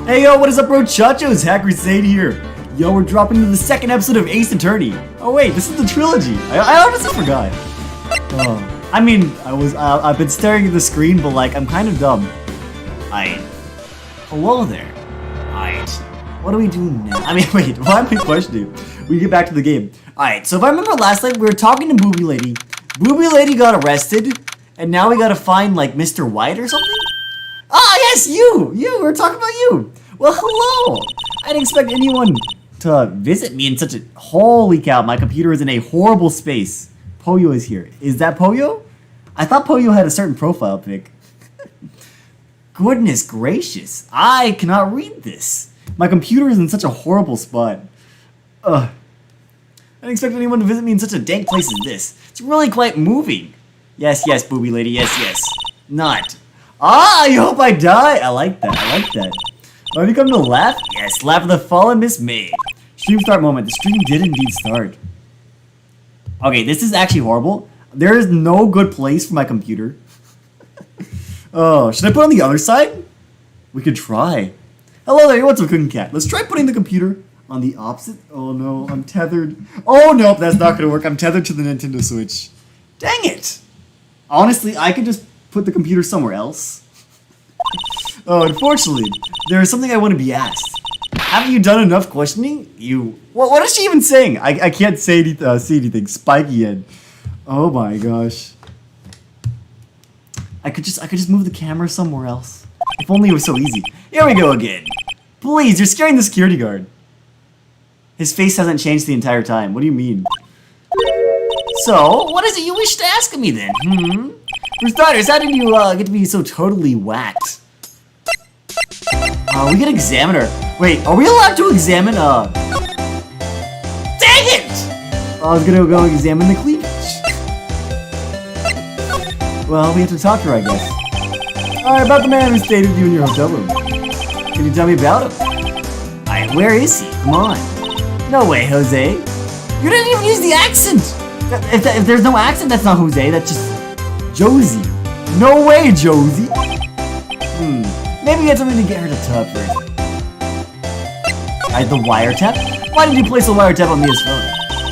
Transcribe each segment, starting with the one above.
Hey yo, what is up, bro? Chachos, HackedCrusade here. Yo, we're dropping into the second episode of Ace Attorney. Oh wait, this is the trilogy. I honestly forgot. Oh, I mean, I've been staring at the screen, but like, I'm kind of dumb. Hello there. What do we do now? I mean, wait, why am I questioning? We get back to the game. Alright, so if I remember last night, we were talking to Booby Lady. Booby Lady got arrested, and now we gotta find like Mr. White or something? Ah, yes, you! We're talking about you! Well, hello! I didn't expect anyone to visit me in such a... Holy cow, my computer is in a horrible space. Poyo is here. Is that Poyo? I thought Poyo had a certain profile pic. Goodness gracious, I cannot read this. My computer is in such a horrible spot. Ugh. I didn't expect anyone to visit me in such a dank place as this. It's really quite moving. Yes, Booby Lady, yes. Not. Ah, I hope I die! I like that. Have you come to laugh? Yes, laugh at the fallen Miss May. Stream start moment. The stream did indeed start. Okay, this is actually horrible. There is no good place for my computer. Oh, should I put it on the other side? We could try. Hello there, what's up, Cooking Cat? Let's try putting the computer on the opposite. Oh no, I'm tethered. Oh nope, that's not gonna work. I'm tethered to the Nintendo Switch. Dang it! Honestly, I could just put the computer somewhere else. Oh, unfortunately, there is something I want to be asked. Haven't you done enough questioning? What is she even saying? I can't say see anything. Spiky head. Oh my gosh. I could just move the camera somewhere else. If only it was so easy. Here we go again. Please, you're scaring the security guard. His face hasn't changed the entire time. What do you mean? So, what is it you wish to ask of me then? For starters, how did you get to be so totally whacked? We can examine her. Wait, are we allowed to examine, Dang it! I was gonna go examine the cleavage. Well, we have to talk to her, I guess. Alright, about the man who stayed with you in your hotel room. Can you tell me about him? Alright, where is he? Come on. No way, Jose. You didn't even use the accent! If there's no accent, that's not Jose, that's just Josie. No way, Josie! Maybe you had something to get her to tub first. Alright, the wiretap? Why did you place a wiretap on Mia's phone?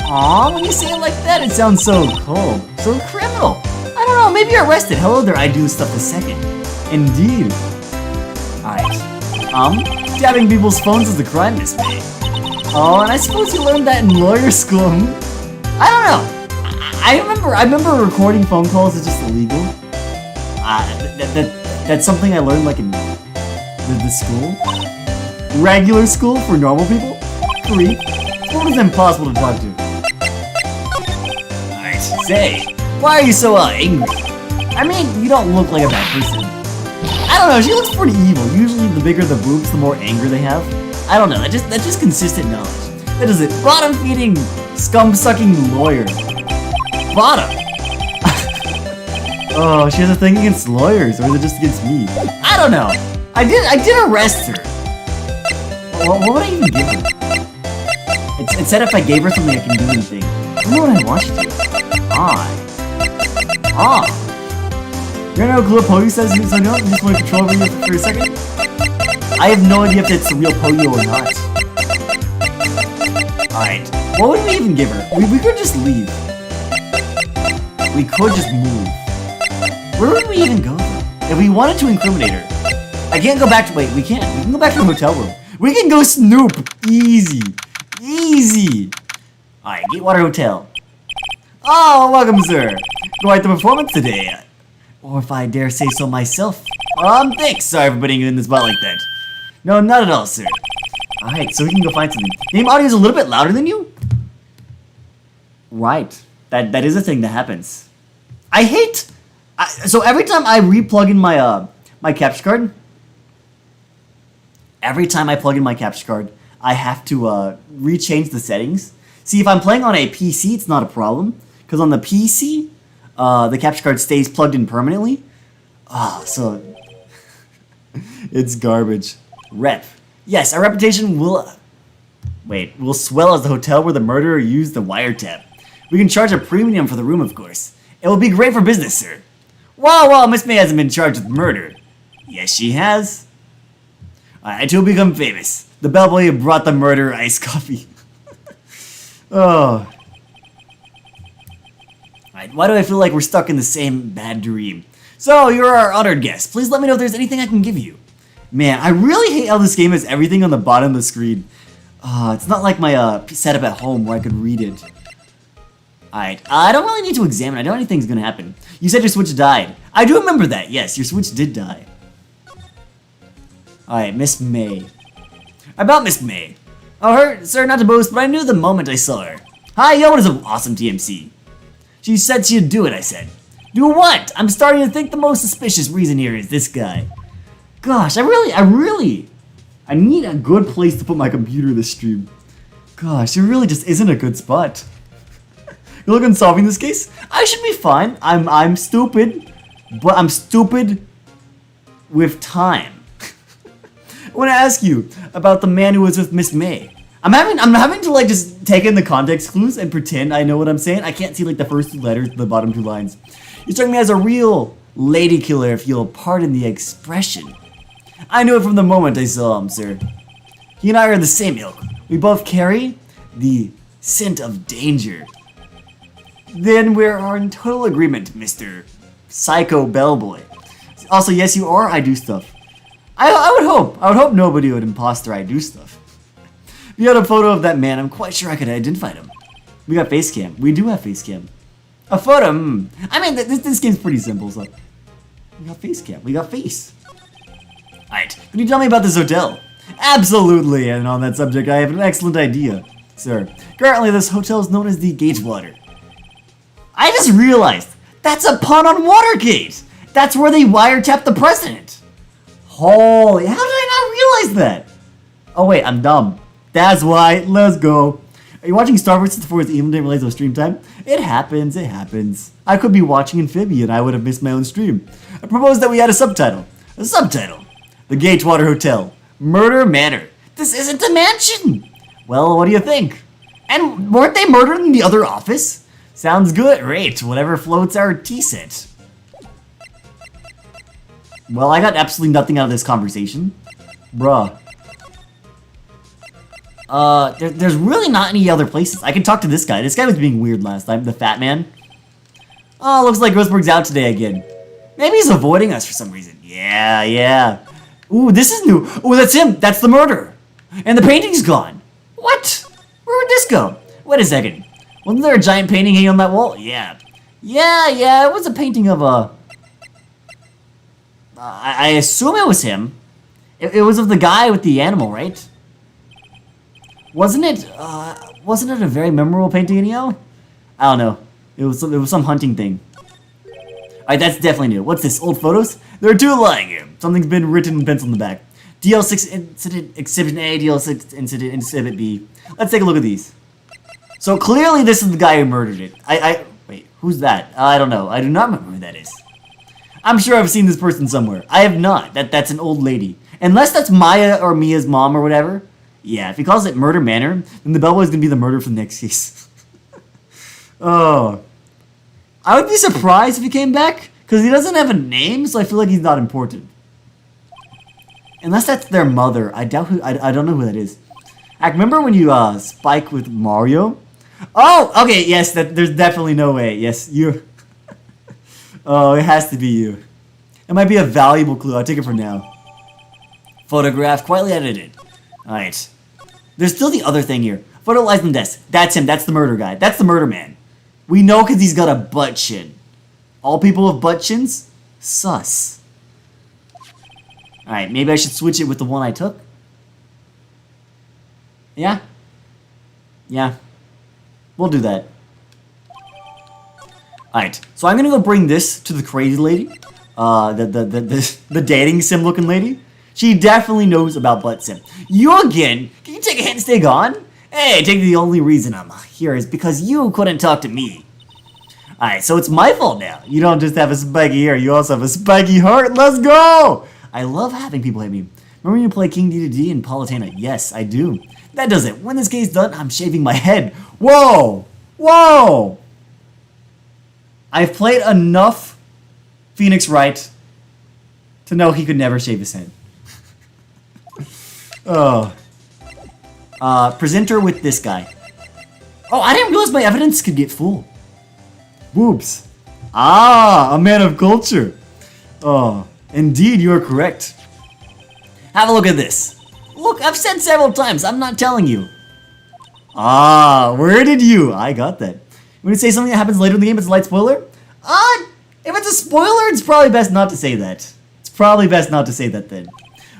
Aw, when you say it like that, it sounds so cold, so criminal. I don't know, maybe you're arrested. Hello there, I do this stuff the second. Indeed. Alright. Tapping people's phones is a crime, Miss May. Oh, and I suppose you learned that in lawyer school. I don't know. I remember recording phone calls is just illegal. That's something I learned like in the school. Regular school for normal people? Freak. What is impossible to talk to? Alright, say, why are you so angry? I mean, you don't look like a bad person. I don't know, she looks pretty evil. Usually the bigger the boobs, the more anger they have. I don't know, that's just consistent knowledge. That is it. Bottom-feeding, scum-sucking lawyer. Bottom. Oh, she has a thing against lawyers, or is it just against me? I don't know. I did arrest her. What would I even give her? It said if I gave her something, I can do anything. I don't know what I want you to. You know what Poyo says so no? You just want to control over you for a second? I have no idea if it's a real Poyo or not. Alright, what would we even give her? We could just leave. We could just move. Where would we even go? If we wanted to incriminate her. I can't go back to, wait, we can't. We can go back to the hotel room. We can go snoop. Easy. Alright, Gatewater Hotel. Oh, welcome, sir. Quite the performance today. Or if I dare say so myself. Thanks. Sorry for putting you in the spot like that. No, not at all, sir. Alright, so we can go find something. Game audio is a little bit louder than you? Right. That is a thing that happens. So every time I re-plug in my my capture card, I have to re-change the settings. See, if I'm playing on a PC, it's not a problem, because on the PC, the capture card stays plugged in permanently. So it's garbage. Rep. Yes, our reputation will swell as the hotel where the murderer used the wiretap. We can charge a premium for the room, of course. It will be great for business, sir. Wow, Miss May hasn't been charged with murder. Yes, she has. I too become famous. The bellboy who brought the murder iced coffee. Oh. Alright, why do I feel like we're stuck in the same bad dream? So, you're our honored guest. Please let me know if there's anything I can give you. Man, I really hate how this game has everything on the bottom of the screen. It's not like my setup at home where I could read it. Alright, I don't really need to examine. I don't know anything's gonna happen. You said your Switch died. I do remember that. Yes, your Switch did die. Alright, Miss May. About Miss May. Oh, her, sir, not to boast, but I knew the moment I saw her. Hi, yo, what is an awesome TMC? She said she'd do it, I said. Do what? I'm starting to think the most suspicious reason here is this guy. Gosh, I need a good place to put my computer this stream. Gosh, it really just isn't a good spot. You look on solving this case? I should be fine. I'm stupid, but I'm stupid with time. I want to ask you about the man who was with Miss May. I'm having to like just take in the context clues and pretend I know what I'm saying. I can't see like the first two letters, the bottom two lines. You struck me as a real lady killer, if you'll pardon the expression. I knew it from the moment I saw him, sir. He and I are the same ilk. We both carry the scent of danger. Then we are in total agreement, Mr. Psycho Bellboy. Also, yes, you are. I do stuff. I would hope nobody would imposter I do stuff. If you had a photo of that man, I'm quite sure I could identify him. We got face cam. We do have face cam. A photo. I mean, this game's pretty simple. So we got face cam. We got face. Alright, can you tell me about this hotel? Absolutely, and on that subject, I have an excellent idea, sir. Currently, this hotel is known as the Gatewater. I just realized, that's a pun on Watergate! That's where they wiretapped the president! Holy, how did I not realize that? Oh wait, I'm dumb. That's why, let's go. Are you watching Star Wars before it's even didn't realize it was stream time? It happens, it happens. I could be watching Amphibian, I would have missed my own stream. I propose that we add a subtitle. A subtitle. The Gatewater Hotel. Murder Manor. This isn't a mansion! Well, what do you think? And weren't they murdered in the other office? Sounds good. Great. Whatever floats our tea set. Well, I got absolutely nothing out of this conversation. Bruh. There's really not any other places. I can talk to this guy. This guy was being weird last time. The fat man. Oh, looks like Grossberg's out today again. Maybe he's avoiding us for some reason. Yeah. Ooh, this is new. Ooh, that's him. That's the murderer. And the painting's gone. What? Where would this go? Wait a second. Wasn't there a giant painting hanging on that wall? Yeah. It was a painting of a... I assume it was him. It was of the guy with the animal, right? Wasn't it a very memorable painting anyhow? I don't know. It was some hunting thing. Alright, that's definitely new. What's this? Old photos? There are two lying here. Something's been written in pencil in the back. DL6 Incident Exhibit A, DL6 Incident Exhibit B. Let's take a look at these. So clearly this is the guy who murdered it. Wait, who's that? I don't know. I do not remember who that is. I'm sure I've seen this person somewhere. I have not. That's an old lady. Unless that's Maya or Mia's mom or whatever. Yeah, if he calls it Murder Manor, then the bellboy's gonna be the murderer for the next case. Oh. I would be surprised if he came back, because he doesn't have a name, so I feel like he's not important. Unless that's their mother. I doubt who. I don't know who that is. I remember when you spike with Mario? Oh, okay, yes, there's definitely no way. Yes, you. Oh, it has to be you. It might be a valuable clue. I'll take it for now. Photograph, quietly edited. Alright. There's still the other thing here. Photo lies on the desk. That's him. That's the murder guy. That's the murder man. We know because he's got a butt chin. All people with butt chins? Sus. Alright, maybe I should switch it with the one I took? Yeah? Yeah. We'll do that. Alright, so I'm gonna go bring this to the crazy lady. The dating sim looking lady. She definitely knows about butt sim. You again? Can you take a hint and stay gone? Hey, I think the only reason I'm here is because you couldn't talk to me. Alright, so it's my fault now. You don't just have a spiky ear, you also have a spiky heart. Let's go! I love having people hit me. Remember when you play King D2D in Politana? Yes, I do. That does it. When this game's done, I'm shaving my head. Whoa! Whoa! I've played enough Phoenix Wright to know he could never shave his head. Oh. Presenter with this guy. Oh, I didn't realize my evidence could get full. Boobs. Ah, a man of culture. Oh, indeed, you are correct. Have a look at this. Look, I've said several times, I'm not telling you. Ah, where did you? I got that. When you say something that happens later in the game, it's a light spoiler? If it's a spoiler, it's probably best not to say that. It's probably best not to say that then.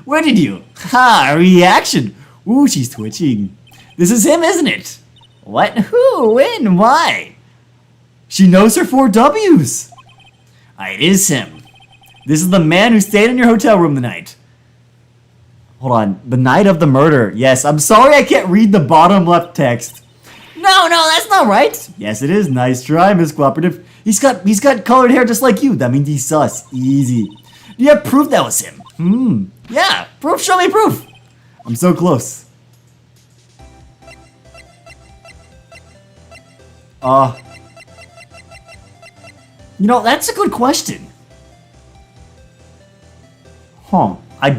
Where did you? Ha, reaction. Ooh, she's twitching. This is him, isn't it? What? Who? When? Why? She knows her 4 W's. It is him. This is the man who stayed in your hotel room the night. Hold on. The night of the murder. Yes, I'm sorry I can't read the bottom left text. No, that's not right. Yes, it is. Nice try, Miss Cooperative. He's got colored hair just like you. That means he's sus. Easy. Do you have proof that was him? Yeah. Proof? Show me proof. I'm so close. You know, that's a good question. Huh. I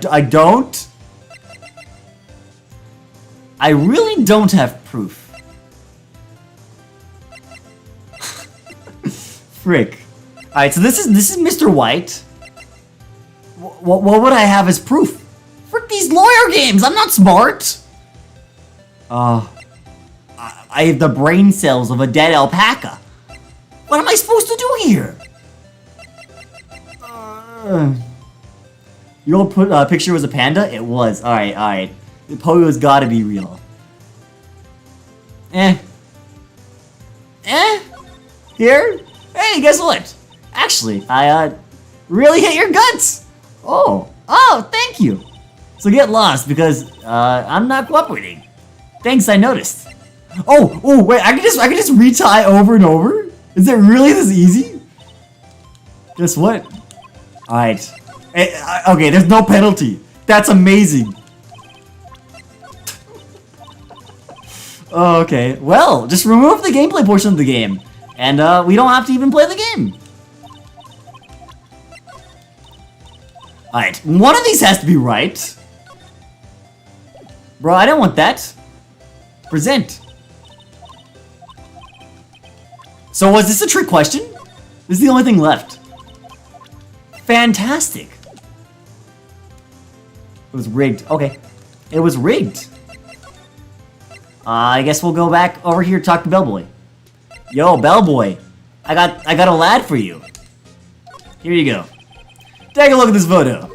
really don't have proof. Frick. Alright, so this is Mr. White. What would I have as proof? Frick these lawyer games! I'm not smart! I have the brain cells of a dead alpaca. What am I supposed to do here? Your old picture was a panda? It was. Alright. The polio's gotta be real. Here? Hey, guess what? Actually, I really hit your guts! Oh, thank you! So get lost because I'm not cooperating. Thanks, I noticed. Oh, wait, I can just retie over and over? Is it really this easy? Guess what? Alright. Okay, there's no penalty. That's amazing. Okay, well, just remove the gameplay portion of the game. And we don't have to even play the game. Alright, one of these has to be right. Bro, I don't want that. Present. So was this a trick question? This is the only thing left. Fantastic. It was rigged. Okay. It was rigged. I guess we'll go back over here to talk to Bellboy. Yo, Bellboy. I got a lad for you. Here you go. Take a look at this photo.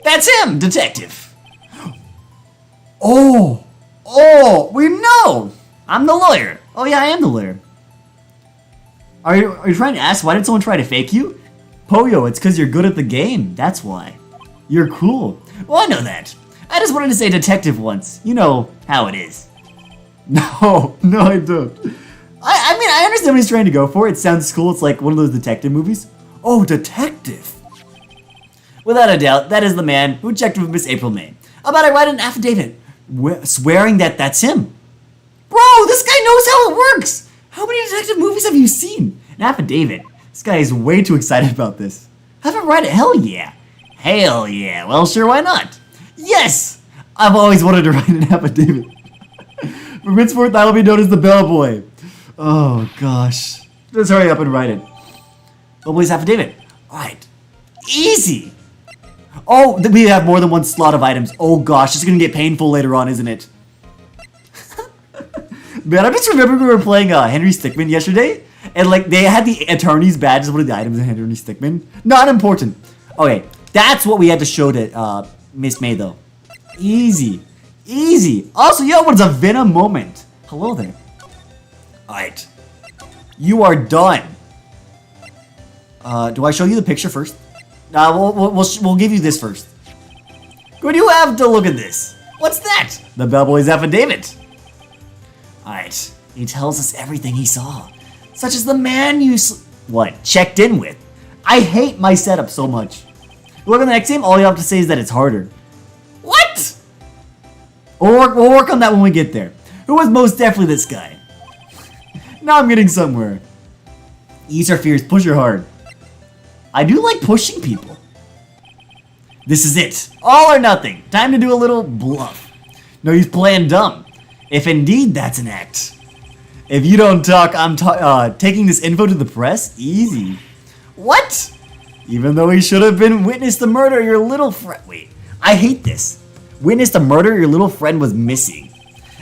That's him, detective. Oh, we know. I'm the lawyer. Oh yeah, I am the lawyer. Are you trying to ask why did someone try to fake you? Poyo, it's because you're good at the game. That's why. You're cool. Well, I know that. I just wanted to say detective once. You know how it is. No, I don't. I mean, I understand what he's trying to go for. It sounds cool. It's like one of those detective movies. Oh, detective. Without a doubt, that is the man who checked with Miss April May about I write an affidavit swearing that that's him. Bro, this guy knows how it works. How many detective movies have you seen? An affidavit. This guy is way too excited about this. Have him write it? Hell yeah. Hell yeah. Well, sure, why not? Yes! I've always wanted to write an affidavit. From henceforth, I will be known as the Bellboy. Oh, gosh. Let's hurry up and write it. Bellboy's affidavit. Alright. Easy! Oh, we have more than one slot of items. Oh, gosh. It's gonna get painful later on, isn't it? Man, I just remember we were playing Henry Stickmin yesterday, and like they had the attorney's badge as one of the items in Henry Stickmin. Not important. Okay, that's what we had to show to Miss May though. Easy. Also, yo, what's a Venom moment? Hello there. Alright. You are done. Do I show you the picture first? We'll give you this first. Good, you have to look at this. What's that? The Bellboy's affidavit. Alright, he tells us everything he saw. Such as the man you checked in with. I hate my setup so much. Look at the next game, all you have to say is that it's harder. What? We'll work on that when we get there. Who was most definitely this guy? Now I'm getting somewhere. Ease your fears, push your hard. I do like pushing people. This is it. All or nothing. Time to do a little bluff. No, he's playing dumb. If indeed that's an act. If you don't talk, I'm taking this info to the press? Easy. What? Even though he should have been witness the murder your little friend. Wait, I hate this. Witness the murder your little friend was missing.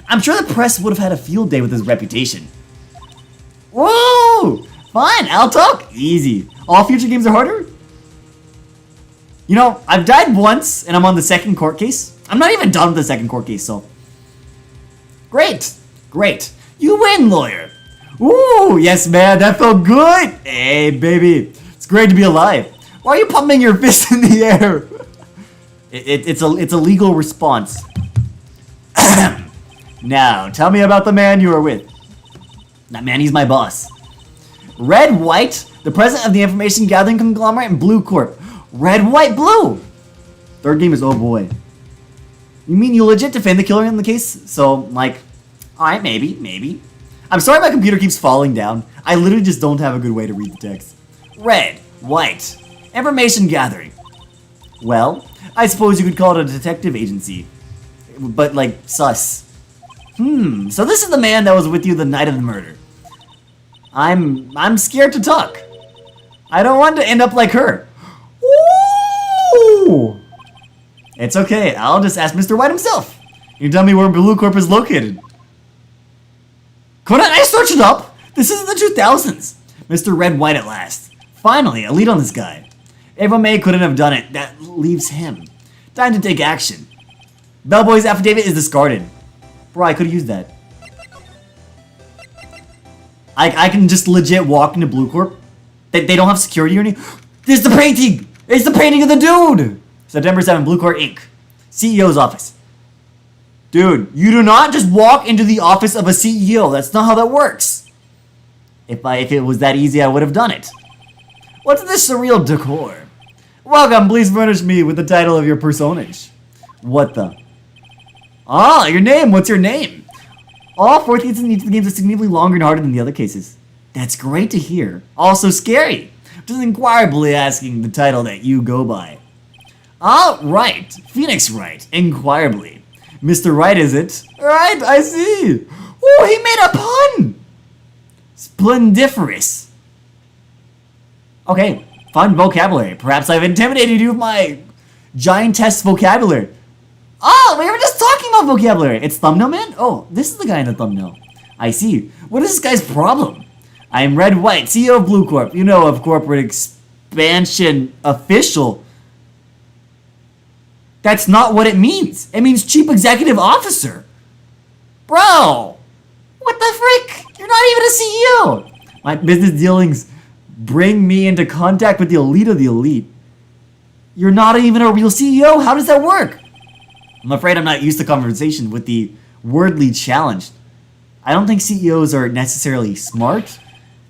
I'm sure the press would have had a field day with his reputation. Whoa! Fine, I'll talk. Easy. All future games are harder? You know, I've died once, and I'm on the second court case. I'm not even done with the second court case, so... Great. Great. You win, lawyer. Ooh, yes, man, that felt good. Hey, baby. It's great to be alive. Why are you pumping your fist in the air? It's a legal response. Now, tell me about the man you were with. That man, he's my boss. Red, White, the president of the information gathering conglomerate, and Blue Corp. Red, White, Blue. Third game is oh boy. You mean you legit defend the killer in the case? So, like, alright, maybe. I'm sorry my computer keeps falling down. I literally just don't have a good way to read the text. Red, White, information gathering. Well, I suppose you could call it a detective agency. But, like, sus. So this is the man that was with you the night of the murder. I'm scared to talk. I don't want to end up like her. Ooh! It's okay, I'll just ask Mr. White himself. You tell me where Blue Corp is located. Couldn't I search it up? This is the 2000s. Mr. Red White at last. Finally, a lead on this guy. Ava May couldn't have done it. That leaves him. Time to take action. Bellboy's affidavit is discarded. Bro, I could've used that. I can just legit walk into Blue Corp. They don't have security or anything. This is the painting! It's the painting of the dude! September 7, Blue Corp Inc. CEO's office. Dude, you do not just walk into the office of a CEO. That's not how that works. If it was that easy, I would have done it. What's this surreal decor? Welcome, please furnish me with the title of your personage. What the? Ah, your name. What's your name? All four cases in each of the games are significantly longer and harder than the other cases. That's great to hear. Also scary. Just inquirably asking the title that you go by. Ah, right. Phoenix Wright. Inquirably. Mr. Wright, is it? Right, I see. Oh, he made a pun. Splendiferous. Okay, fun vocabulary. Perhaps I've intimidated you with my giantess vocabulary. Oh, we were just talking about vocabulary. It's Thumbnail Man? Oh, this is the guy in the thumbnail. I see. What is this guy's problem? I am Red White, CEO of Blue Corp. You know, of corporate expansion official. That's not what it means. It means chief executive officer. Bro, what the frick? You're not even a CEO. My business dealings bring me into contact with the elite of the elite. You're not even a real CEO? How does that work? I'm afraid I'm not used to conversation with the wordly challenged. I don't think CEOs are necessarily smart.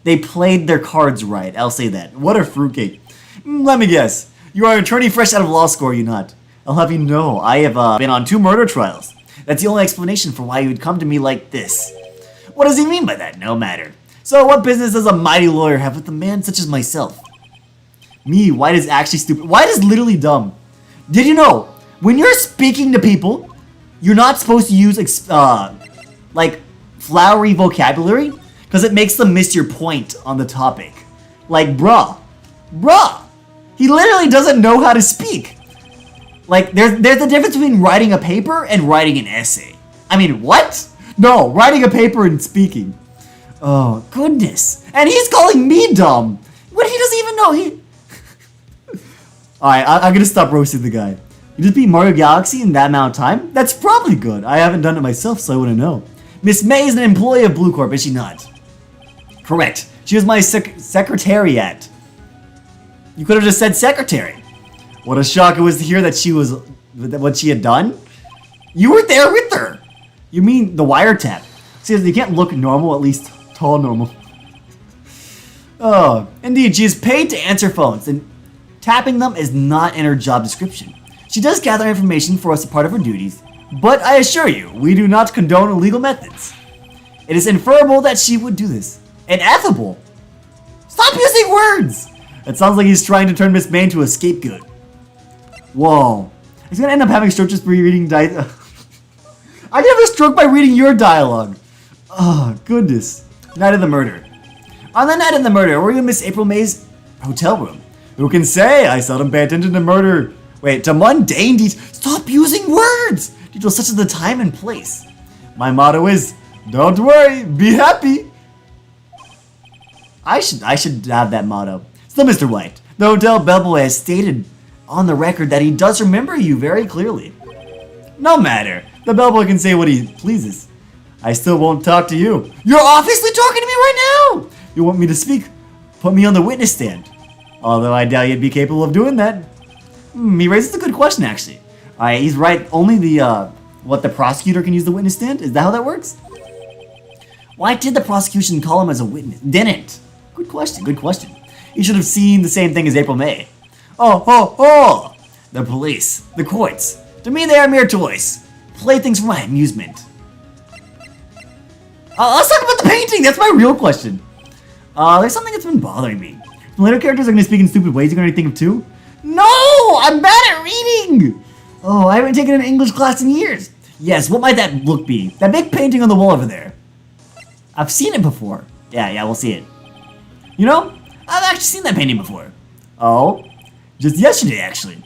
They played their cards right, I'll say that. What a fruitcake. Let me guess. You are an attorney fresh out of law school, are you not? I'll have you know, I have been on 2 murder trials. That's the only explanation for why you would come to me like this. What does he mean by that? No matter. So what business does a mighty lawyer have with a man such as myself? Me, White is actually stupid. White is literally dumb. Did you know? When you're speaking to people, you're not supposed to use, like, flowery vocabulary, because it makes them miss your point on the topic. Like, bruh. He literally doesn't know how to speak. Like, there's a difference between writing a paper and writing an essay. I mean, what? No, writing a paper and speaking. Oh, goodness. And he's calling me dumb. What, he doesn't even know, Alright, I'm gonna stop roasting the guy. You just beat Mario Galaxy in that amount of time? That's probably good. I haven't done it myself, so I wouldn't know. Miss May is an employee of Blue Corp, is she not? Correct. She was my secretariat. You could have just said secretary. What a shock it was to hear that she was... what she had done? You were there with her. You mean the wiretap. See, you can't look normal, at least tall normal. Oh, indeed, she is paid to answer phones, and tapping them is not in her job description. She does gather information for us as part of her duties, but I assure you, we do not condone illegal methods. It is inferable that she would do this. Ineffable! Stop using words! It sounds like he's trying to turn Miss May into a scapegoat. Whoa. He's gonna end up having stroke just rereading I can have a stroke by reading your dialogue. Oh, goodness. Night of the murder. On the night of the murder, were you in Miss April May's hotel room? Who can say? I seldom pay attention to murder. Wait, to mundane details. Stop using words! Details such as the time and place. My motto is, don't worry, be happy. I should have that motto. Still, Mr. White, the hotel bellboy has stated on the record that he does remember you very clearly. No matter. The bellboy can say what he pleases. I still won't talk to you. You're obviously talking to me right now! You want me to speak? Put me on the witness stand. Although I doubt you'd be capable of doing that. He raises a good question, actually. Alright, he's right. Only the prosecutor can use the witness stand? Is that how that works? Why did the prosecution call him as a witness? Didn't. Good question, good question. You should have seen the same thing as April May. Oh! The police, the courts. To me, they are mere toys. Playthings for my amusement. Let's talk about the painting. That's my real question. There's something that's been bothering me. The later characters are going to speak in stupid ways. You're going to think of two? No! I'm bad at reading! Oh, I haven't taken an English class in years. Yes, what might that look be? That big painting on the wall over there. I've seen it before. Yeah, we'll see it. You know, I've actually seen that painting before. Oh? Just yesterday, actually.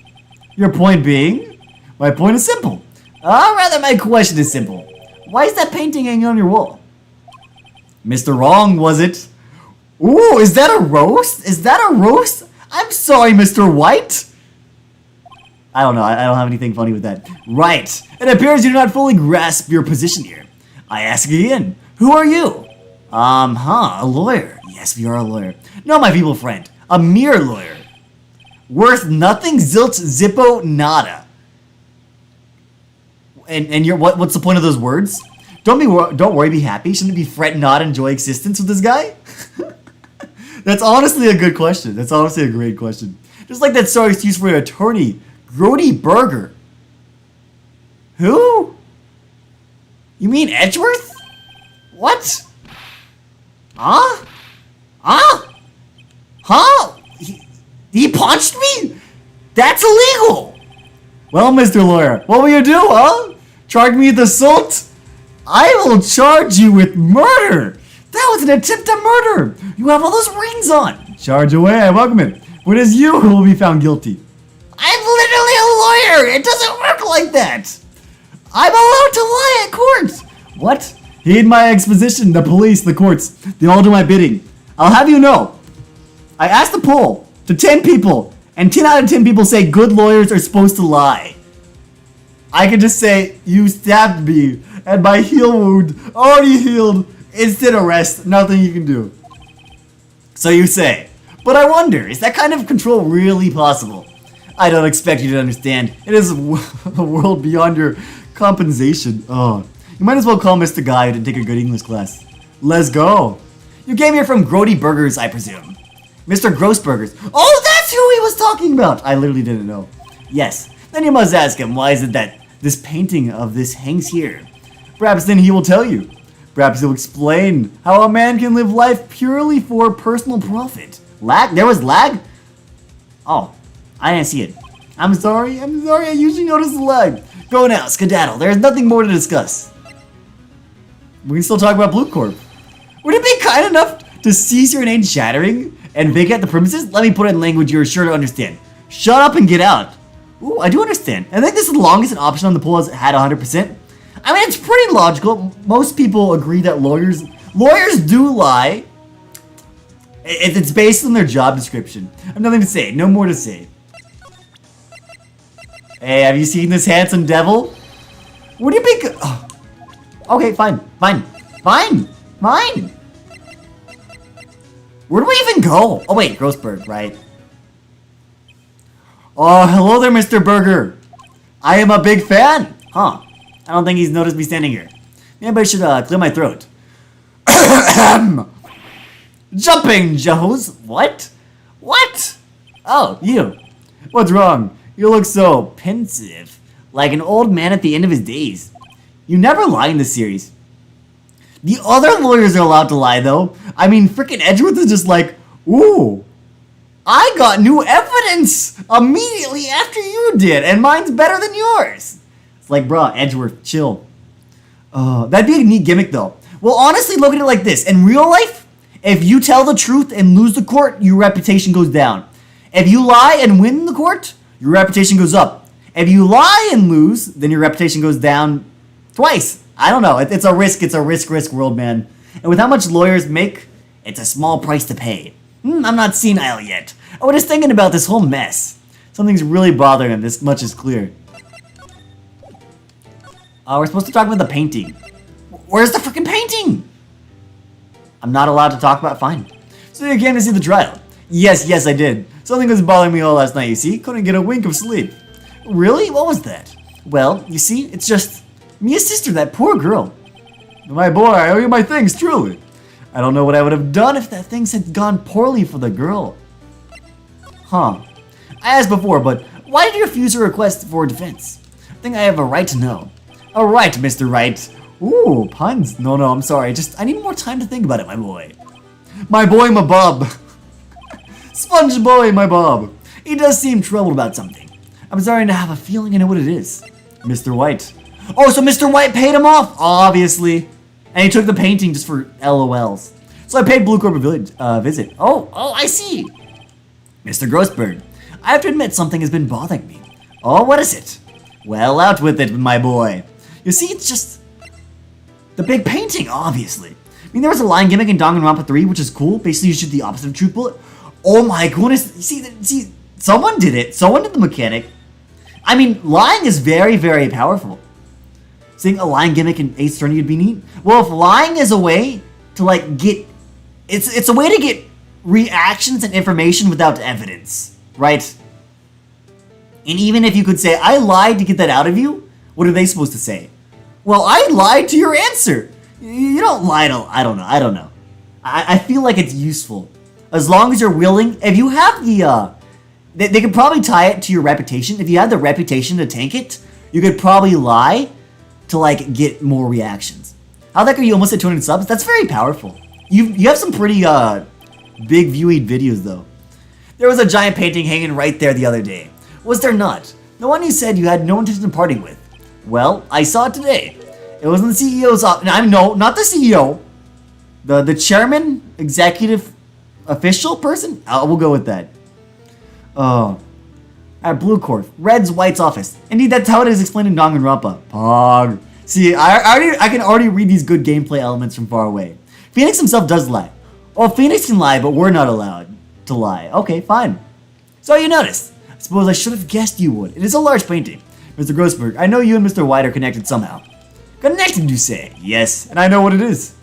Your point being? My point is simple. Rather, my question is simple. Why is that painting hanging on your wall? Mr. Wrong, was it? Ooh, is that a roast? Is that a roast? I'm sorry, Mr. White. I don't know. I don't have anything funny with that. Right. It appears you do not fully grasp your position here. I ask again. Who are you? A lawyer. Yes, we are a lawyer. No, my feeble friend. A mere lawyer. Worth nothing, zilch, zippo, nada. And you're what's the point of those words? Don't worry, be happy. Shouldn't it be fret not, enjoy existence with this guy? That's honestly a good question. That's honestly a great question. Just like that sorry excuse for an attorney, Grody Burger. Who? You mean Edgeworth? What? Huh? He punched me? That's illegal! Well, Mr. Lawyer, what will you do, huh? Charge me with assault? I will charge you with murder! That was an attempt at murder! You have all those rings on! Charge away, I welcome it. But it is you who will be found guilty. I'm literally a lawyer! It doesn't work like that! I'm allowed to lie at court! What? Heed my exposition, the police, the courts, they all do my bidding. I'll have you know, I asked the poll to 10 people, and 10 out of 10 people say good lawyers are supposed to lie. I could just say, you stabbed me, and my heel wound already healed, instant arrest, nothing you can do. So you say, but I wonder, is that kind of control really possible? I don't expect you to understand. It is a world beyond your compensation. Oh, you might as well call Mr. Guy who didn't take a good English class. Let's go. You came here from Grody Burgers, I presume. Mr. Grossburgers. Oh, that's who he was talking about! I literally didn't know. Yes. Then you must ask him, why is it that this painting of this hangs here? Perhaps then he will tell you. Perhaps he'll explain how a man can live life purely for personal profit. Lag? There was lag? Oh, I didn't see it. I'm sorry, I usually notice the lag. Go now, skedaddle. There is nothing more to discuss. We can still talk about Blue Corp. Would it be kind enough to cease your inane chattering and vacate the premises? Let me put it in language you're sure to understand. Shut up and get out. Ooh, I do understand. I think this is the longest an option on the poll has had 100%. I mean, it's pretty logical. Most people agree that lawyers do lie. It's based on their job description. I have nothing to say. No more to say. Hey, have you seen this handsome devil? What do you think? Oh. Okay, fine. Where do we even go? Oh wait, Grossberg, right? Oh, hello there, Mr. Burger. I am a big fan. Huh. I don't think he's noticed me standing here. Maybe I should clear my throat. Jumping Joes. What? Oh, you. What's wrong? You look so pensive. Like an old man at the end of his days. You never lie in this series. The other lawyers are allowed to lie, though. I mean, frickin' Edgeworth is just like, ooh, I got new evidence immediately after you did, and mine's better than yours. It's like, bruh, Edgeworth, chill. That'd be a neat gimmick, though. Well, honestly, look at it like this. In real life, if you tell the truth and lose the court, your reputation goes down. If you lie and win the court, your reputation goes up. If you lie and lose, then your reputation goes down twice. I don't know. It's a risk. It's a risk world, man. And with how much lawyers make, it's a small price to pay. I'm not senile yet. I was just thinking about this whole mess. Something's really bothering him. This much is clear. We're supposed to talk about the painting. Where's the freaking painting? I'm not allowed to talk about it. Fine. So you came to see the trial. Yes, I did. Something was bothering me all last night, you see? Couldn't get a wink of sleep. Really? What was that? Well, you see, it's just Mia's sister, that poor girl. My boy, I owe you my things, truly. I don't know what I would have done if that things had gone poorly for the girl. Huh. I asked before, but why did you refuse her request for defense? I think I have a right to know. A right, Mr. Wright. Ooh, puns. No, I'm sorry. I need more time to think about it, my boy. My boy, my Bob. Sponge boy, my Bob. He does seem troubled about something. I'm starting to have a feeling I know what it is. Mr. White. Oh, so Mr. White paid him off, obviously. And he took the painting just for LOLs. So I paid Blue Corp a visit. Oh, I see. Mr. Grossberg, I have to admit something has been bothering me. Oh, what is it? Well, out with it, my boy. You see, it's just the big painting, obviously. I mean, there was a line gimmick in Danganronpa 3, which is cool. Basically, you shoot the opposite of Truth Bullet. Oh my goodness. See, someone did it. Someone did the mechanic. I mean, lying is very, very powerful. Seeing a lying gimmick in Ace Attorney would be neat. Well, if lying is a way to, get... It's a way to get reactions and information without evidence, right? And even if you could say, I lied to get that out of you, what are they supposed to say? Well, I lied to your answer. You don't lie to... I don't know. I feel like it's useful. As long as you're willing... If you have the... They could probably tie it to your reputation. If you had the reputation to tank it, you could probably lie to, get more reactions. How the heck are you almost at 200 subs? That's very powerful. You have some pretty, big viewing videos, though. There was a giant painting hanging right there the other day. Was there not? The one you said you had no intention of parting with. Well, I saw it today. It was in the CEO's office. No, not the CEO. The chairman, executive, official person? We'll go with that. At Blue Corp, Red's White's office. Indeed, that's how it is explained in Danganronpa. Pog. See, I can already read these good gameplay elements from far away. Phoenix himself does lie. Oh, Phoenix can lie, but we're not allowed to lie. Okay, fine. So you noticed. I suppose I should have guessed you would. It is a large painting. Mr. Grossberg, I know you and Mr. White are connected somehow. Connected, you say? Yes, and I know what it is.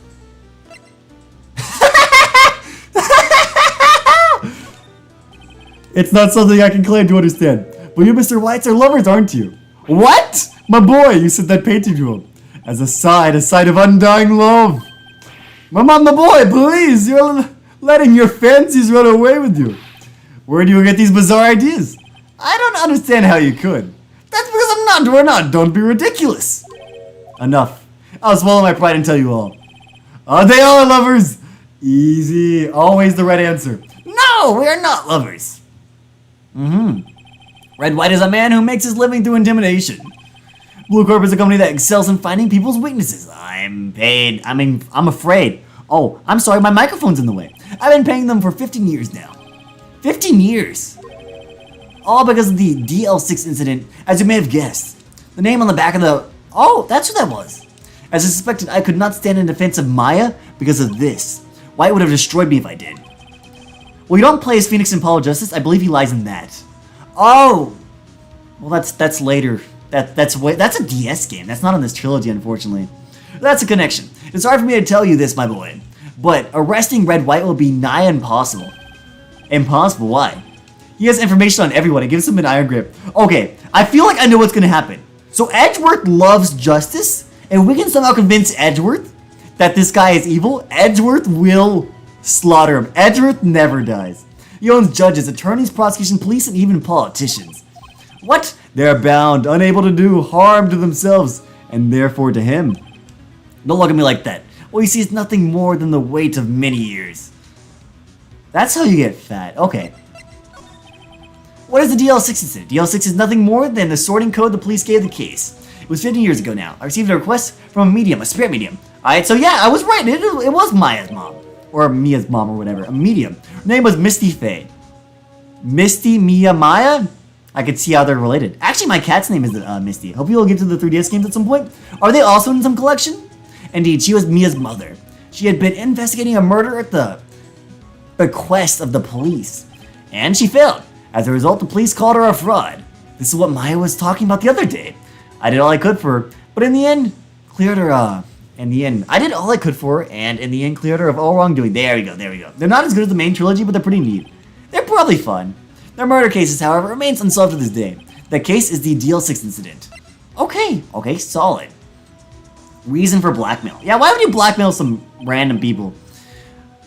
It's not something I can claim to understand. But you, Mr. Whites, are lovers, aren't you? What? My boy, you sent that painting to him. As a sign of undying love. My boy, please, you're letting your fancies run away with you. Where do you get these bizarre ideas? I don't understand how you could. That's because we're not. Don't be ridiculous. Enough. I'll swallow my pride and tell you all. They are lovers. Easy. Always the right answer. No, we are not lovers. Red White is a man who makes his living through intimidation. Blue Corp is a company that excels in finding people's weaknesses. I'm afraid. Oh, I'm sorry, my microphone's in the way. I've been paying them for 15 years now. 15 years! All because of the DL6 incident, as you may have guessed. The name on the back of the... Oh, that's who that was. As I suspected, I could not stand in defense of Maya because of this. White would have destroyed me if I did. Well, you don't play as Phoenix in Apollo Justice. I believe he lies in that. Oh! Well, that's later. That's a DS game. That's not on this trilogy, unfortunately. That's a connection. It's hard for me to tell you this, my boy. But arresting Red White will be nigh impossible. Impossible? Why? He has information on everyone. It gives him an iron grip. Okay, I feel like I know what's going to happen. So Edgeworth loves justice, and we can somehow convince Edgeworth that this guy is evil. Edgeworth will slaughter him. Edgeworth never dies. He owns judges, attorneys, prosecution, police, and even politicians. What? They're bound, unable to do harm to themselves, and therefore to him. Don't look at me like that. What you see is nothing more than the weight of many years. That's how you get fat. Okay. What is the DL6 incident? DL6 is nothing more than the sorting code the police gave the case. was 15 years ago now. I received a request from a medium, a spirit medium. Alright, so yeah, I was right. It was Maya's mom. Or Mia's mom or whatever. A medium. Her name was Misty Faye. Misty, Mia, Maya? I could see how they're related. Actually, my cat's name is Misty. Hope you'll get to the 3DS games at some point. Are they also in some collection? Indeed, she was Mia's mother. She had been investigating a murder at the bequest of the police. And she failed. As a result, the police called her a fraud. This is what Maya was talking about the other day. I did all I could for her, but in the end, cleared her, I did all I could for her, and in the end, cleared her of all wrongdoing. There we go. They're not as good as the main trilogy, but they're pretty neat. They're probably fun. Their murder cases, however, remains unsolved to this day. The case is the DL6 incident. Okay, solid. Reason for blackmail. Yeah, why would you blackmail some random people?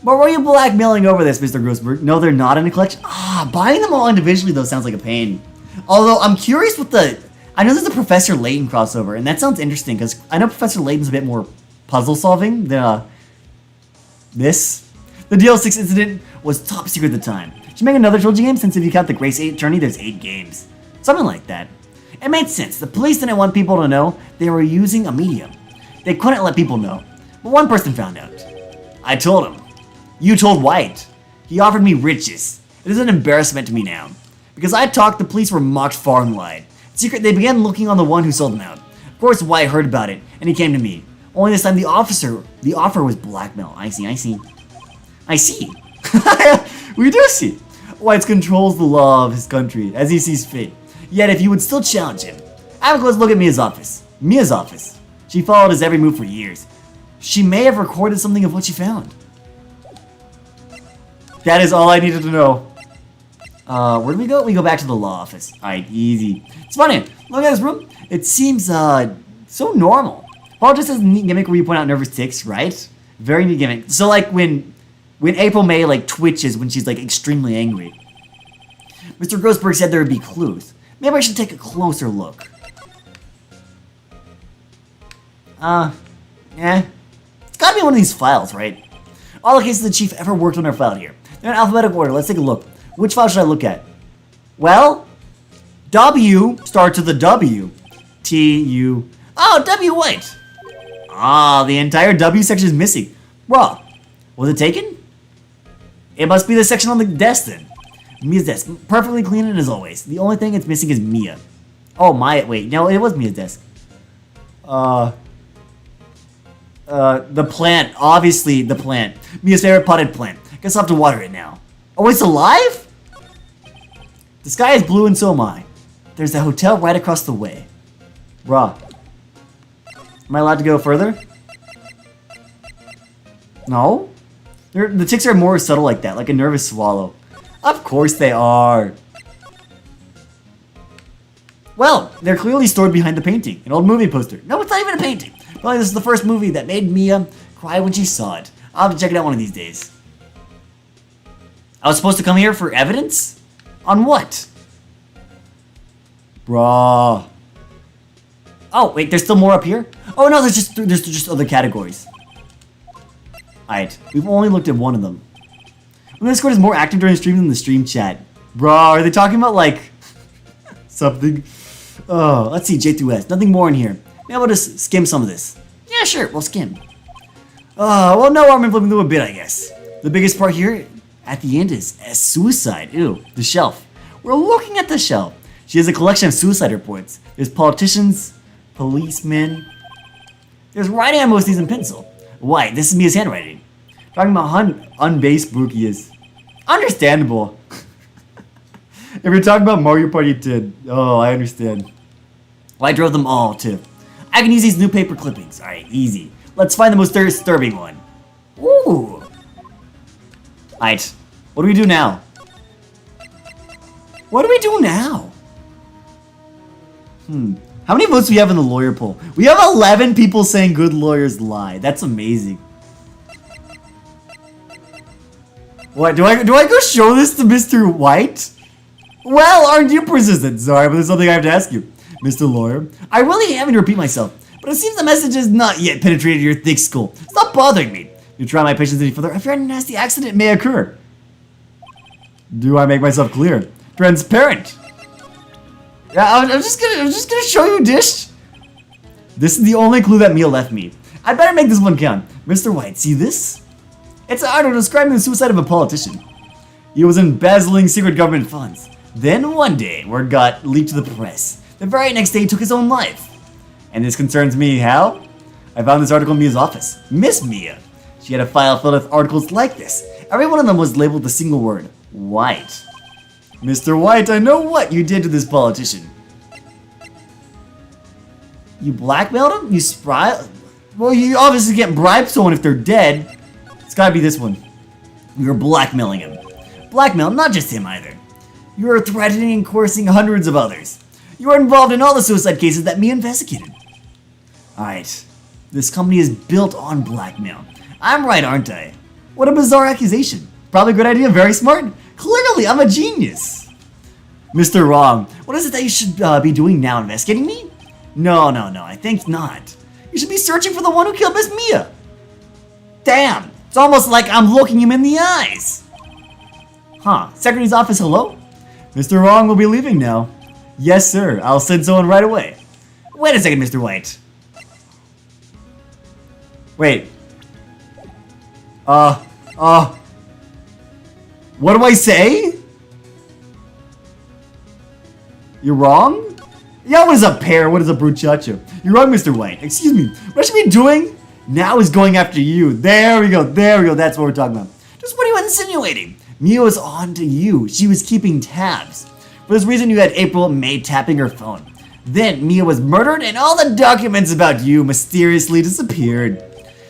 But were you blackmailing over this, Mr. Grossberg? No, they're not in a collection. Buying them all individually, though, sounds like a pain. Although, I'm curious what I know there's a Professor Layton crossover, and that sounds interesting, because I know Professor Layton's a bit more puzzle-solving than, this. The DL6 incident was top secret at the time. Should make another trilogy game, since if you count the Grace 8 Attorney, there's 8 games. Something like that. It made sense. The police didn't want people to know they were using a medium. They couldn't let people know. But one person found out. I told him. You told White. He offered me riches. It is an embarrassment to me now. Because I talked, the police were mocked far and wide. Secret, they began looking on the one who sold them out. Of course, White heard about it, and he came to me. Only this time, the offer was blackmail. I see. We do see. White controls the law of his country, as he sees fit. Yet, if you would still challenge him, have a close look at Mia's office. She followed his every move for years. She may have recorded something of what she found. That is all I needed to know. Where do we go? We go back to the law office. Alright, easy. It's funny. Look at this room. It seems, so normal. Paul just has a neat gimmick where you point out nervous tics, right? Very neat gimmick. So, like, when April May, like, twitches when she's, like, extremely angry. Mr. Grossberg said there would be clues. Maybe I should take a closer look. It's gotta be one of these files, right? All the cases the chief ever worked on are filed here. They're in alphabetical order. Let's take a look. Which file should I look at? Well, W starts with a W. T-U. Oh, W White. The entire W section is missing. Raw. Was it taken? It must be the section on the desk then. Mia's desk. Perfectly clean and as always. The only thing it's missing is Mia. Oh, Maya. Wait, no, it was Mia's desk. The plant. Obviously, the plant. Mia's favorite potted plant. Guess I'll have to water it now. Oh, it's alive? The sky is blue and so am I. There's a hotel right across the way. Bruh. Am I allowed to go further? No? The ticks are more subtle like that, like a nervous swallow. Of course they are. Well, they're clearly stored behind the painting. An old movie poster. No, it's not even a painting. Probably this is the first movie that made Mia cry when she saw it. I'll have to check it out one of these days. I was supposed to come here for evidence? On what? Bruh. Oh, wait, there's still more up here? Oh no, there's just other categories. Alright, we've only looked at one of them. The Discord is more active during the stream than the stream chat. Bruh, are they talking about like something? Oh, let's see, J through S. Nothing more in here. Maybe we'll just skim some of this. Yeah, sure, we'll skim. Well, no harm in flipping through a bit, I guess. The biggest part here at the end is a suicide. Ew, the shelf. We're looking at the shelf. She has a collection of suicide reports. There's politicians, policemen. There's writing on most of these in pencil. Why? This is Mia's handwriting. Talking about how unbased Brookie is. Understandable. If you're talking about Mario Party 10, oh, I understand. Well, I drove them all, too. I can use these new paper clippings. Alright, easy. Let's find the most disturbing one. Ooh. Alright, what do we do now? What do we do now? How many votes do we have in the lawyer poll? We have 11 people saying good lawyers lie. That's amazing. What, do I go show this to Mr. White? Well, aren't you persistent? Sorry, but there's something I have to ask you. Mr. Lawyer, I really am going to repeat myself, but it seems the message has not yet penetrated your thick skull. Stop bothering me. You try my patience any further, a very nasty accident may occur. Do I make myself clear? Transparent. Yeah, I'm just gonna show you, Dish. This is the only clue that Mia left me. I better make this one count. Mr. White, see this? It's an article describing the suicide of a politician. He was embezzling secret government funds. Then one day, word got leaked to the press. The very next day, he took his own life. And this concerns me, how? I found this article in Mia's office. Miss Mia. She had a file filled with articles like this. Every one of them was labeled with a single word. White. Mr. White, I know what you did to this politician. You blackmailed him? You Well, you obviously can't bribe someone if they're dead. It's gotta be this one. You're blackmailing him. Blackmail, not just him either. You're threatening and coercing hundreds of others. You are involved in all the suicide cases that Mia investigated. Alright. This company is built on blackmail. I'm right, aren't I? What a bizarre accusation. Probably a good idea, very smart. Clearly, I'm a genius. Mr. Wrong, what is it that you should be doing now, investigating me? No, I think not. You should be searching for the one who killed Miss Mia. Damn, it's almost like I'm looking him in the eyes. Huh, Secretary's office, hello? Mr. Wrong will be leaving now. Yes, sir, I'll send someone right away. Wait a second, Mr. White. Wait. What do I say? You're wrong? Yeah, what is a pear? What is a bruchacho? You're wrong, Mr. White. Excuse me. What I should be doing now is going after you. There we go. That's what we're talking about. Just what are you insinuating? Mia was on to you. She was keeping tabs. For this reason, you had April and May tapping her phone. Then Mia was murdered and all the documents about you mysteriously disappeared.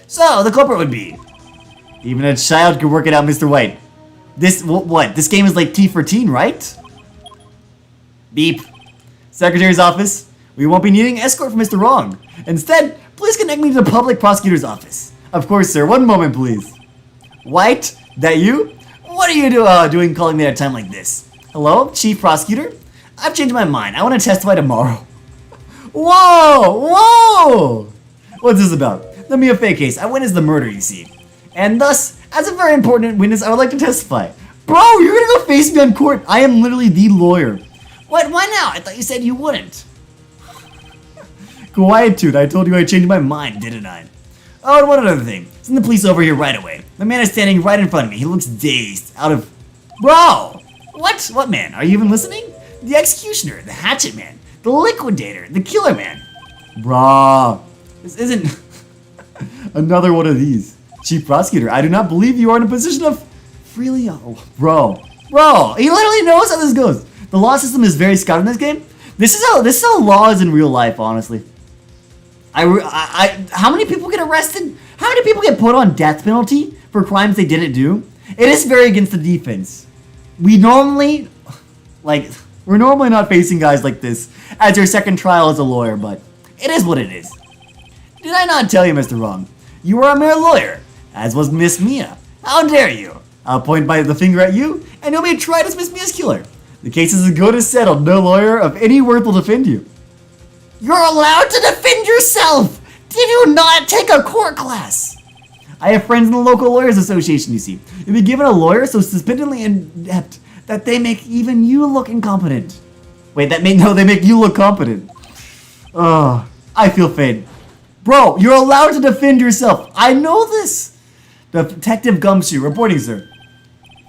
So, the culprit would be... Even a child could work it out, Mr. White. What? This game is like T for teen, right? Beep. Secretary's office. We won't be needing escort from Mr. Wrong. Instead, please connect me to the public prosecutor's office. Of course, sir. One moment, please. White? That you? What are you doing calling me at a time like this? Hello, Chief Prosecutor? I've changed my mind. I want to testify tomorrow. Whoa! What's this about? The Mia Fey case. I witnessed the murder, you see. And thus, as a very important witness, I would like to testify. Bro, you're gonna go face me on court. I am literally the lawyer. What? Why now? I thought you said you wouldn't. Quietude. I told you I changed my mind, didn't I? Oh, and one other thing. Send the police over here right away. The man is standing right in front of me. He looks dazed, out of... Bro! What? What man? Are you even listening? The executioner, the hatchet man, the liquidator, the killer man. Bro. This isn't... another one of these. Chief Prosecutor, I do not believe you are in a position of freely... Oh, bro, he literally knows how this goes. The law system is very scouted in this game. This is how law is in real life, honestly. How many people get arrested? How many people get put on death penalty for crimes they didn't do? It is very against the defense. We're normally not facing guys like this as your second trial as a lawyer, but it is what it is. Did I not tell you, Mr. Wrong? You are a mere lawyer, as was Miss Mia. How dare you? I'll point by the finger at you, and you'll be tried as Miss Mia's killer. The case is as good as settled. No lawyer of any worth will defend you. You're allowed to defend yourself! Did you not take a court class? I have friends in the local lawyers association, you see. You'll be given a lawyer so suspendedly inept that they make even you look incompetent. Wait, they make you look competent. Oh, I feel faint. Bro, you're allowed to defend yourself. I know this. Detective Gumshoe, reporting, sir.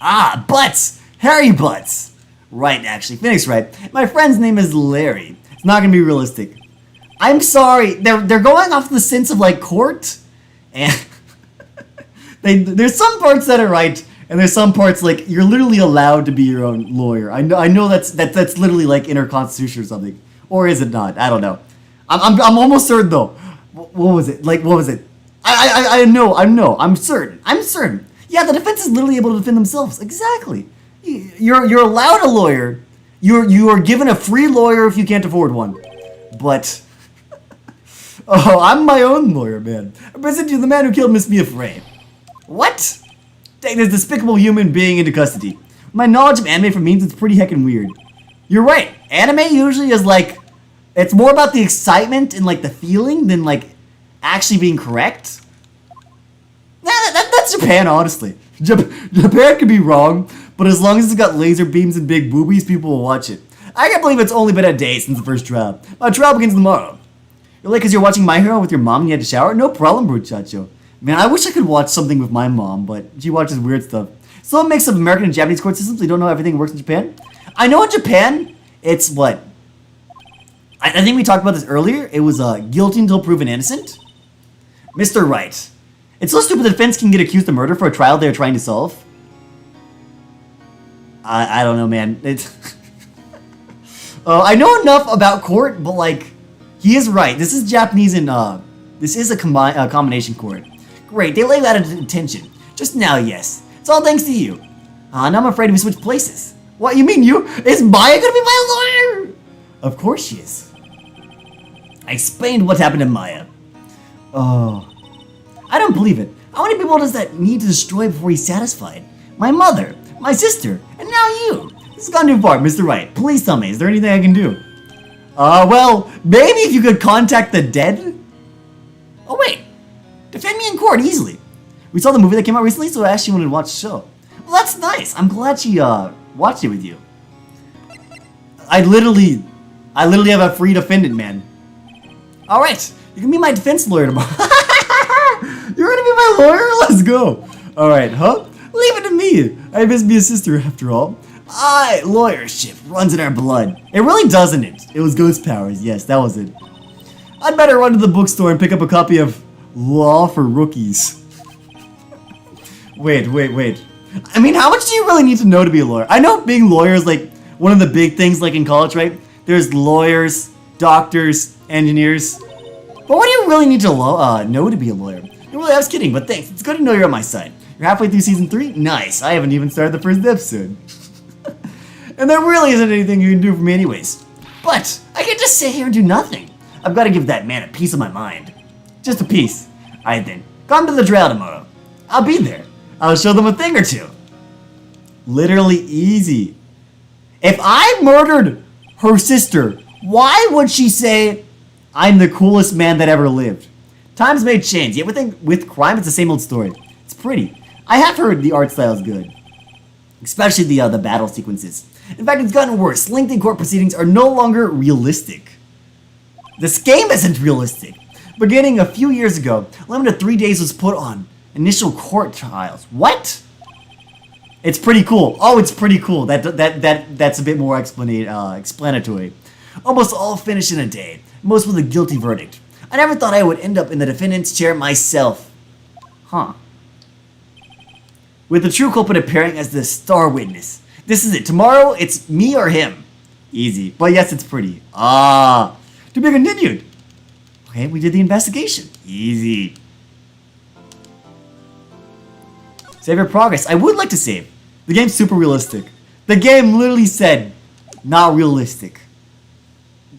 Ah, Butts. Harry Butts. Right, actually. Phoenix Wright. My friend's name is Larry. It's not going to be realistic. I'm sorry. They're going off the sense of, like, court. And there's some parts that are right, and there's some parts, like, you're literally allowed to be your own lawyer. I know that's literally, like, in our constitution or something. Or is it not? I don't know. I'm almost certain, though. What was it? Like, what was it? I know. I'm certain. Yeah, the defense is literally able to defend themselves. Exactly. You're allowed a lawyer. You are given a free lawyer if you can't afford one. But oh, I'm my own lawyer, man. I present you the man who killed Miss Mia Frey. What? Take this despicable human being into custody. My knowledge of anime from memes, it's pretty heckin' weird. You're right. Anime usually is like, it's more about the excitement and like the feeling than like actually being correct. That's Japan, honestly. Japan could be wrong, but as long as it's got laser beams and big boobies, people will watch it. I can't believe it's only been a day since the first trial. My trial begins tomorrow. You're like, because you're watching My Hero with your mom and you had to shower? No problem, Bruchacho. Man, I wish I could watch something with my mom, but she watches weird stuff. Still a mix of American and Japanese court systems, so you don't know how everything works in Japan? I know in Japan, it's what? I think we talked about this earlier. It was guilty until proven innocent. Mr. Wright. It's so stupid the defense can get accused of murder for a trial they're trying to solve. I don't know, man. It's I know enough about court, but like, he is right. This is Japanese and this is a combination court. Great, they lay that at attention. Just now, yes. It's all thanks to you. Now I'm afraid we switched places. What, you mean you? Is Maya gonna be my lawyer? Of course she is. I explained what happened to Maya. Oh. I don't believe it. How many people does that need to destroy before he's satisfied? My mother, my sister, and now you. This has gone too far, Mr. Wright. Please tell me, is there anything I can do? Well, maybe if you could contact the dead? Oh wait, defend me in court easily. We saw the movie that came out recently, so I asked you wanted to watch the show. Well, that's nice. I'm glad she watched it with you. I literally have a free defendant, man. All right, you can be my defense lawyer tomorrow. You're gonna be my lawyer? Let's go. All right, huh? Leave it to me. I must be a sister after all. Lawyership runs in our blood. It really doesn't it? It was ghost powers. Yes, that was it. I'd better run to the bookstore and pick up a copy of Law for Rookies. Wait. I mean, how much do you really need to know to be a lawyer? I know being a lawyer is like one of the big things like in college, right? There's lawyers, doctors, engineers. But what do you really need to know to be a lawyer? Really, I was kidding, but thanks. It's good to know you're on my side. You're halfway through season 3? Nice. I haven't even started the first episode. And there really isn't anything you can do for me anyways. But I can't just sit here and do nothing. I've got to give that man a piece of my mind. Just a piece. Alright then, come to the trial tomorrow. I'll be there. I'll show them a thing or two. Literally easy. If I murdered her sister, why would she say I'm the coolest man that ever lived? Times may change, yet with crime it's the same old story. It's pretty. I have heard the art style is good. Especially the battle sequences. In fact, it's gotten worse. Lengthy court proceedings are no longer realistic. This game isn't realistic. Beginning a few years ago, a limit of 3 days was put on initial court trials. What? It's pretty cool. Oh, it's pretty cool. That's a bit more explanatory. Almost all finished in a day. Most with a guilty verdict. I never thought I would end up in the defendant's chair myself. Huh. With the true culprit appearing as the star witness. This is it. Tomorrow, it's me or him. Easy. But yes, it's pretty. To be continued. Okay, we did the investigation. Easy. Save your progress. I would like to save. The game's super realistic. The game literally said, not realistic.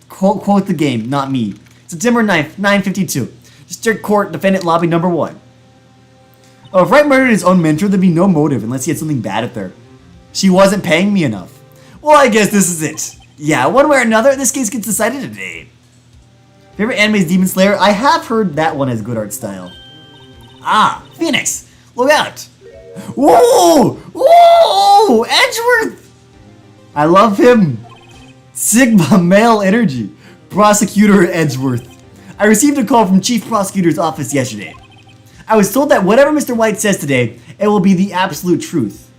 Quote the game, not me. September 9th, 9:52. District Court, Defendant Lobby number 1. Oh, if Wright murdered his own mentor, there'd be no motive unless he had something bad at her. She wasn't paying me enough. Well, I guess this is it. Yeah, one way or another, this case gets decided today. Favorite anime is Demon Slayer? I have heard that one has good art style. Phoenix! Look out! Whoa! Whoa! Edgeworth! I love him. Sigma male energy. Prosecutor Edgeworth. I received a call from Chief Prosecutor's office yesterday. I was told that whatever Mr. White says today, it will be the absolute truth.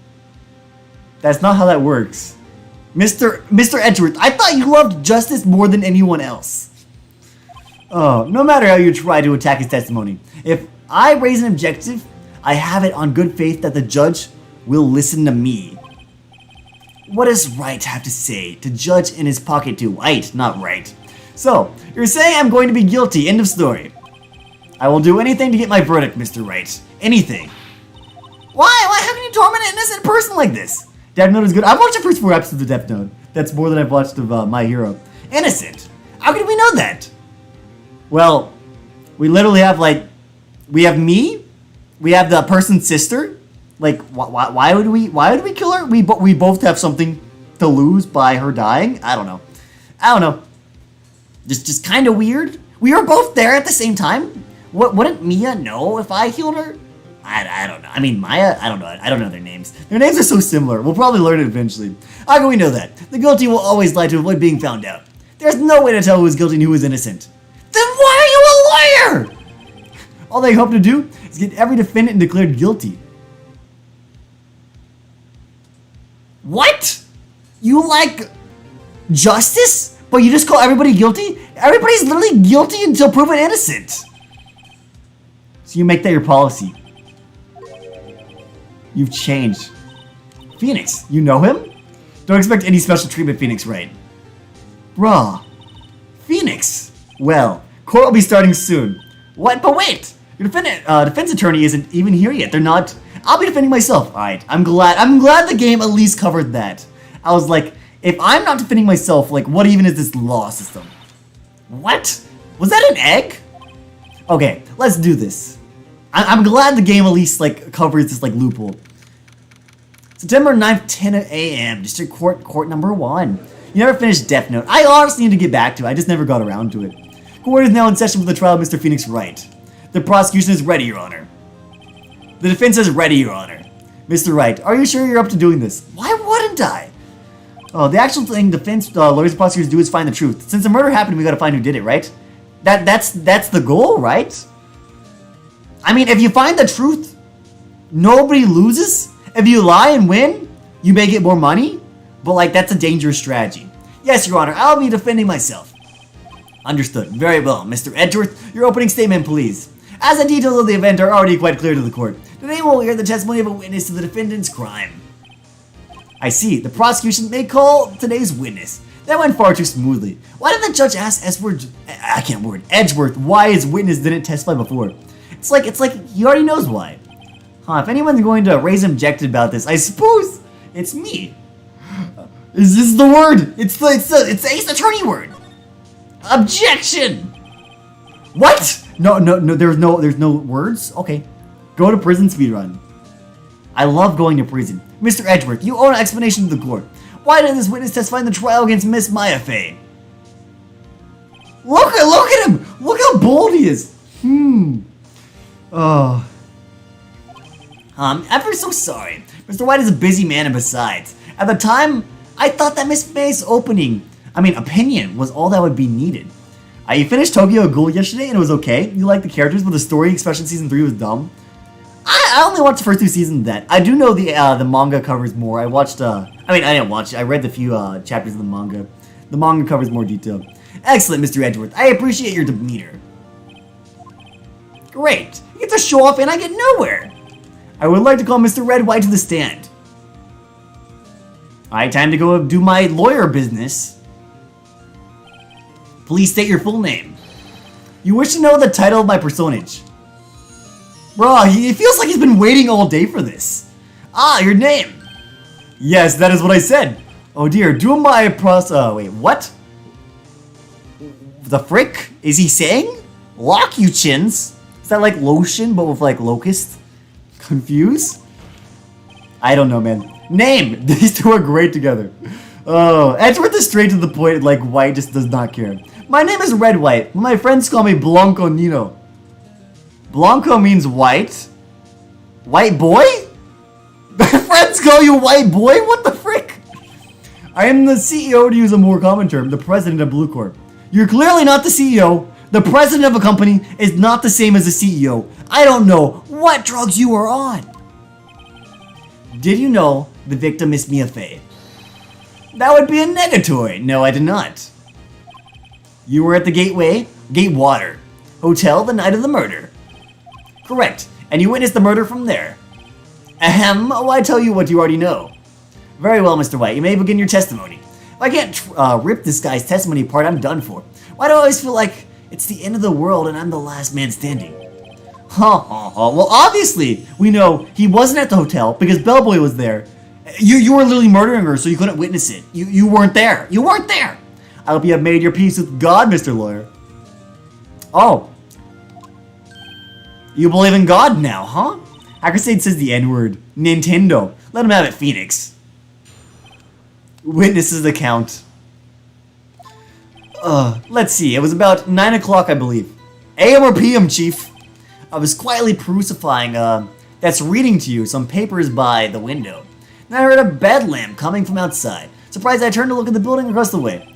That's not how that works. Mr. Edgeworth, I thought you loved justice more than anyone else. Oh, no matter how you try to attack his testimony, if I raise an objective, I have it on good faith that the judge will listen to me. What does Wright have to say to judge in his pocket to White, not Wright? So, you're saying I'm going to be guilty, end of story. I will do anything to get my verdict, Mr. Wright. Anything. Why? How can you torment an innocent person like this? Death Note is good. I've watched the first 4 episodes of Death Note. That's more than I've watched of My Hero. Innocent? How could we know that? Well, we literally have we have me, we have the person's sister. Like, why would we kill her? We both have something to lose by her dying. I don't know. Just kind of weird. We were both there at the same time. Wouldn't Mia know if I healed her? I don't know. I mean, Maya, I don't know. I don't know their names. Their names are so similar. We'll probably learn it eventually. How can we know that? The guilty will always lie to avoid being found out. There's no way to tell who is guilty and who is innocent. Then why are you a lawyer? All they hope to do is get every defendant declared guilty. What? You like justice, but you just call everybody guilty? Everybody's literally guilty until proven innocent. So you make that your policy. You've changed. Phoenix, you know him? Don't expect any special treatment, Phoenix Wright. Bruh. Phoenix. Well, court will be starting soon. What? But wait! Your defense attorney isn't even here yet. They're not. I'll be defending myself. Alright, I'm glad the game at least covered that. I was like, if I'm not defending myself, like, what even is this law system? What? Was that an egg? Okay, let's do this. I'm glad the game at least, like, covers this, like, loophole. September 9th, 10 a.m. District Court number 1. You never finished Death Note. I honestly need to get back to it. I just never got around to it. Court is now in session for the trial of Mr. Phoenix Wright. The prosecution is ready, Your Honor. The defense is ready, Your Honor. Mr. Wright, are you sure you're up to doing this? Why wouldn't I? Oh, the actual thing defense lawyers and prosecutors do is find the truth. Since the murder happened, we gotta find who did it, right? That's the goal, right? I mean, if you find the truth, nobody loses. If you lie and win, you may get more money. But, like, that's a dangerous strategy. Yes, Your Honor, I'll be defending myself. Understood. Very well. Mr. Edgeworth, your opening statement, please. As the details of the event are already quite clear to the court, today we'll hear the testimony of a witness to the defendant's crime. I see. The prosecution may call today's witness. That went far too smoothly. Why did the judge ask Edgeworth why his witness didn't testify before? It's like he already knows why. Huh, if anyone's going to raise an objection about this, I suppose it's me. Is this the word? It's the Ace Attorney word. Objection! What? No, there's no words? Okay. Go to prison speedrun. I love going to prison. Mr. Edgeworth, you owe an explanation to the court. Why did this witness testify in the trial against Miss Maya Fey? Look at him! Look how bold he is! Oh. I'm ever so sorry. Mr. White is a busy man, and besides, at the time, I thought that Miss May's opinion was all that would be needed. You finished Tokyo Ghoul yesterday and it was okay. You liked the characters, but the story, especially season 3, was dumb. I only watched the first 2 seasons of that. I do know the manga covers more. I watched, I didn't watch it. I read the few chapters of the manga. The manga covers more detail. Excellent, Mr. Edgeworth. I appreciate your demeanor. Great. You get to show off and I get nowhere. I would like to call Mr. Red White to the stand. Alright, time to go do my lawyer business. Please state your full name. You wish to know the title of my personage. Bro, it feels like he's been waiting all day for this. Your name. Yes, that is what I said. Oh dear, do my wait, what? The frick? Is he saying? Lock you chins? Is that like lotion, but with like locust? Confused? I don't know, man. Name! These two are great together. Oh, Edgeworth is straight to the point, like White just does not care. My name is Red White. My friends call me Blanco Nino. Blanco means white? White boy? My friends call you white boy? What the frick? I am the CEO, to use a more common term, the president of Blue Corp. You're clearly not the CEO. The president of a company is not the same as the CEO. I don't know what drugs you are on. Did you know the victim is Mia Fey? That would be a negatory. No, I did not. You were at the Gatewater Hotel the night of the murder. Correct, and you witnessed the murder from there. Ahem, why tell you what you already know? Very well, Mr. White, you may begin your testimony. If I can't rip this guy's testimony apart, I'm done for. Why do I always feel like it's the end of the world and I'm the last man standing? Well, obviously, we know he wasn't at the hotel because Bellboy was there. You were literally murdering her, so you couldn't witness it. You weren't there. You weren't there. I hope you have made your peace with God, Mr. Lawyer. Oh. You believe in God now, huh? HackedCrusade says the N-word. Nintendo. Let him have it, Phoenix. Witnesses account. Let's see. It was about 9 o'clock, I believe. AM or PM, Chief? I was quietly crucifying, that's reading to you some papers by the window. Then I heard a bedlam coming from outside. Surprised, I turned to look at the building across the way.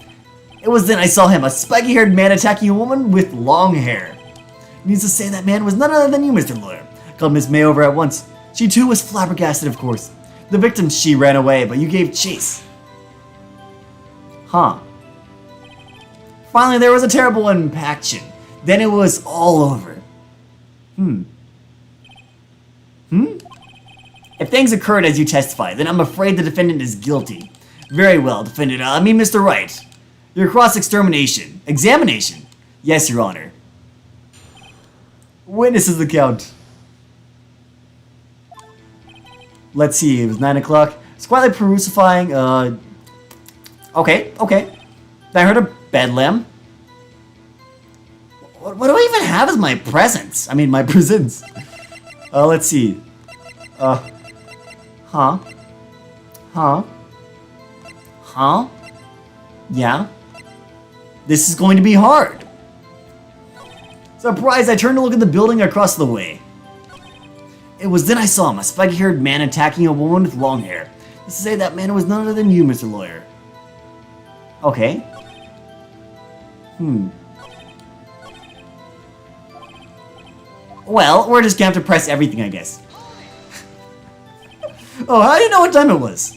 It was then I saw him, a spiky-haired man attacking a woman with long hair. Needs to say that man was none other than you, Mr. Lawyer. Called Miss May over at once. She too was flabbergasted, of course. The victim, she ran away, but you gave chase. Huh. Finally, there was a terrible impaction. Then it was all over. If things occurred as you testify, then I'm afraid the defendant is guilty. Very well, defendant. Mr. Wright. Your cross-examination. Examination. Yes, Your Honor. Witnesses account. Let's see, it was 9 o'clock. It's quietly crucifying, Okay. I heard a bedlam. What do I even have as my presents? I mean, my presents. Let's see. Huh? Yeah? This is going to be hard. Surprised, I turned to look at the building across the way. It was then I saw him, a spiky-haired man attacking a woman with long hair. To say that man was none other than you, Mr. Lawyer. Okay. Well, we're just gonna have to press everything, I guess. Oh, how do you know what time it was?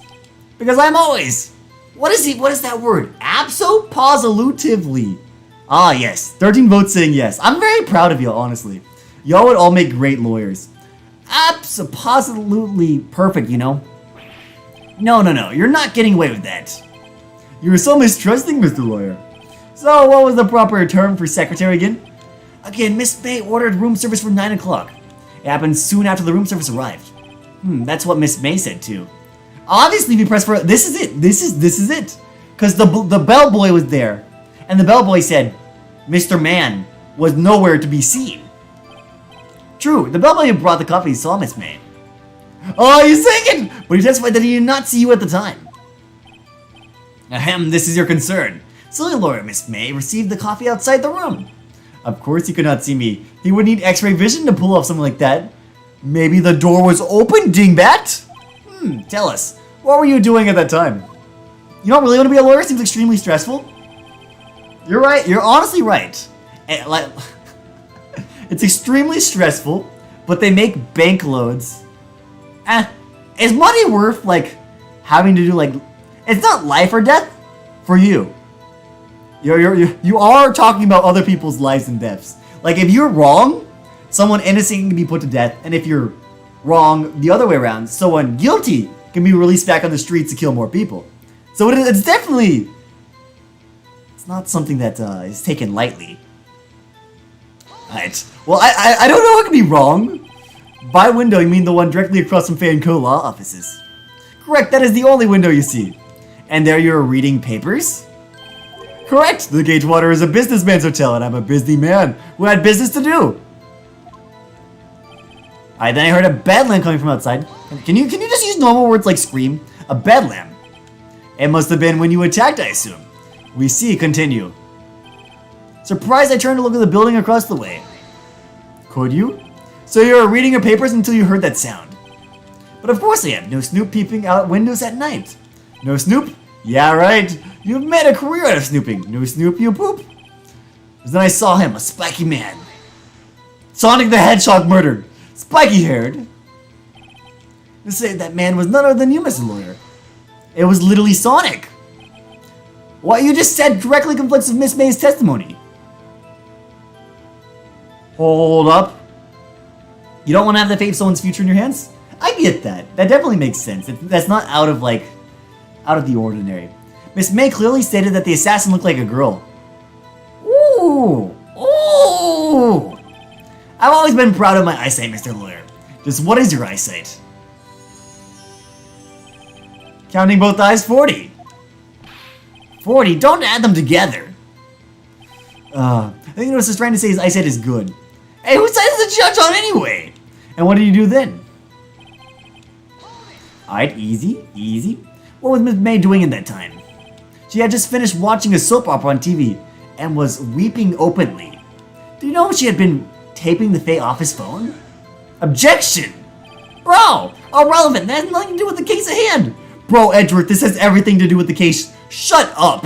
Because I'm always... What is that word? Abso-positively. Ah, yes. 13 votes saying yes. I'm very proud of you, honestly. Y'all would all make great lawyers. Abso-positively perfect, you know? No. You're not getting away with that. You're so mistrusting, Mr. Lawyer. So, what was the proper term for secretary again? Again, Miss May ordered room service for 9 o'clock. It happened soon after the room service arrived. That's what Miss May said too. Obviously, if you press for this is it. This is it. Because the bellboy was there, and the bellboy said, Mr. Man was nowhere to be seen. True, the bellboy who brought the coffee saw Miss May. Oh, he's saying it! But he testified that he did not see you at the time. Ahem, this is your concern. Silly lawyer, Miss May received the coffee outside the room. Of course he could not see me. He would need x-ray vision to pull off something like that. Maybe the door was open, dingbat? Tell us. What were you doing at that time? You don't really want to be a lawyer? Seems extremely stressful. You're right. You're honestly right. It's extremely stressful, but they make bank loads. Is money worth, like, having to do, like... It's not life or death for you. You are talking about other people's lives and deaths. Like, if you're wrong, someone innocent can be put to death, and if you're wrong the other way around, someone guilty can be released back on the streets to kill more people. So it's definitely... It's not something that is taken lightly. Right. Well, I don't know what could be wrong. By window, you mean the one directly across from Fay and Co. law offices. Correct, that is the only window you see. And there you're reading papers? Correct, the Gagewater is a businessman's hotel, and I'm a busy man who had business to do. Alright, then I heard a bedlam coming from outside. Can you just use normal words like scream? A bedlam. It must have been when you attacked, I assume. We see, continue. Surprised, I turned to look at the building across the way. Could you? So you were reading your papers until you heard that sound. But of course I have. No snoop peeping out windows at night. No snoop? Yeah, right. You've made a career out of snooping. No snoop, you poop. Then I saw him, a spiky man. Sonic the Hedgehog murdered. Spiky-haired. To say that man was none other than you, Mr. Lawyer. It was literally Sonic. What you just said directly conflicts with Miss May's testimony. Hold up. You don't want to have the fate of someone's future in your hands? I get that. That definitely makes sense. That's not out of the ordinary. Miss May clearly stated that the assassin looked like a girl. Ooh. Ooh. I've always been proud of my eyesight, Mr. Lawyer. Just what is your eyesight? Counting both eyes, 40. 40? Don't add them together. I think what he's trying to say is eyesight is good. Hey, whose side is the judge on anyway? And what do you do then? Alright, easy. What was Miss May doing in that time? She had just finished watching a soap opera on TV and was weeping openly. Do you know she had been taping the Faye office phone? Objection! Bro! Irrelevant, that has nothing to do with the case at hand! Bro, Edgeworth, this has everything to do with the case. Shut up!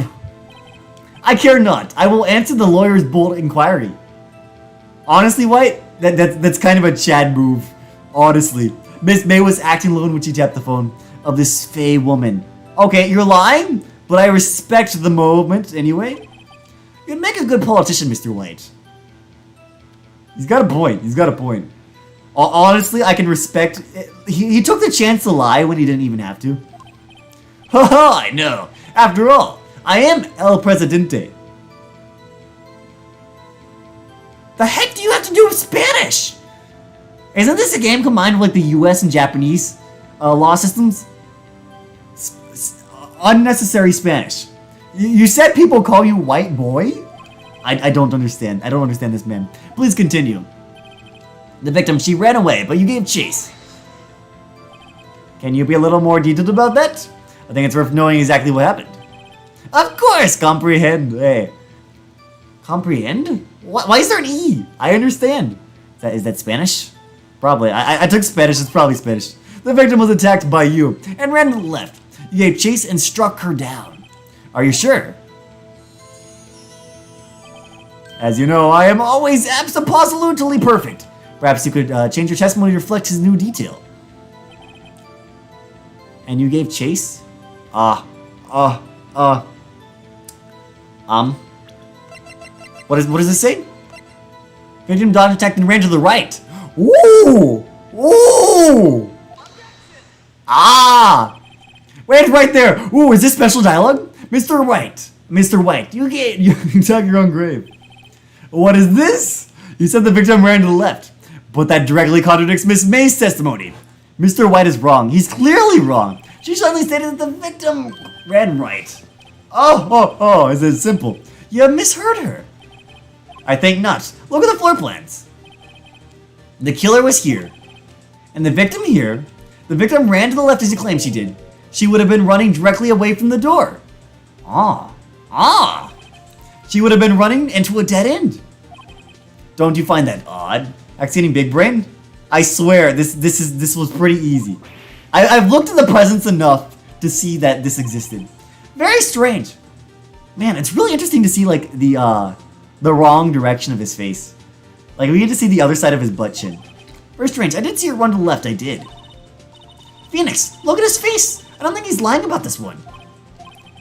I care not. I will answer the lawyer's bold inquiry. Honestly, White, that's kind of a Chad move. Honestly. Miss May was acting alone when she tapped the phone of this fey woman. Okay, you're lying, but I respect the moment anyway. You'd make a good politician, Mr. White. He's got a point. He's got a point. Honestly, I can respect... He took the chance to lie when he didn't even have to. Haha, I know. After all, I am El Presidente. The heck do you have to do with Spanish? Isn't this a game combined with like the US and Japanese law systems? Unnecessary Spanish. You said people call you white boy? I don't understand. I don't understand this, man. Please continue. The victim, she ran away, but you gave chase. Can you be a little more detailed about that? I think it's worth knowing exactly what happened. Of course, comprehend. Hey. Comprehend? Why is there an E? I understand. Is that Spanish? Probably. I took Spanish. It's probably Spanish. The victim was attacked by you and ran to the left. You gave chase and struck her down. Are you sure? As you know, I am always absolutely perfect. Perhaps you could change your testimony to reflect his new detail. And you gave chase? What does this say? Victim dodged attack and ran to the right. Ooh! Ooh! Ah! Wait right there! Ooh, is this special dialogue? Mr. White! Mr. White, you dug your own grave. What is this? You said the victim ran to the left, but that directly contradicts Miss May's testimony. Mr. White is wrong. He's clearly wrong. She suddenly stated that the victim ran right. Oh, is it simple? You misheard her. I think not. Look at the floor plans. The killer was here, and the victim here. The victim ran to the left as he claimed she did. She would have been running directly away from the door. She would have been running into a dead end. Don't you find that odd? Exceeding big brain? I swear, this was pretty easy. I've looked at the presents enough to see that this existed. Very strange. Man, it's really interesting to see like the wrong direction of his face. Like we get to see the other side of his butt chin. Very strange. I did see her run to the left, I did. Phoenix, look at his face. I don't think he's lying about this one.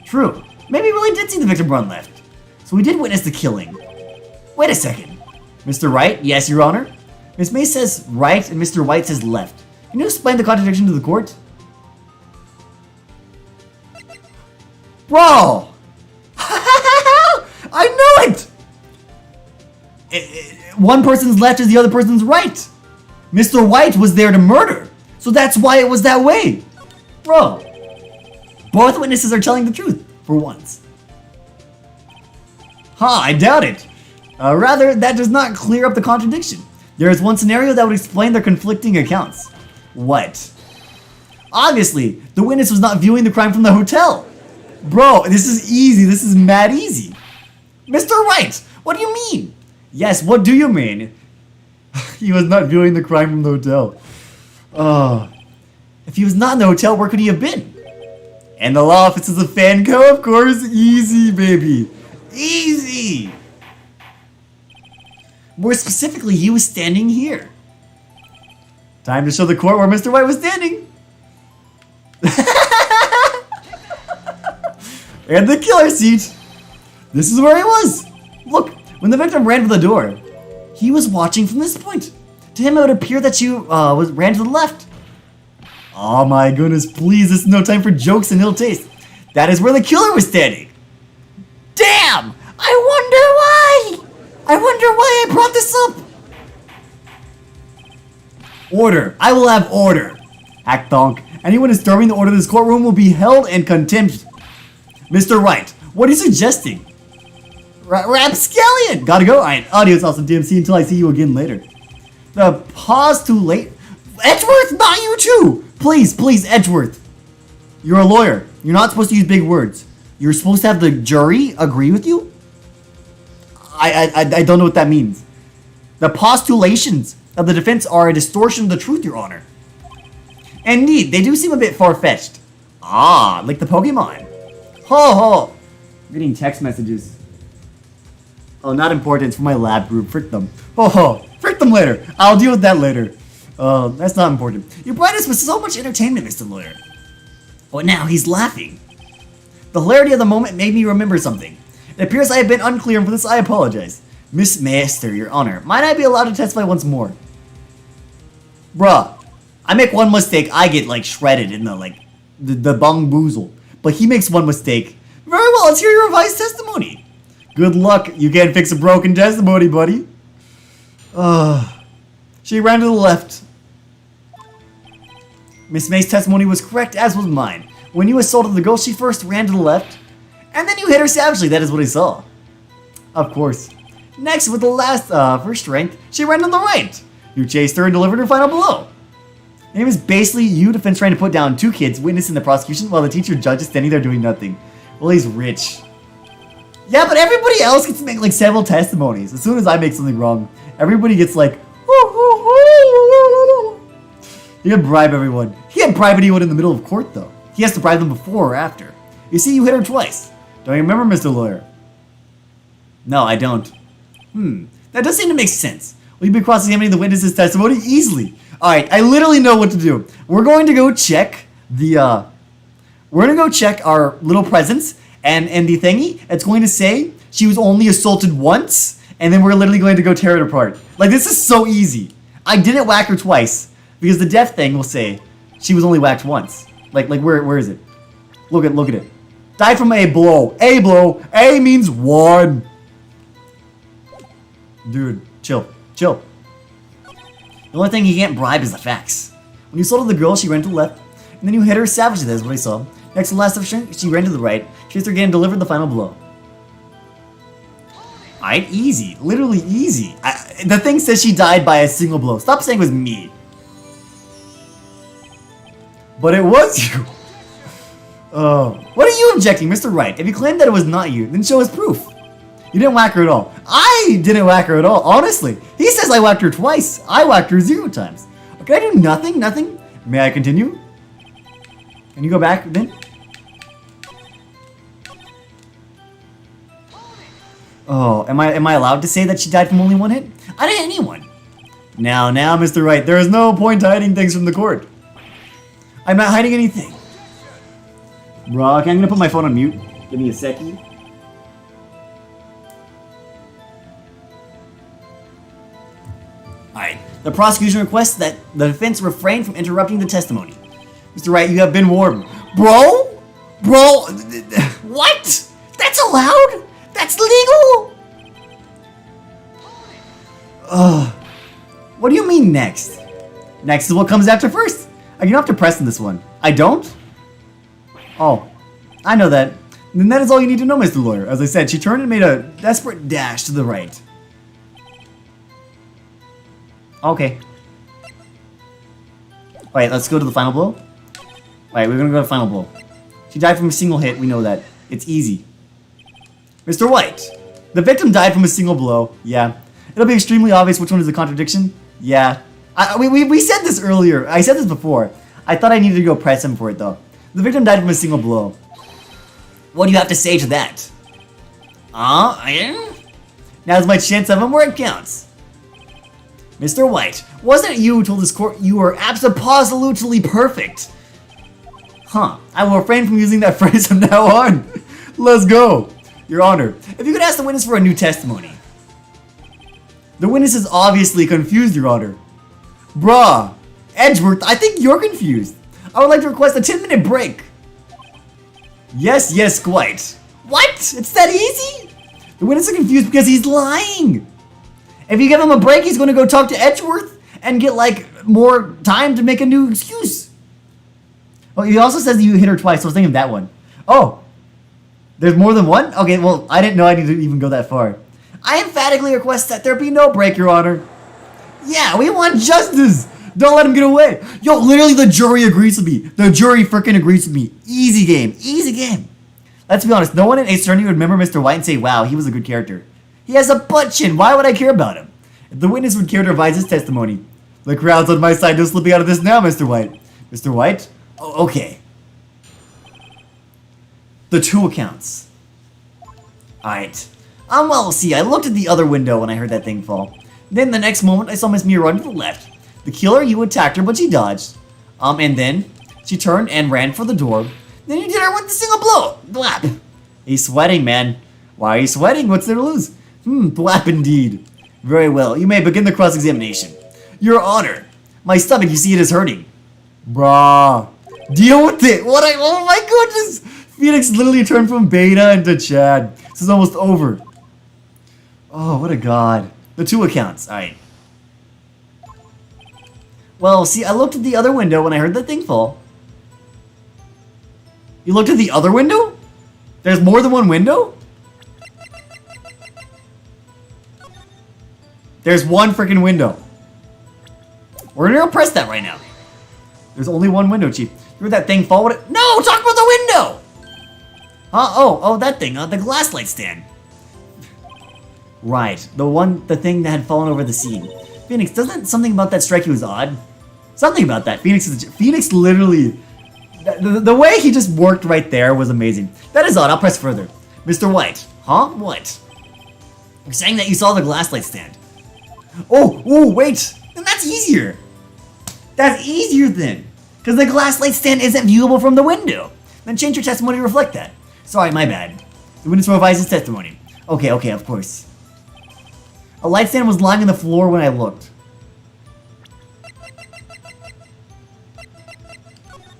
True. Maybe he really did see the victim run left. So we did witness the killing. Wait a second. Mr. Wright? Yes, Your Honor? Miss May says right and Mr. White says left. Can you explain the contradiction to the court? Bro! I knew it! One person's left is the other person's right. Mr. White was there to murder. So that's why it was that way. Bro. Both witnesses are telling the truth, for once. I doubt it. Rather, that does not clear up the contradiction. There is one scenario that would explain their conflicting accounts. What? Obviously, the witness was not viewing the crime from the hotel. Bro, this is easy. This is mad easy. Mr. Wright, what do you mean? Yes, what do you mean? He was not viewing the crime from the hotel. If he was not in the hotel, where could he have been? In the law offices of Fanco, of course. Easy, baby. Easy. More specifically, he was standing here. Time to show the court where Mr. White was standing. And the killer seat. This is where he was. Look, when the victim ran for the door, he was watching from this point. To him, it would appear that you ran to the left. Oh my goodness, please, this is no time for jokes and ill taste. That is where the killer was standing. Damn! I wonder why I brought this up. Order. I will have order. Hack donk. Anyone disturbing the order of this courtroom will be held in contempt. Mr. Wright, what are you suggesting? Rapscallion! Gotta go. Alright, adios, awesome DMC, until I see you again later. The pause too late. Edgeworth, not you too! Please, Edgeworth. You're a lawyer. You're not supposed to use big words. You're supposed to have the jury agree with you? I don't know what that means. The postulations of the defense are a distortion of the truth, Your Honor. Indeed, they do seem a bit far-fetched. Like the Pokemon. I'm getting text messages. Oh, not important. It's for my lab group. Frick them. Oh, frick them later. I'll deal with that later. That's not important. You provided us with so much entertainment, Mr. Lawyer. Oh, now he's laughing. The hilarity of the moment made me remember something. It appears I have been unclear, and for this I apologize. Miss Master, Your Honor, might I be allowed to testify once more? Bruh, I make one mistake, I get, like, shredded in the bung boozle. But he makes one mistake. Very well, let's hear your revised testimony. Good luck, you can't fix a broken testimony, buddy. She ran to the left. Miss May's testimony was correct, as was mine. When you assaulted the girl, she first ran to the left, and then you hit her savagely. That is what I saw. Of course. Next, with the last, for strength, she ran to the right. You chased her and delivered her final blow. And it was basically you, defense, trying to put down two kids, witness in the prosecution, while the teacher judge is standing there doing nothing. Well, he's rich. Yeah, but everybody else gets to make, like, several testimonies. As soon as I make something wrong, everybody gets, like, he can bribe everyone. He can't bribe anyone in the middle of court, though. He has to bribe them before or after. You see, you hit her twice. Don't you remember, Mr. Lawyer? No, I don't. That does seem to make sense. Will you be cross-examining the witness's testimony? Easily. Alright, I literally know what to do. We're going to go check the, we're going to go check our little presents and the thingy. It's going to say she was only assaulted once, and then we're literally going to go tear it apart. Like, this is so easy. I didn't whack her twice, because the death thing will say she was only whacked once. Like where is it? Look at it. Died from a blow. A blow. A means one. Dude, chill. The only thing you can't bribe is the facts. When you assaulted the girl, she ran to the left, and then you hit her savagely. That's what I saw. Next to the last of strength, she ran to the right. Chased her again and delivered the final blow. Alright, easy. Literally easy. The thing says she died by a single blow. Stop saying it was me. But it was you. What are you objecting, Mr. Wright? If you claim that it was not you, then show us proof. You didn't whack her at all. I didn't whack her at all, honestly. He says I whacked her twice. I whacked her 0 times. Can I do nothing? Nothing? May I continue? Can you go back then? Oh, am I allowed to say that she died from only one hit? I didn't hit anyone. Now, Mr. Wright, there is no point hiding things from the court. I'm not hiding anything. Bro, okay, I'm gonna put my phone on mute. Give me a second. Alright, the prosecution requests that the defense refrain from interrupting the testimony. Mr. Wright, you have been warned. Bro? What? That's allowed? That's legal? What do you mean next? Next is what comes after first. You don't have to press in this one. I don't? Oh, I know that. Then that is all you need to know, Mr. Lawyer. As I said, she turned and made a desperate dash to the right. Okay. Alright, let's go to the final blow. Alright, we're gonna go to the final blow. She died from a single hit, we know that. It's easy. Mr. White, the victim died from a single blow. Yeah. It'll be extremely obvious which one is the contradiction. Yeah. We said this earlier. I said this before. I thought I needed to go press him for it, though. The victim died from a single blow. What do you have to say to that? Now's my chance of him where it counts. Mr. White, wasn't it you who told this court you were absolutely perfect? Huh. I will refrain from using that phrase from now on. Let's go. Your Honor, if you could ask the witness for a new testimony. The witness is obviously confused, Your Honor. Bruh, Edgeworth, I think you're confused. I would like to request a 10-minute break. Yes, quite. What? It's that easy? The witness is confused because he's lying. If you give him a break, he's going to go talk to Edgeworth and get, like, more time to make a new excuse. Oh, he also says that you hit her twice, so I was thinking of that one. Oh, there's more than one? Okay, well, I didn't know I needed to even go that far. I emphatically request that there be no break, Your Honor. Yeah, we want justice. Don't let him get away. Yo, literally the jury agrees with me. The jury freaking agrees with me. Easy game. Easy game. Let's be honest. No one in Ace Attorney would remember Mr. White and say, wow, he was a good character. He has a butt chin. Why would I care about him? If the witness would care to revise his testimony. The crowd's on my side. No slipping out of this now, Mr. White. Mr. White? Oh, okay. The two accounts. Alright. Well, see, I looked at the other window when I heard that thing fall. Then the next moment, I saw Miss Mia run to the left. The killer, you attacked her, but she dodged. And then she turned and ran for the door. Then you did her with a single blow. Blap. He's sweating, man. Why are you sweating? What's there to lose? Blap indeed. Very well, you may begin the cross-examination. Your Honor, my stomach, you see it is hurting. Bruh. Deal with it. Oh my goodness. Phoenix literally turned from beta into Chad. This is almost over. Oh, what a god. The 2 accounts. Alright. Well, see, I looked at the other window when I heard that thing fall. You looked at the other window? There's more than one window? There's one freaking window. We're gonna press that right now. There's only one window, Chief. You heard that thing fall? No, talk about the window! Oh, that thing, the glass light stand. Right, the thing that had fallen over the scene. Phoenix, doesn't something about that strike you as odd? Something about that. Phoenix literally, the way he just worked right there was amazing. That is odd, I'll press further. Mr. White, what? You're saying that you saw the glass light stand. Oh, wait, then that's easier. That's easier then, because the glass light stand isn't viewable from the window. Then change your testimony to reflect that. Sorry, my bad. The witness revised his testimony. Okay, of course. A light stand was lying on the floor when I looked.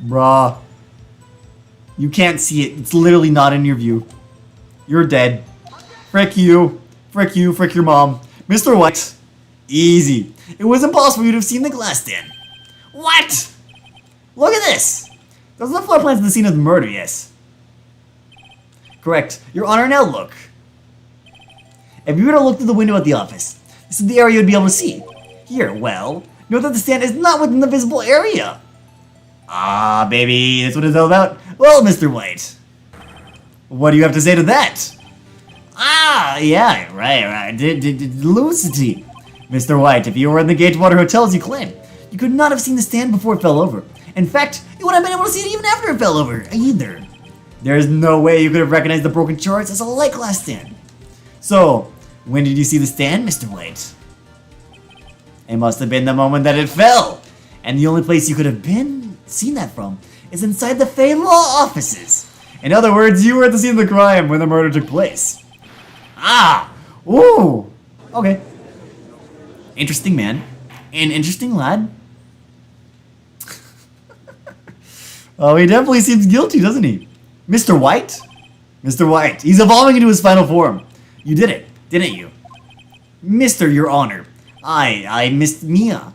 Bruh. You can't see it. It's literally not in your view. You're dead. Frick you. Frick you. Frick your mom. Mr. White. Easy. It was impossible for you to have seen the glass stand. What? Look at this. Those are the floor plans of the scene of the murder, yes. Correct. Your Honor, now look. If you were to look through the window at the office, this is the area you'd be able to see. Here, well, note that the stand is not within the visible area. Ah, baby, that's what it's all about. Well, Mr. White, what do you have to say to that? Yeah, right. Lucidity. Mr. White, if you were in the Gatewater Hotel as you claim, you could not have seen the stand before it fell over. In fact, you wouldn't have been able to see it even after it fell over, either. There is no way you could have recognized the broken shards as a light glass stand. So, when did you see the stand, Mr. White? It must have been the moment that it fell. And the only place you could have seen that from is inside the Fey Law offices. In other words, you were at the scene of the crime when the murder took place. Ooh. Okay. Interesting man. An interesting lad. Oh, he definitely seems guilty, doesn't he? Mr. White? Mr. White, he's evolving into his final form. You did it, didn't you? Mr. Your Honor, I missed Mia.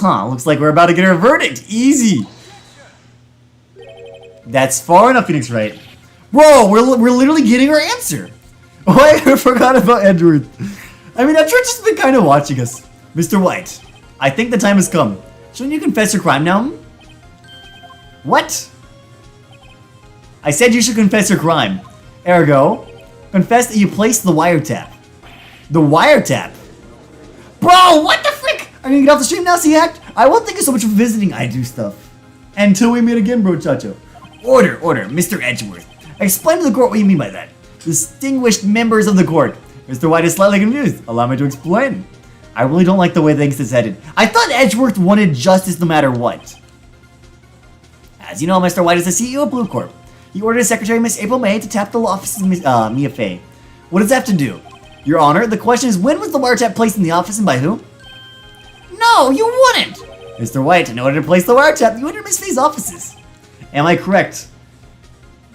Looks like we're about to get her verdict. Easy. That's far enough, Phoenix Wright. Bro, we're literally getting our answer. Oh, I forgot about Edward. I mean, Edward's just been kind of watching us. Mr. White, I think the time has come. Shouldn't you confess your crime now? What? I said you should confess your crime. Ergo, confess that you placed the wiretap. The wiretap? Bro, what the frick? Are you gonna get off the stream now, C-Hacked? I won't thank you so much for visiting I Do Stuff. Until we meet again, bro chacho. Order, Mr. Edgeworth. Explain to the court what you mean by that. Distinguished members of the court. Mr. White is slightly confused. Allow me to explain. I really don't like the way things is headed. I thought Edgeworth wanted justice no matter what. As you know, Mr. White is the CEO of Blue Corp. He ordered his secretary, Miss April May, to tap the law offices of Mia Fey. What does that have to do? Your Honor, the question is, when was the wiretap placed in the office and by who? No, you wouldn't! Mr. White, in order to place the wiretap, you entered Miss Fey's offices. Am I correct?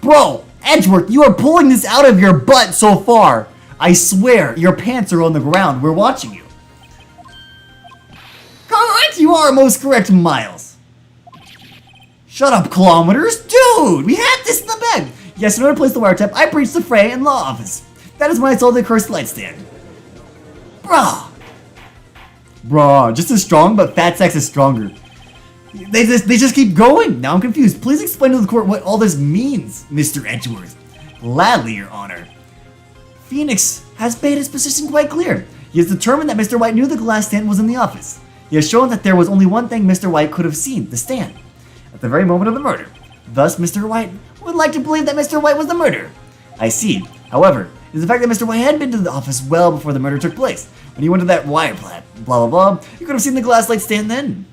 Bro, Edgeworth, you are pulling this out of your butt so far. I swear, your pants are on the ground. We're watching you. Correct, you are most correct, Miles. Shut up, Kilometers. Dude, we had this in the bag. Yes, in order to place the wiretap, I breached the Frey and law office. That is when I saw the cursed light stand. Bruh, just as strong, but fat sex is stronger. They just keep going. Now I'm confused. Please explain to the court what all this means, Mr. Edgeworth. Gladly, Your Honor. Phoenix has made his position quite clear. He has determined that Mr. White knew the glass stand was in the office. He has shown that there was only one thing Mr. White could have seen, the stand, at the very moment of the murder. Thus, Mr. White would like to believe that Mr. White was the murderer. I see. However, is the fact that Mr. White had been to the office well before the murder took place. When he went to that wire plant, blah blah blah, you could have seen the glass light stand then.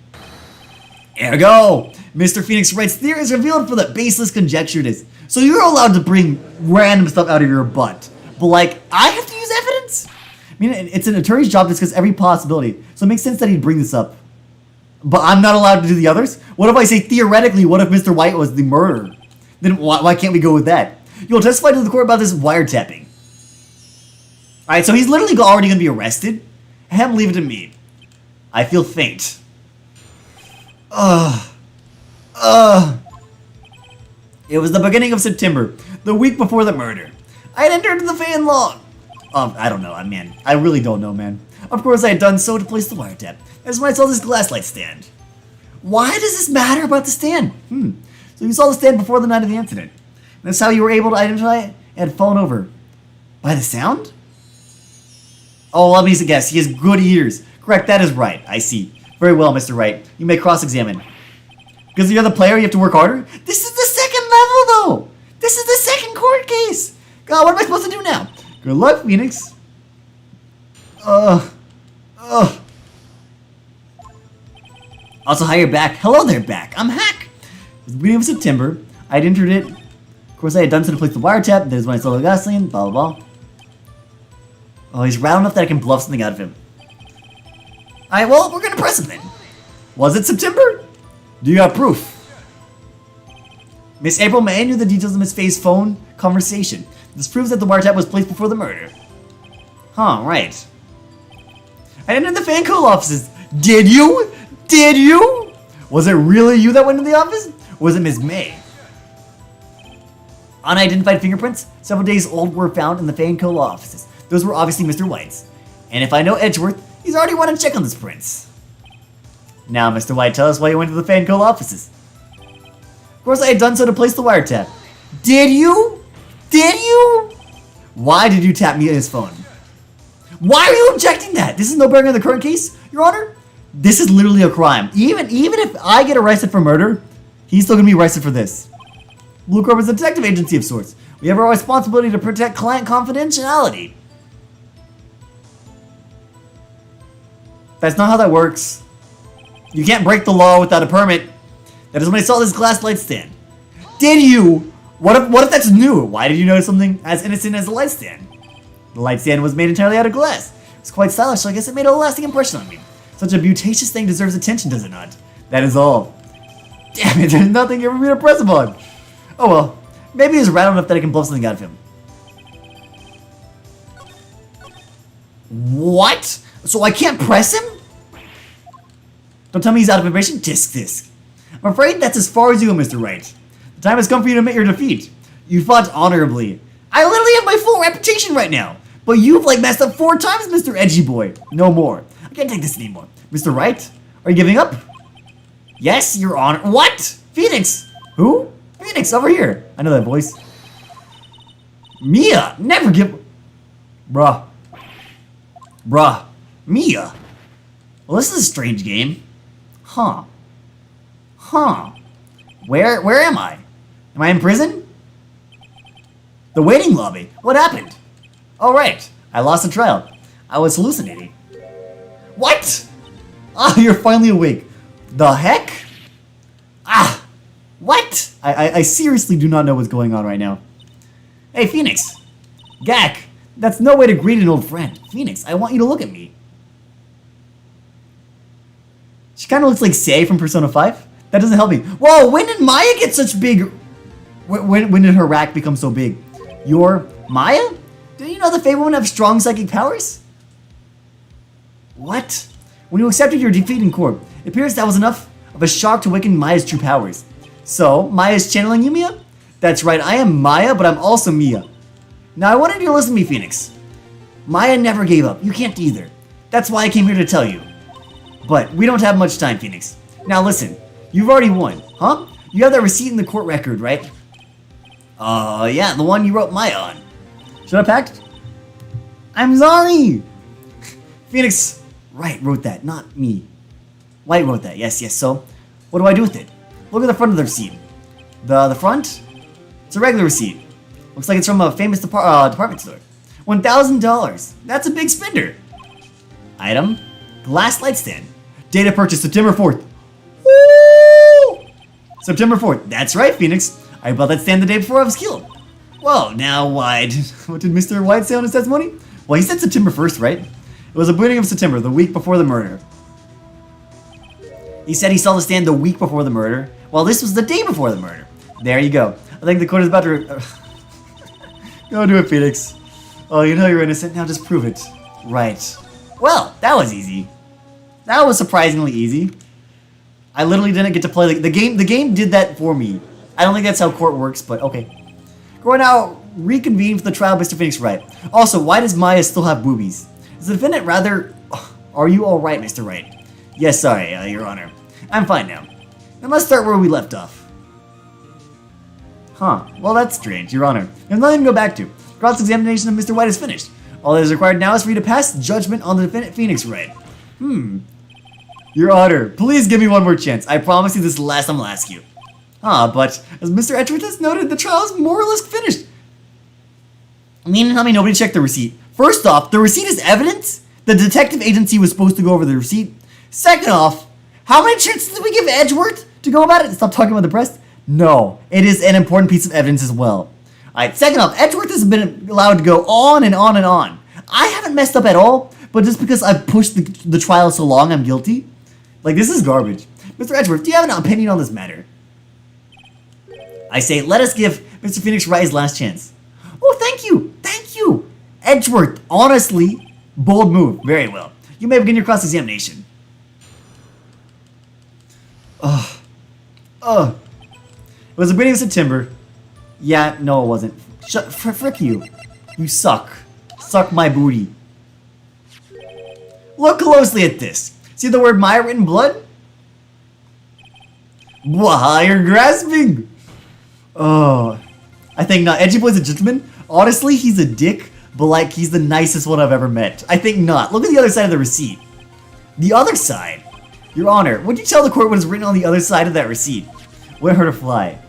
Ergo, Mr. Phoenix Wright's theory is revealed for the baseless conjecture it is. So you're allowed to bring random stuff out of your butt, but like, I have to use evidence? I mean, it's an attorney's job to discuss every possibility, so it makes sense that he'd bring this up. But I'm not allowed to do the others? What if I say theoretically, what if Mr. White was the murderer? Then why can't we go with that? You'll testify to the court about this wiretapping. Alright, so he's literally already going to be arrested? Have him leave it to me. I feel faint. It was the beginning of September, the week before the murder. I had entered the fan log. I don't know, man. I really don't know, man. Of course, I had done so to place the wiretap. That's when I saw this glass light stand. Why does this matter about the stand? So you saw the stand before the night of the incident. That's how you were able to identify it and phone over. By the sound? Oh, let me guess. He has good ears. Correct, that is right. I see. Very well, Mr. Wright. You may cross-examine. Because you're the player, you have to work harder? This is the second level, though! This is the second court case! God, what am I supposed to do now? Good luck, Phoenix. Also, hi, you're back. Hello there, back. I'm Hack. It was the beginning of September. I'd entered it. Of course, I had done so to place the wiretap. There's when I saw the gasoline, blah, blah, blah. Oh, he's round enough that I can bluff something out of him. Alright, well, we're gonna press him then. Was it September? Do you have proof? Miss April May knew the details of Miss Faye's phone conversation. This proves that the wiretap was placed before the murder. Huh, right. I entered the fan call offices. Did you? Did you? Was it really you that went to the office? Or was it Miss May? Unidentified fingerprints, several days old, were found in the fan call offices. Those were obviously Mr. White's. And if I know Edgeworth, he's already run a check on those prints. Now, Mr. White, tell us why you went to the fan call offices. Of course, I had done so to place the wiretap. Did you? Did you? Why did you tap me on his phone? Why are you objecting that? This is no bearing on the current case, Your Honor. This is literally a crime. Even if I get arrested for murder, he's still gonna be arrested for this. Blue Corp is a detective agency of sorts. We have our responsibility to protect client confidentiality. That's not how that works. You can't break the law without a permit. That is when I saw this glass light stand. Did you? What if that's new? Why did you notice something as innocent as a light stand? The light stand was made entirely out of glass. It's quite stylish, so I guess it made a lasting impression on me. Such a beauticious thing deserves attention, does it not? That is all. Damn it, there's nothing for me to press upon. Oh well, maybe he's rattled enough that I can bluff something out of him. What? So I can't press him? Don't tell me he's out of information. Disc. I'm afraid that's as far as you go, Mr. Wright. The time has come for you to admit your defeat. You fought honorably. I literally have my full reputation right now. But you've messed up 4 times, Mr. Edgy Boy. No more. I can't take this anymore. Mr. Wright, are you giving up? Yes, Your Honor. What? Phoenix. Who? Phoenix, over here. I know that voice. Mia, never give... Bruh. Mia. Well, this is a strange game. Huh. Where am I? Am I in prison? The waiting lobby. What happened? Oh, right. I lost the trial. I was hallucinating. What? Ah, you're finally awake. The heck? Ah, what? I seriously do not know what's going on right now. Hey, Phoenix. Gak, that's no way to greet an old friend. Phoenix, I want you to look at me. She kind of looks like Say from Persona 5. That doesn't help me. Whoa, when did Maya get such big... When did her rack become so big? Your Maya? Did you know the Fae woman have strong psychic powers? What? When you accepted your defeat in court, it appears that was enough of a shock to awaken Maya's true powers. So, Maya's channeling you, Mia? That's right, I am Maya, but I'm also Mia. Now, I wanted you to listen to me, Phoenix. Maya never gave up. You can't either. That's why I came here to tell you. But we don't have much time, Phoenix. Now listen, you've already won, huh? You have that receipt in the court record, right? Yeah, the one you wrote Maya on. Should I packed? I'm sorry! Phoenix Wright wrote that, not me. White wrote that, yes, so what do I do with it? Look at the front of the receipt. The front? It's a regular receipt. Looks like it's from a famous department store. $1,000. That's a big spender. Item, glass light stand. Data purchase September 4th. Woo! September 4th. That's right, Phoenix. I bought that stand the day before I was killed. Well, now what did Mr. White say on his testimony? Well, he said September 1st, right? It was the beginning of September, the week before the murder. He said he saw the stand the week before the murder. Well, this was the day before the murder. There you go. I think the court is about to... Go do it, Phoenix. Oh, you know you're innocent. Now just prove it. Right. Well, that was easy. That was surprisingly easy. I literally didn't get to play the game. The game did that for me. I don't think that's how court works, but okay. We're now reconvene for the trial of Mr. Phoenix Wright. Also, why does Maya still have boobies? Is the defendant rather... Are you alright, Mr. Wright? Yes, sorry, Your Honor. I'm fine now. Now let's start where we left off. Huh. Well, that's strange, Your Honor. There's nothing to go back to. Cross-examination of Mr. White is finished. All that is required now is for you to pass judgment on the defendant Phoenix Wright. Your Honor, please give me one more chance. I promise you this is the last time I'll ask you. But as Mr. Edgeworth has noted, the trial is more or less finished. I mean, tell me nobody checked the receipt. First off, the receipt is evidence. The detective agency was supposed to go over the receipt. Second off, how many chances did we give Edgeworth to go about it? Stop talking about the press. No, it is an important piece of evidence as well. Alright, second off, Edgeworth has been allowed to go on and on and on. I haven't messed up at all, but just because I've pushed the trial so long, I'm guilty. Like, this is garbage. Mr. Edgeworth, do you have an opinion on this matter? I say, let us give Mr. Phoenix Wright his last chance. Oh, thank you. Thank you. Edgeworth, honestly, bold move. Very well. You may begin your cross-examination. It was the beginning of September. Yeah, no, it wasn't. Frick you. You suck. Suck my booty. Look closely at this. See the word Maya written in blood? Blah, you're grasping. Oh, I think not. Edgy Boy's a gentleman. Honestly, he's a dick, but like he's the nicest one I've ever met. I think not. Look at the other side of the receipt. The other side? Your Honor, would you tell the court what is written on the other side of that receipt? Wouldn't hurt a fly.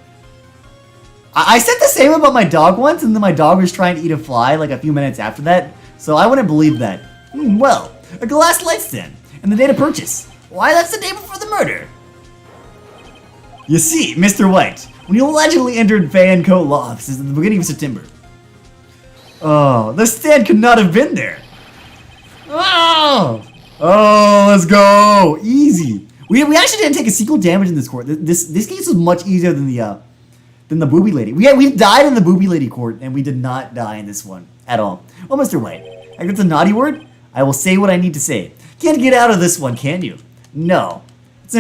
I said the same about my dog once, and then my dog was trying to eat a fly like a few minutes after that, so I wouldn't believe that. Well, a glass light stand, and the date of purchase. Why, that's the day before the murder. You see, Mr. White, when you allegedly entered Fan Co. law offices at the beginning of September. Oh, the stand could not have been there. Oh, let's go. Easy. We actually didn't take a single damage in this court. This case was much easier than the booby lady. We died in the booby lady court, and we did not die in this one at all. Well, Mr. White, I think it's a naughty word. I will say what I need to say. Can't get out of this one, can you? No. It's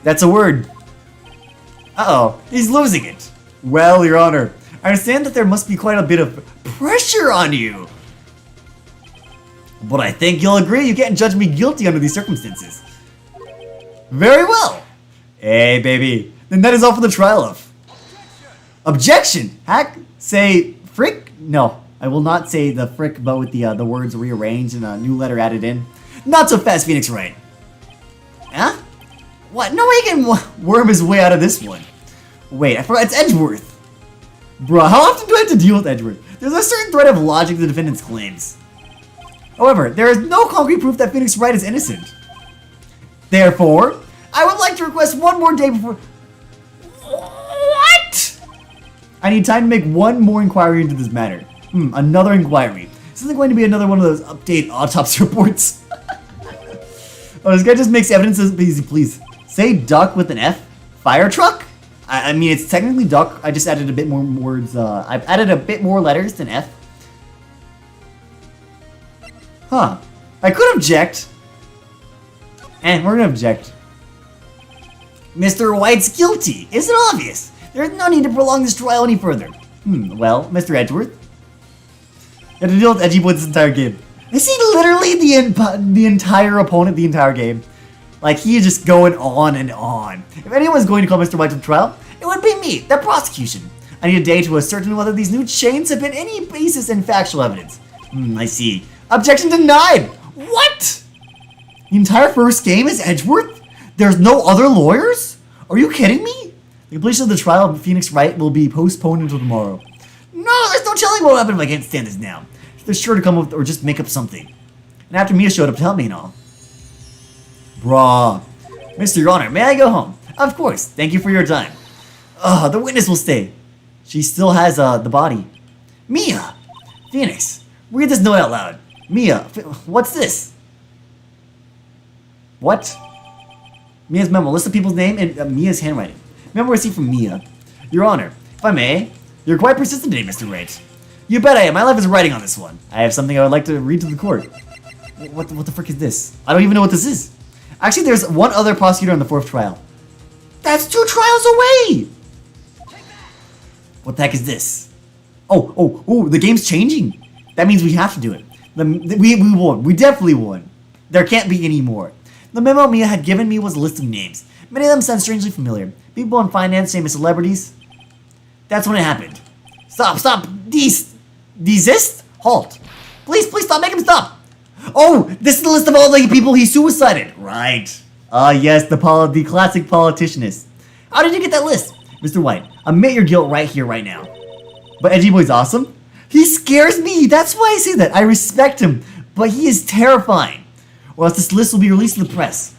that's a word. Uh-oh, he's losing it. Well, Your Honor, I understand that there must be quite a bit of pressure on you. But I think you'll agree you can't judge me guilty under these circumstances. Very well. Hey, baby. Then that is all for the trial of. Objection! Hack, say frick? No, I will not say the frick, but with the words rearranged and a new letter added in. Not so fast, Phoenix Wright. Huh? What? No way he can worm his way out of this one. Wait, I forgot it's Edgeworth. Bruh, how often do I have to deal with Edgeworth? There's a certain thread of logic to the defendant's claims. However, there is no concrete proof that Phoenix Wright is innocent. Therefore, I would like to request one more day before... What? I need time to make one more inquiry into this matter. Another inquiry. This isn't going to be another one of those update autopsy reports. Oh, this guy just makes evidence as easy, please. Say duck with an F? Fire truck? I mean, it's technically duck. I just added a bit more words. I've added a bit more letters than F. Huh. I could object. And we're gonna object. Mr. White's guilty. Isn't it obvious? There's no need to prolong this trial any further. Well, Mr. Edgeworth. You have to deal with Edgy Boy this entire game. Is he literally the entire opponent the entire game? Like, he is just going on and on. If anyone's going to call Mr. White to trial, it would be me, the prosecution. I need a day to ascertain whether these new chains have been any basis in factual evidence. I see. Objection denied! What? The entire first game is Edgeworth? There's no other lawyers? Are you kidding me? The completion of the trial of Phoenix Wright will be postponed until tomorrow. No, there's no telling what will happen if I can't stand this now. They're sure to come up or just make up something. And after Mia showed up to help me and all. Bruh. Mr. Your Honor, may I go home? Of course. Thank you for your time. The witness will stay. She still has the body. Mia! Phoenix, read this note out loud. Mia, what's this? What? Mia's memo. List of people's name and Mia's handwriting. Memo received from Mia. Your Honor, if I may, you're quite persistent today, Mr. Wright. You bet I am. My life is writing on this one. I have something I would like to read to the court. What the frick is this? I don't even know what this is. Actually, there's one other prosecutor on the 4th trial. That's 2 trials away! What the heck is this? Oh, the game's changing. That means we have to do it. We won. We definitely won. There can't be any more. The memo Mia had given me was a list of names. Many of them sound strangely familiar. People in finance, famous celebrities. That's when it happened. Stop. Desist? Halt. Please stop. Make him stop. Oh, this is the list of all the people he suicided. Right. Yes, the classic politicianist. How did you get that list? Mr. White, admit your guilt right here, right now. But Edgy Boy's awesome. He scares me. That's why I say that. I respect him, but he is terrifying. Or else this list will be released to the press.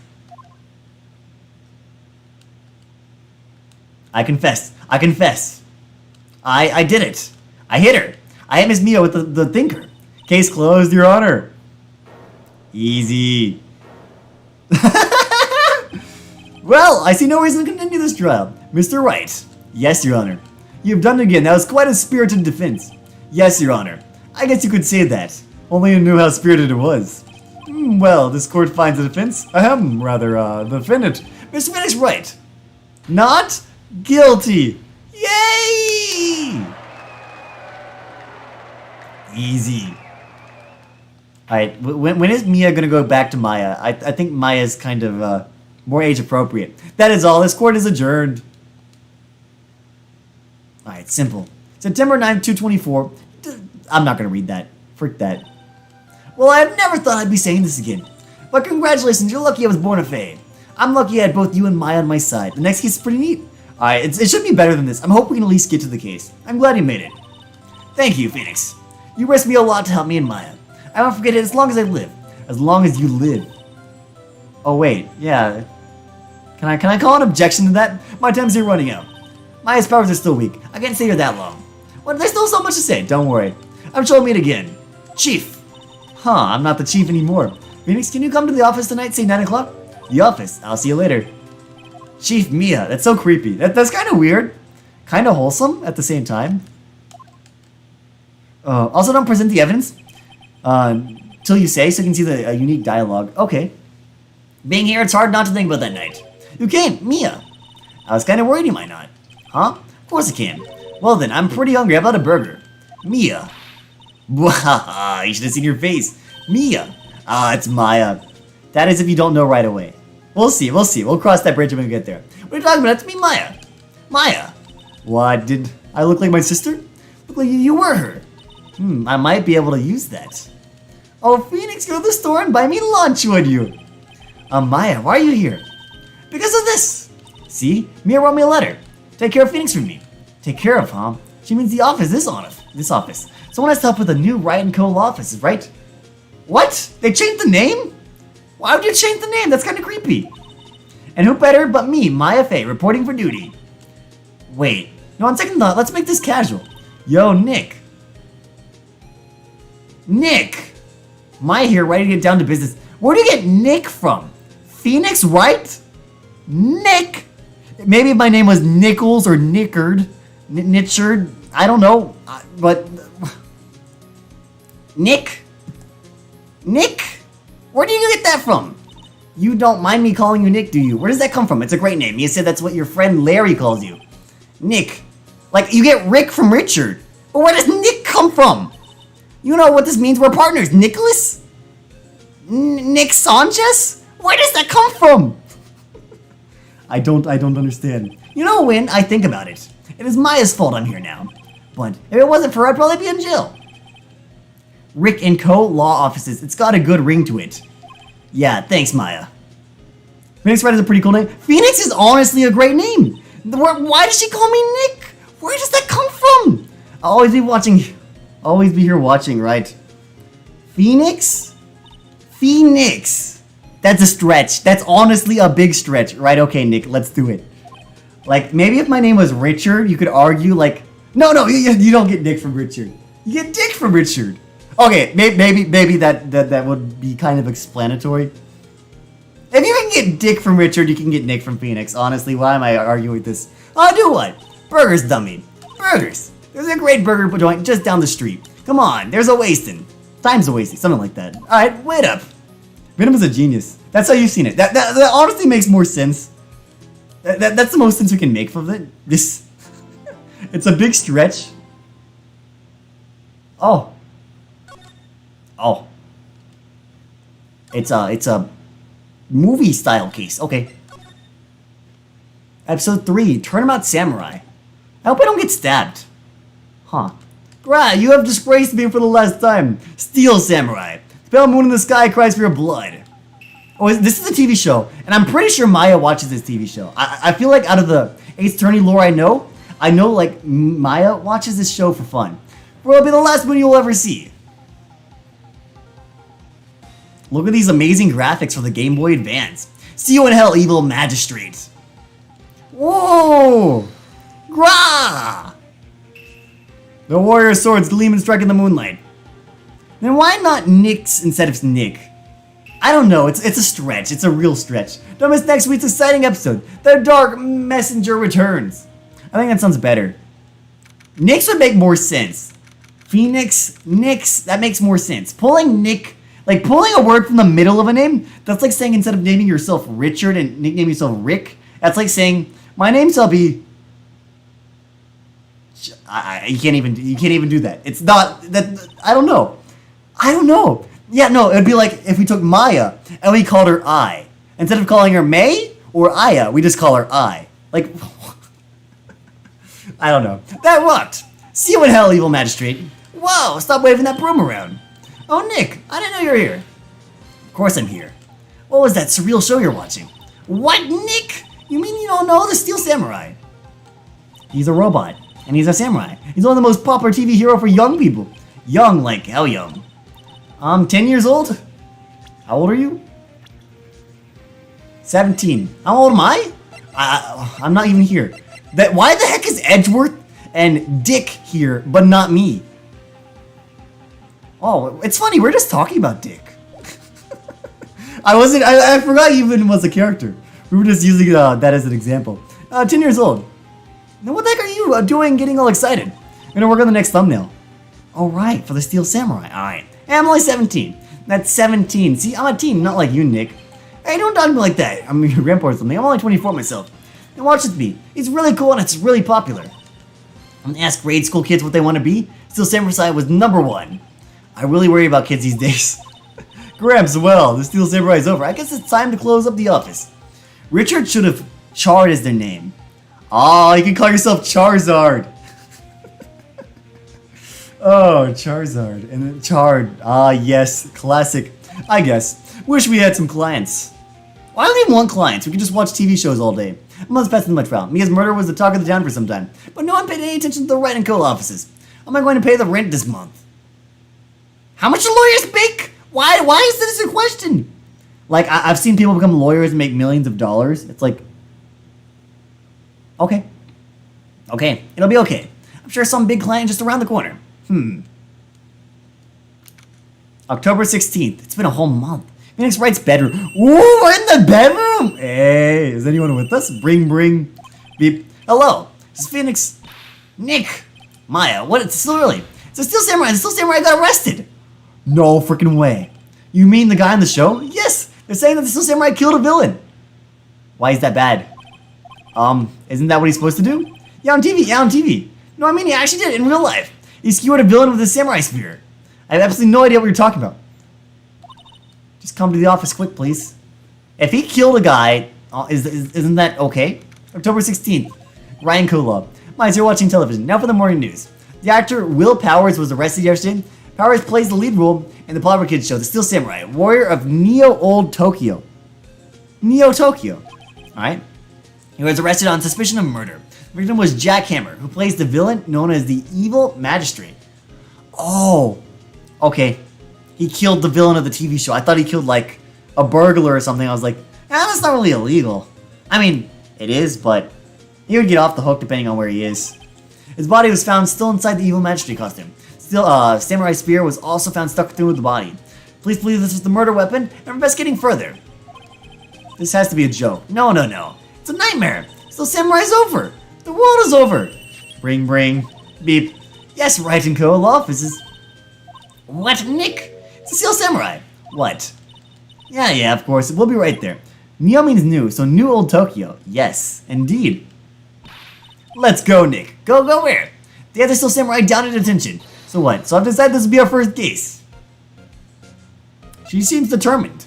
I confess. I did it. I hit her. I hit Miss Mia with the thinker. Case closed, Your Honor. Easy. Well, I see no reason to continue this trial. Mr. Wright. Yes, Your Honor. You've done it again. That was quite a spirited defense. Yes, Your Honor. I guess you could say that. Only you knew how spirited it was. Well, this court finds the defense. The defendant. Mr. Phoenix Wright. Not guilty. Yay! Easy. Alright, when is Mia gonna go back to Maya? I think Maya's kind of more age appropriate. That is all. This court is adjourned. Alright, simple. September 9th, 224. I'm not gonna read that. Frick that. Well, I never thought I'd be saying this again. But congratulations, you're lucky I was born a Fae. I'm lucky I had both you and Maya on my side. The next case is pretty neat. Alright, it should be better than this. I'm hoping we can at least get to the case. I'm glad you made it. Thank you, Phoenix. You risked me a lot to help me and Maya. I won't forget it as long as I live. As long as you live. Oh wait, yeah. Can I call an objection to that? My time's here running out. Maya's powers are still weak. I can't stay here that long. Well, there's still so much to say. Don't worry. I'm sure we'll meet again. Chief. I'm not the chief anymore. Phoenix, can you come to the office tonight, say 9 o'clock? The office. I'll see you later. Chief Mia. That's so creepy. That's kind of weird. Kind of wholesome at the same time. Also, don't present the evidence till you say, so you can see the unique dialogue. Okay. Being here, it's hard not to think about that night. You came, Mia. I was kind of worried you might not. Huh? Of course I can. Well then, I'm pretty hungry. How about a burger? Mia. Wahaha, you should have seen your face. Mia. It's Maya. That is if you don't know right away. We'll see. We'll cross that bridge when we get there. What are you talking about? It's me, Maya. Maya. What, did I look like my sister? Look like you were her. I might be able to use that. Oh, Phoenix, go to the store and buy me lunch, would you? Maya, why are you here? Because of this. See? Mia wrote me a letter. Take care of Phoenix for me. Take care of, huh? She means the office, this office. Someone has to help with the new Wright & Co. law offices, right? What? They changed the name? Why would you change the name? That's kind of creepy. And who better but me, Maya Faye, reporting for duty. Wait. No, on second thought, let's make this casual. Yo, Nick. Nick! Maya here, ready to get down to business. Where do you get Nick from? Phoenix Wright? Nick? Maybe if my name was Nichols or Nickard. Nitchard. I don't know. But... Nick? Nick? Where do you get that from? You don't mind me calling you Nick, do you? Where does that come from? It's a great name. You said that's what your friend Larry calls you. Nick. Like, you get Rick from Richard. But where does Nick come from? You know what this means? We're partners. Nicholas? Nick Sanchez? Where does that come from? I don't understand. You know, when I think about it, it is Maya's fault I'm here now. But if it wasn't for her, I'd probably be in jail. Rick & Co. Law Offices. It's got a good ring to it. Yeah, thanks, Maya. Phoenix Wright is a pretty cool name. Phoenix is honestly a great name. Why does she call me Nick? Where does that come from? I'll always be watching Always be here watching, right? Phoenix? Phoenix! That's a stretch. That's honestly a big stretch. Right, okay, Nick, let's do it. Like, maybe if my name was Richard, you could argue, like... No, you don't get Nick from Richard. You get Dick from Richard. Okay, maybe that would be kind of explanatory. If you can get Dick from Richard, you can get Nick from Phoenix. Honestly, why am I arguing with this? I'll do what? Burgers, dummy. Burgers. There's a great burger joint just down the street. Come on, there's a wasting. Time's a wasting, something like that. Alright, wait up. Venom is a genius. That's how you've seen it. That honestly makes more sense. That's the most sense we can make from it. This... It's a big stretch. Oh. Oh. It's a movie style case. Okay. Episode 3, Turnabout Samurai. I hope I don't get stabbed. Huh. Gra, you have disgraced me for the last time. Steel Samurai. The pale moon in the sky cries for your blood. Oh, this is a TV show, and I'm pretty sure Maya watches this TV show. I feel like out of the Ace Attorney lore I know like Maya watches this show for fun. Bro, it'll be the last movie you'll ever see. Look at these amazing graphics for the Game Boy Advance. See you in hell, evil magistrate. Whoa! Gra! The warrior swords gleam and strike in the moonlight. Then why not Nyx instead of Nick? I don't know, it's a stretch, it's a real stretch. Don't miss next week's exciting episode, The Dark Messenger Returns. I think that sounds better. Nyx would make more sense. Phoenix, Nyx, that makes more sense. Pulling Nick, like pulling a word from the middle of a name, that's like saying instead of naming yourself Richard and nicknaming yourself Rick, that's like saying, my name shall be... you can't even do that. It's not, that, I don't know. Yeah, no, it would be like if we took Maya and we called her I. Instead of calling her May or Aya, we just call her I. Like, I don't know. That rocked. See you in hell, evil magistrate. Whoa, stop waving that broom around. Oh, Nick, I didn't know you were here. Of course I'm here. What was that surreal show you're watching? What, Nick? You mean you don't know the Steel Samurai? He's a robot, and he's a samurai. He's one of the most popular TV hero for young people. Young like hell young. 10 years old? How old are you? 17. How old am I? I'm not even here. Why the heck is Edgeworth and Dick here, but not me? Oh, it's funny, we're just talking about Dick. I forgot he even was a character. We were just using that as an example. 10 years old. Now what the heck are you doing getting all excited? I'm gonna work on the next thumbnail. Alright, for the Steel Samurai. Alright. Hey, I'm only 17. That's 17. See, I'm a teen, not like you, Nick. Hey, don't talk to me like that. I'm your grandpa or something. I'm only 24 myself. And watch with me. It's really cool and it's really popular. I'm gonna ask grade school kids what they want to be. Steel Samurai was #1. I really worry about kids these days. Gramps, well, the Steel Samurai is over. I guess it's time to close up the office. Richard should have Chard as their name. Oh, you can call yourself Charizard. Oh, Charizard. And then Chard. Ah, yes. Classic. I guess. Wish we had some clients. Why do we even want clients? We could just watch TV shows all day. I'm not passing much round. Mia's murder was the talk of the town for some time. But no one paid any attention to the rent and co offices. How am I going to pay the rent this month? How much do lawyers make? Why is this a question? Like, I've seen people become lawyers and make millions of dollars. It's like... Okay. Okay. It'll be okay. I'm sure some big client just around the corner. October 16th. It's been a whole month. Phoenix Wright's bedroom. Ooh, we're in the bedroom! Hey, is anyone with us? Bring. Beep. Hello. This is Phoenix. Nick. Maya. What? It's still early. It's a Steel Samurai. The Steel Samurai got arrested. No freaking way. You mean the guy on the show? Yes. They're saying that the Steel Samurai killed a villain. Why is that bad? Isn't that what he's supposed to do? Yeah, on TV. No, I mean, he actually did it in real life. He skewered a villain with a samurai spear. I have absolutely no idea what you're talking about. Just come to the office quick, please. If he killed a guy, isn't that okay? October 16th. Ryan Kula. Mice, you're watching television. Now for the morning news. The actor Will Powers was arrested yesterday. Powers plays the lead role in the Power Kids show, The Steel Samurai, warrior of Neo Tokyo. Alright? He was arrested on suspicion of murder. The victim was Jack Hammer, who plays the villain known as the Evil Magistrate. Oh, okay. He killed the villain of the TV show. I thought he killed, like, a burglar or something. I was like, that's not really illegal. I mean, it is, but he would get off the hook depending on where he is. His body was found still inside the evil magistrate costume. Still, samurai spear was also found stuck through the body. Police believe this was the murder weapon and are investigating further. This has to be a joke. No. It's a nightmare. Still samurai's over. The world is over. Bring. Beep. Yes, Wright & Co. Law offices. What, Nick? It's a Steel Samurai. What? Yeah, of course. We'll be right there. Neo means new, so new old Tokyo. Yes, indeed. Let's go, Nick. Go where? The other Steel Samurai down in detention. So what? So I've decided this will be our first case. She seems determined.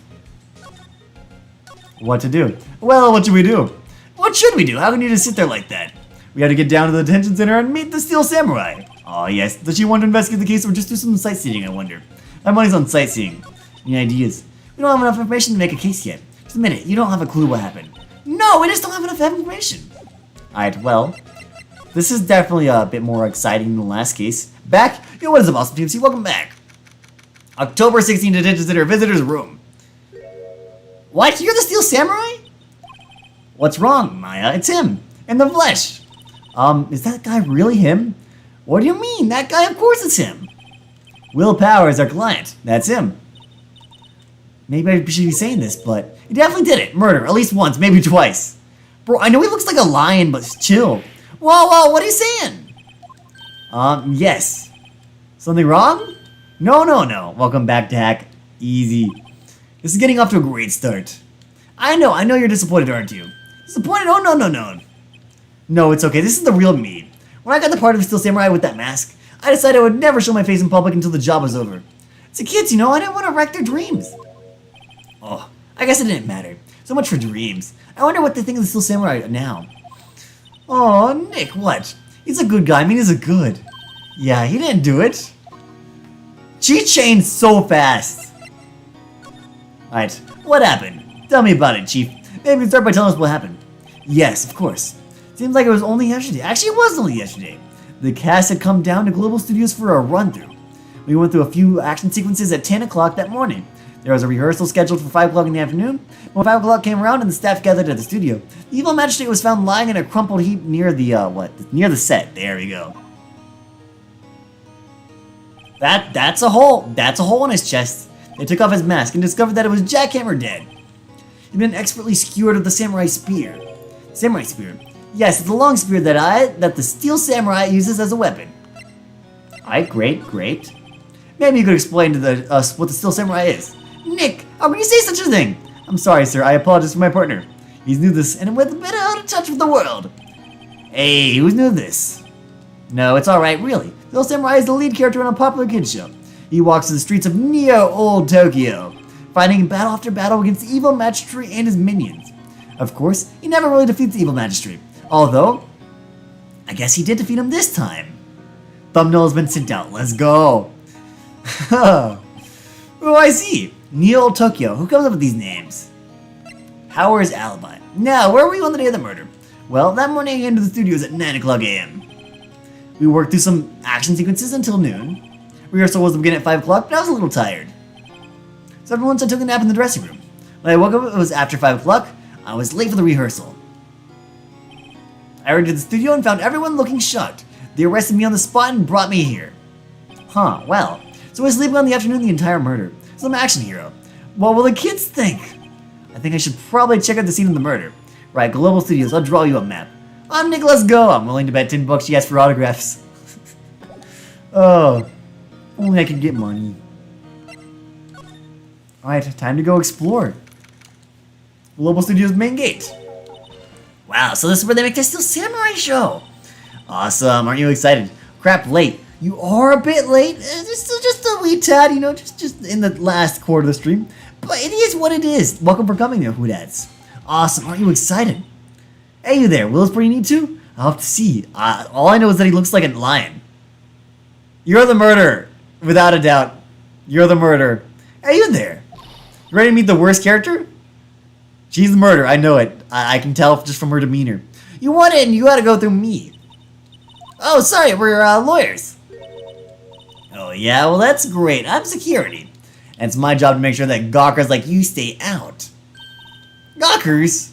What to do? Well, what should we do? What should we do? How can you just sit there like that? We have to get down to the detention center and meet the Steel Samurai. Oh, yes. Does she want to investigate the case or just do some sightseeing, I wonder? My money's on sightseeing. Any ideas? We don't have enough information to make a case yet. Just a minute. You don't have a clue what happened. No, we just don't have enough information. Alright, well, this is definitely a bit more exciting than the last case. Back? Yo, what is up, awesome TMC? Welcome back. October 16th, detention center, visitor's room. What? You're the Steel Samurai? What's wrong, Maya? It's him. In the flesh. Is that guy really him? What do you mean? That guy, of course it's him. Will Power is our client. That's him. Maybe I should be saying this, but he definitely did it. Murder, at least once, maybe twice. Bro, I know he looks like a lion, but chill. Whoa, what are you saying? Yes. Something wrong? No. Welcome back to Hack. Easy. This is getting off to a great start. I know you're disappointed, aren't you? Disappointed? Oh, no. No, it's okay. This is the real me. When I got the part of the Steel Samurai with that mask, I decided I would never show my face in public until the job was over. It's the kids, I didn't want to wreck their dreams. Oh, I guess it didn't matter. So much for dreams. I wonder what they think of the Steel Samurai now. Oh, Nick, what? He's a good guy. I mean, he's a good. Yeah, he didn't do it. She changed so fast. Alright, what happened? Tell me about it, Chief. Maybe you can start by telling us what happened. Yes, of course. Seems like it was only yesterday. Actually, it was only yesterday. The cast had come down to Global Studios for a run-through. We went through a few action sequences at 10 o'clock that morning. There was a rehearsal scheduled for 5 o'clock in the afternoon. When 5 o'clock came around and the staff gathered at the studio, the evil magistrate was found lying in a crumpled heap near the, near the set. There we go. That's a hole. That's a hole in his chest. They took off his mask and discovered that it was Jackhammer dead. He'd been expertly skewered with the samurai spear. Samurai spear. Yes, it's a long spear that the Steel Samurai uses as a weapon. Alright, great. Maybe you could explain to us what the Steel Samurai is. Nick, how can you say such a thing? I'm sorry, sir. I apologize for my partner. He's new to this and went a bit out of touch with the world. Hey, who's new to this? No, it's alright, really. Steel Samurai is the lead character on a popular kids show. He walks the streets of Old Tokyo, fighting battle after battle against the evil magistrate and his minions. Of course, he never really defeats the evil magistrate. Although, I guess he did defeat him this time. Thumbnail has been sent out. Let's go. Oh, I see. Old Tokyo. Who comes up with these names? Howard's alibi. Now, where were you on the day of the murder? Well, that morning I entered the studios at 9 o'clock a.m. We worked through some action sequences until noon. Rehearsal was to begin at 5 o'clock, but I was a little tired. So after lunch I took a nap in the dressing room. When I woke up, it was after 5 o'clock. I was late for the rehearsal. I hurried to the studio and found everyone looking shocked. They arrested me on the spot and brought me here. Huh, well. So I was sleeping on the afternoon of the entire murder. So I'm an action hero. What will the kids think? I think I should probably check out the scene of the murder. Right, Global Studios, I'll draw you a map. I'm Nick, let's go. I'm willing to bet $10 she asked for autographs. Oh, only I could get money. Alright, time to go explore. Global Studios main gate. Wow, so this is where they make their Steel Samurai show. Awesome, aren't you excited? Crap, late. You are a bit late. Just a wee tad, just in the last quarter of the stream. But it is what it is. Welcome for coming there, Whodats. Awesome, aren't you excited? Hey, you there. Will us where you need to? I'll have to see. All I know is that he looks like a lion. You're the murderer. Without a doubt. You're the murderer. Hey, you there. You ready to meet the worst character? She's the murderer. I know it. I can tell just from her demeanor. You want it and you gotta go through me. Oh, sorry. We're lawyers. Oh yeah, well that's great. I'm security. And it's my job to make sure that gawkers like you stay out. Gawkers?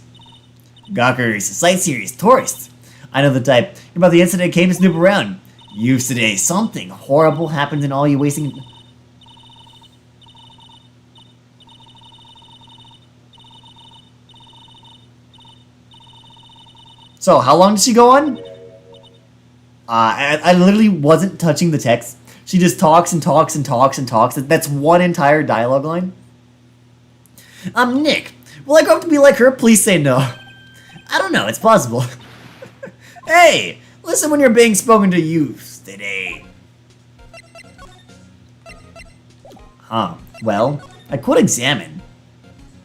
Gawkers, sightseers, tourists. I know the type. About the incident came to snoop around. Youth today, something horrible happens in all you wasting... So, how long did she go on? I literally wasn't touching the text. She just talks and talks and talks and talks. That's one entire dialogue line. I'm Nick. Will I grow up to be like her? Please say no. I don't know. It's possible. Hey, listen when you're being spoken to youths today. Huh. Well, I could examine.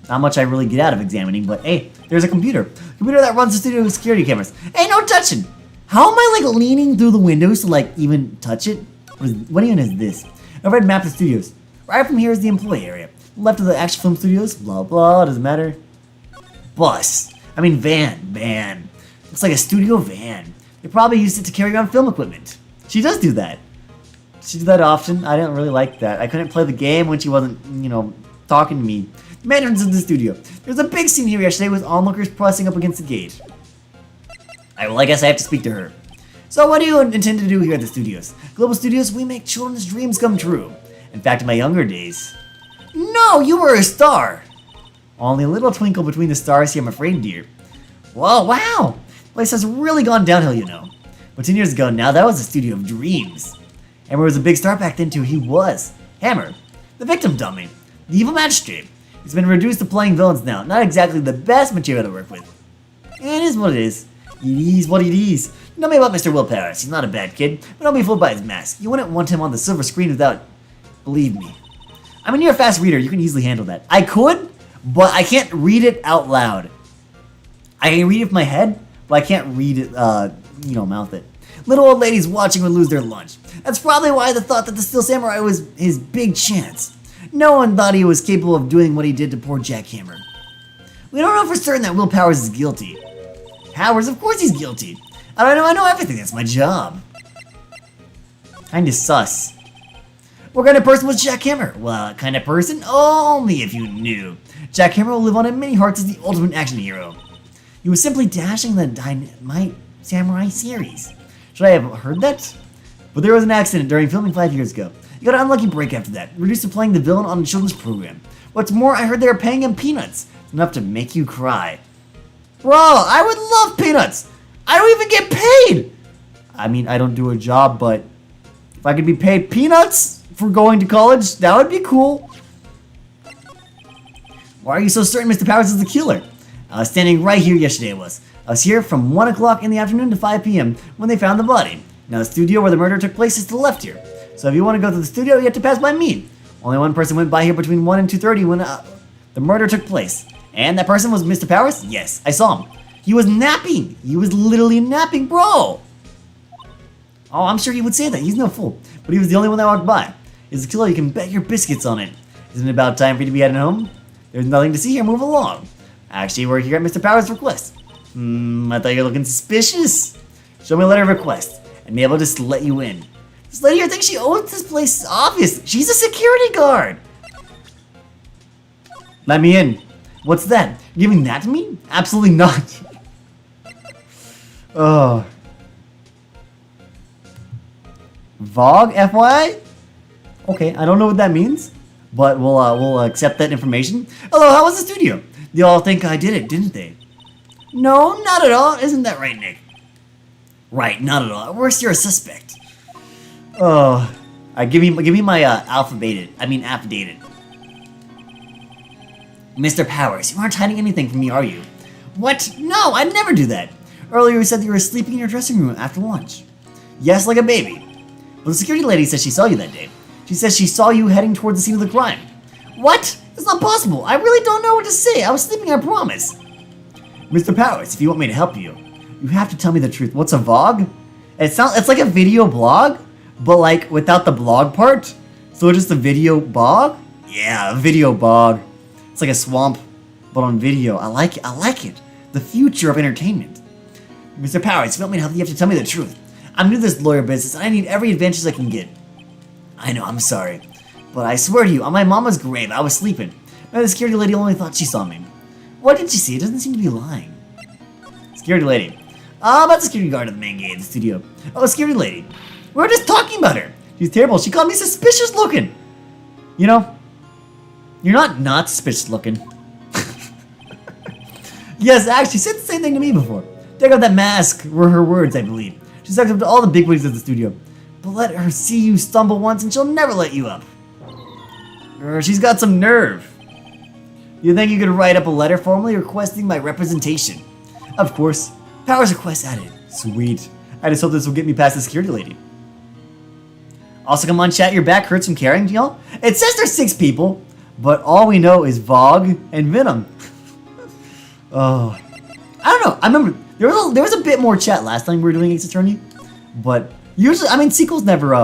Not much I really get out of examining, but hey, there's a computer. Computer that runs the studio security cameras. Hey, no touching. How am I like leaning through the windows to like even touch it? What even is this? A red map of studios. Right from here is the employee area. Left of the action film studios. Blah blah. Doesn't matter. Bus. I mean van. Looks like a studio van. They probably used it to carry around film equipment. She does do that. She did that often. I didn't really like that. I couldn't play the game when she wasn't, talking to me. The main entrance of the studio. There's a big scene here yesterday with onlookers pressing up against the gate. Well, I guess I have to speak to her. So what do you intend to do here at the studios? Global Studios, we make children's dreams come true. In fact, in my younger days... No, you were a star! Only a little twinkle between the stars here, I'm afraid, dear. Whoa, wow! The place has really gone downhill, you know. But 10 years ago now, that was a studio of dreams. Hammer was a big star back then, too. He was. Hammer. The victim dummy. The evil magistrate. He's been reduced to playing villains now. Not exactly the best material to work with. It is what it is. It is what it is. You know me about Mr. Will Paris. He's not a bad kid, but don't be fooled by his mask. You wouldn't want him on the silver screen without... Believe me. I mean, you're a fast reader. You can easily handle that. I could, but I can't read it out loud. I can read it with my head, but I can't read it, mouth it. Little old ladies watching would lose their lunch. That's probably why they thought that the Steel Samurai was his big chance. No one thought he was capable of doing what he did to poor Jack Hammer. We don't know for certain that Will Powers is guilty. Powers, of course he's guilty. I know everything. That's my job. Kinda sus. What kind of person was Jack Hammer? Well, kind of person? Only if you knew. Jack Hammer will live on in many hearts as the ultimate action hero. He was simply dashing the Dynamite Samurai series. Should I have heard that? But there was an accident during filming 5 years ago. You got an unlucky break after that, reduced to playing the villain on a children's program. What's more, I heard they were paying him peanuts. Enough to make you cry. Bro, I would love peanuts! I don't even get paid! I mean, I don't do a job, but if I could be paid peanuts for going to college, that would be cool. Why are you so certain Mr. Powers is the killer? I was standing right here yesterday I was here from 1 o'clock in the afternoon to 5 p.m. when they found the body. Now the studio where the murder took place is to the left here. So if you want to go to the studio, you have to pass by me. Only one person went by here between 1 and 2:30 when the murder took place. And that person was Mr. Powers? Yes, I saw him. He was napping. He was literally napping, bro. Oh, I'm sure he would say that. He's no fool. But he was the only one that walked by. He's a killer. You can bet your biscuits on it. Isn't it about time for you to be heading home? There's nothing to see here. Move along. Actually, we're here at Mr. Powers' request. I thought you were looking suspicious. Show me a letter of request, and maybe I'll just let you in. This lady here thinks she owns this place. Obvious. She's a security guard. Let me in. What's that? You're giving that to me? Absolutely not. Oh. Vogue, FYI? Okay, I don't know what that means, but we'll accept that information. Hello, how was the studio? They all think I did it, didn't they? No, not at all. Isn't that right, Nick? Right, not at all. At worst, you're a suspect. Oh, give me my affidavit. Mr. Powers, you aren't hiding anything from me, are you? What? No, I'd never do that. Earlier you said that you were sleeping in your dressing room after lunch. Yes, like a baby. Well, the security lady says she saw you that day. She says she saw you heading towards the scene of the crime. What? That's not possible. I really don't know what to say. I was sleeping, I promise. Mr. Powers, if you want me to help you, you have to tell me the truth. What's a Vogue? It's like a video blog, but like without the blog part. So just a video blog? Yeah, a video blog. It's like a swamp, but on video. I like it. The future of entertainment. Mr. Powers, if you want me to help you have to tell me the truth. I'm new to this lawyer business, and I need every advantage I can get. I know, I'm sorry. But I swear to you, on my mama's grave, I was sleeping. And the security lady only thought she saw me. What did she see? It doesn't seem to be lying. Security lady. About the security guard at the main gate of the studio. Oh, security lady. We were just talking about her. She's terrible. She called me suspicious looking. You know, you're not suspicious looking. Yes, actually, she said the same thing to me before. Take out that mask were her words, I believe. She sucks up to all the bigwigs of the studio. But let her see you stumble once and she'll never let you up. She's got some nerve. You think you could write up a letter formally requesting my representation? Of course. Powers request added. Sweet. I just hope this will get me past the security lady. Also, come on, chat. Your back hurts from carrying, y'all? It says there's 6 people, but all we know is Vogue and Venom. Oh, I don't know. I remember there was a bit more chat last time we were doing Ace Attorney, but usually, I mean, sequels never.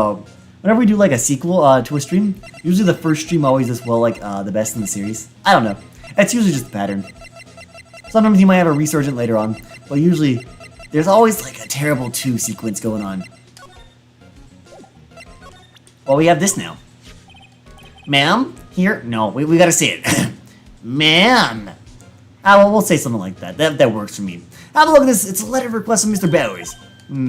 Whenever we do like a sequel to a stream, usually the first stream always does well, like the best in the series. I don't know. It's usually just a pattern. Sometimes you might have a resurgent later on, but usually there's always like a terrible 2 sequence going on. Well, we have this now. Ma'am? Here? No, we gotta say it. Ma'am. Ah, well, we'll say something like that. That works for me. Have a look at this. It's a letter of request from Mr. Bowers.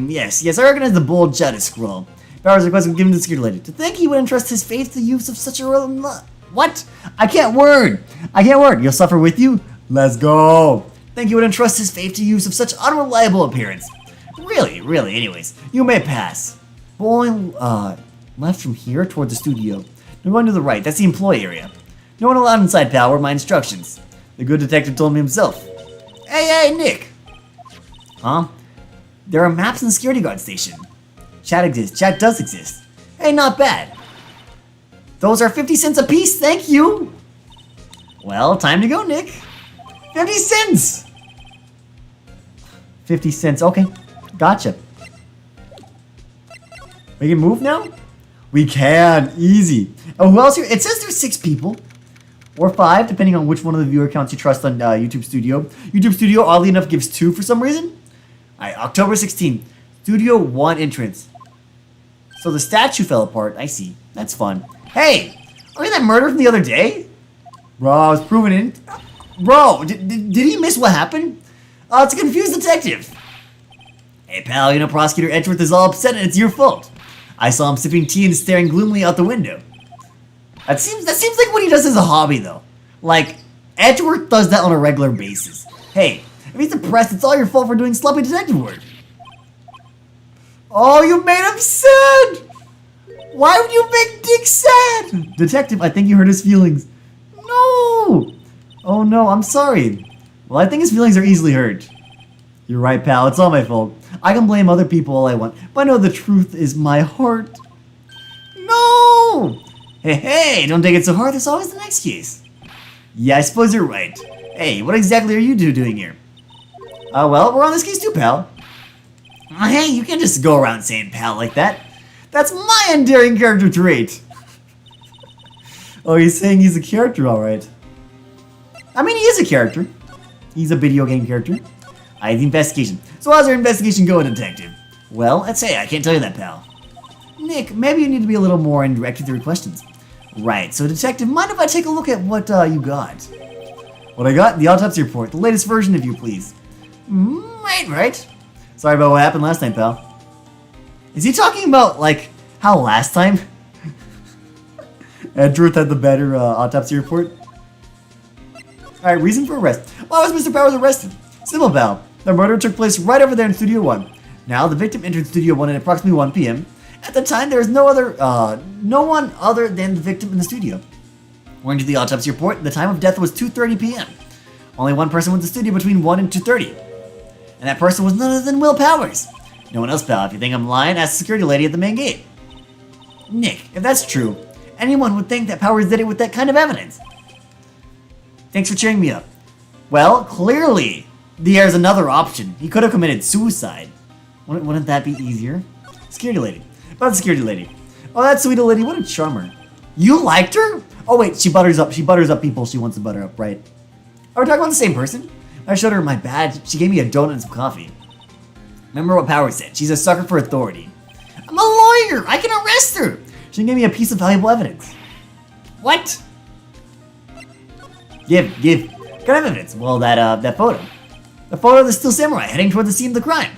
Yes, I recognize the bold jotted scroll. Bowers requested given to the security lady. To think he would entrust his faith to the use of such a... What? I can't word. You'll suffer with you? Let's go. Think he would entrust his faith to use of such unreliable appearance. Really, anyways. You may pass. Going, left from here toward the studio. No going to the right. That's the employee area. No one allowed inside, pal, were my instructions. The good detective told me himself. Hey, Nick. Huh? There are maps in the security guard station. Chat exists. Chat does exist. Hey, not bad. Those are 50 cents a piece, thank you. Well, time to go, Nick. 50 cents. 50 cents, okay. Gotcha. We can move now? We can, easy. Oh, who else here? It says there's 6 people. Or 5, depending on which one of the viewer accounts you trust on YouTube Studio. YouTube Studio, oddly enough, gives 2 for some reason. Alright, October 16th. Studio 1 entrance. So the statue fell apart. I see. That's fun. Hey! Are you that murder from the other day? Bro, I was proven in. Bro, did he miss what happened? It's a confused detective. Hey, pal, you know Prosecutor Edgeworth is all upset and it's your fault. I saw him sipping tea and staring gloomily out the window. That seems like what he does as a hobby, though. Like, Edgeworth does that on a regular basis. Hey, if he's depressed, it's all your fault for doing sloppy detective work. Oh, you made him sad! Why would you make Dick sad? Detective, I think you hurt his feelings. No! Oh no, I'm sorry. Well, I think his feelings are easily hurt. You're right, pal, it's all my fault. I can blame other people all I want, but I know the truth is my heart. No! Hey, don't take it so hard, there's always the next case. Yeah, I suppose you're right. Hey, what exactly are you doing here? Well, we're on this case too, pal. Hey, you can't just go around saying pal like that. That's my endearing character trait. Oh, he's saying he's a character, alright. I mean, he is a character. He's a video game character. The investigation. So how's your investigation going, detective? Well, let's say I can't tell you that, pal. Nick, maybe you need to be a little more indirect with your questions. Right, so detective, mind if I take a look at what you got? What I got? The autopsy report. The latest version, if you please. Right. Sorry about what happened last time, pal. Is he talking about, like, how last time Edgeworth had the better autopsy report? Alright, reason for arrest. Why was Mr. Powers arrested? Simple, pal. The murder took place right over there in Studio 1. Now, the victim entered Studio 1 at approximately 1 p.m. At the time, there was no one other than the victim in the studio. According to the autopsy report, the time of death was 2:30 p.m. Only one person went to the studio between 1 and 2:30. And that person was none other than Will Powers. No one else, pal. If you think I'm lying, ask the security lady at the main gate. Nick, if that's true, anyone would think that Powers did it with that kind of evidence. Thanks for cheering me up. Well, clearly, there's another option. He could have committed suicide. Wouldn't that be easier? Security lady. About the security lady. Oh, that sweet lady. What a charmer. You liked her? Oh, wait. She butters up. She butters up people she wants to butter up, right? Are we talking about the same person? I showed her my badge. She gave me a donut and some coffee. Remember what Powers said. She's a sucker for authority. I'm a lawyer. I can arrest her. She can give me a piece of valuable evidence. What? Give. What kind of evidence? Well, that photo. The photo of the Steel Samurai heading toward the scene of the crime.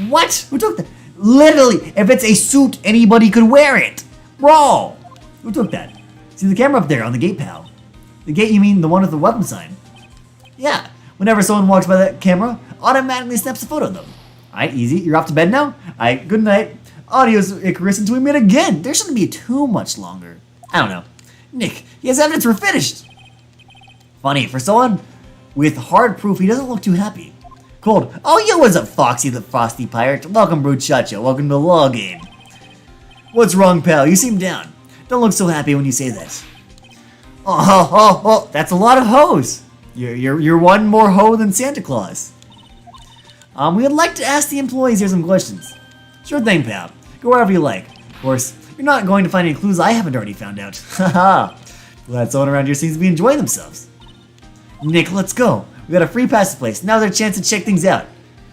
What? Who took that? Literally, if it's a suit, anybody could wear it. Bro! Who took that? See the camera up there on the gate, pal. The gate, you mean the one with the weapon sign? Yeah. Whenever someone walks by that camera, automatically snaps a photo of them. Alright, easy. You're off to bed now? Alright, good night. Adios, Icarus, until we meet again. There shouldn't be too much longer. I don't know. Nick, he has evidence we're finished. Funny, for someone with hard proof, he doesn't look too happy. Cold. Oh, yo, what's up, Foxy the Frosty Pirate? Welcome, Bruchacho. Welcome to the law game. What's wrong, pal? You seem down. Don't look so happy when you say that. Oh, that's a lot of hoes. You're one more hoe than Santa Claus. We would like to ask the employees here some questions. Sure thing, pal. Go wherever you like. Of course, you're not going to find any clues I haven't already found out. Haha. Glad someone around here seems to be enjoying themselves. Nick, let's go. We got a free pass to the place. Now's our chance to check things out.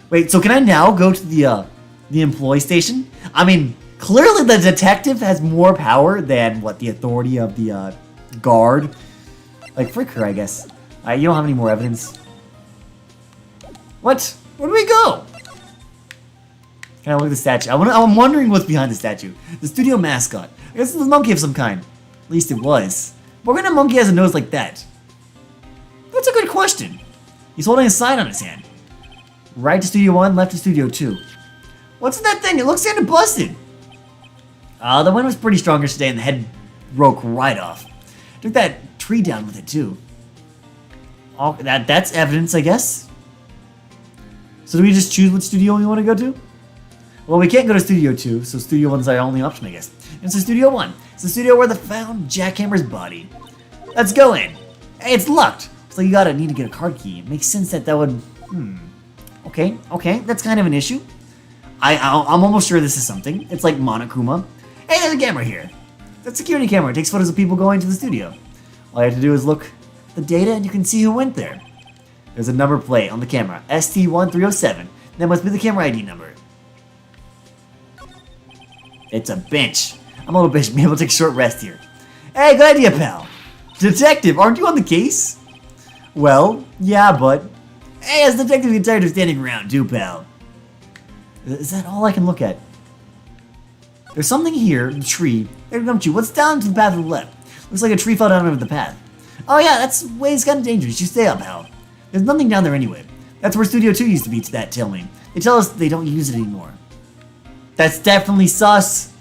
Wait, so can I now go to the employee station? I mean, clearly the detective has more power than, what, the authority of the, guard? Like, frick her, I guess. You don't have any more evidence. What? Where do we go? Can I look at the statue? I'm wondering what's behind the statue. The studio mascot. I guess it's a monkey of some kind. At least it was. What kind of monkey has a nose like that? That's a good question. He's holding a sign on his hand. Right to Studio 1, left to Studio 2. What's in that thing? It looks kind of busted. The wind was pretty strong yesterday and the head broke right off. Took that tree down with it too. Oh, that's evidence, I guess. So do we just choose what studio we want to go to? Well, we can't go to Studio 2, so Studio 1's our only option, I guess. And so Studio 1. It's the studio where they found Jackhammer's body. Let's go in. Hey, it's locked. So you need to get a card key. It makes sense that would... Okay, that's kind of an issue. I'm almost sure this is something. It's like Monokuma. Hey, there's a camera here. That's a security camera. It takes photos of people going to the studio. All you have to do is look at the data and you can see who went there. There's a number plate on the camera, ST1307. That must be the camera ID number. It's a bench. I'm a little bitch. Be able to take a short rest here. Hey, good idea, pal. Detective, aren't you on the case? Well, yeah, but... Hey, as detective, you get tired of standing around too, pal. Is that all I can look at? There's something here, the tree. Hey, don't you? What's down to the path to the left? Looks like a tree fell down over the path. Oh yeah, that's way it's kind of dangerous. You stay up, pal. There's nothing down there anyway. That's where Studio 2 used to be, that tell me. They tell us they don't use it anymore. That's definitely sus.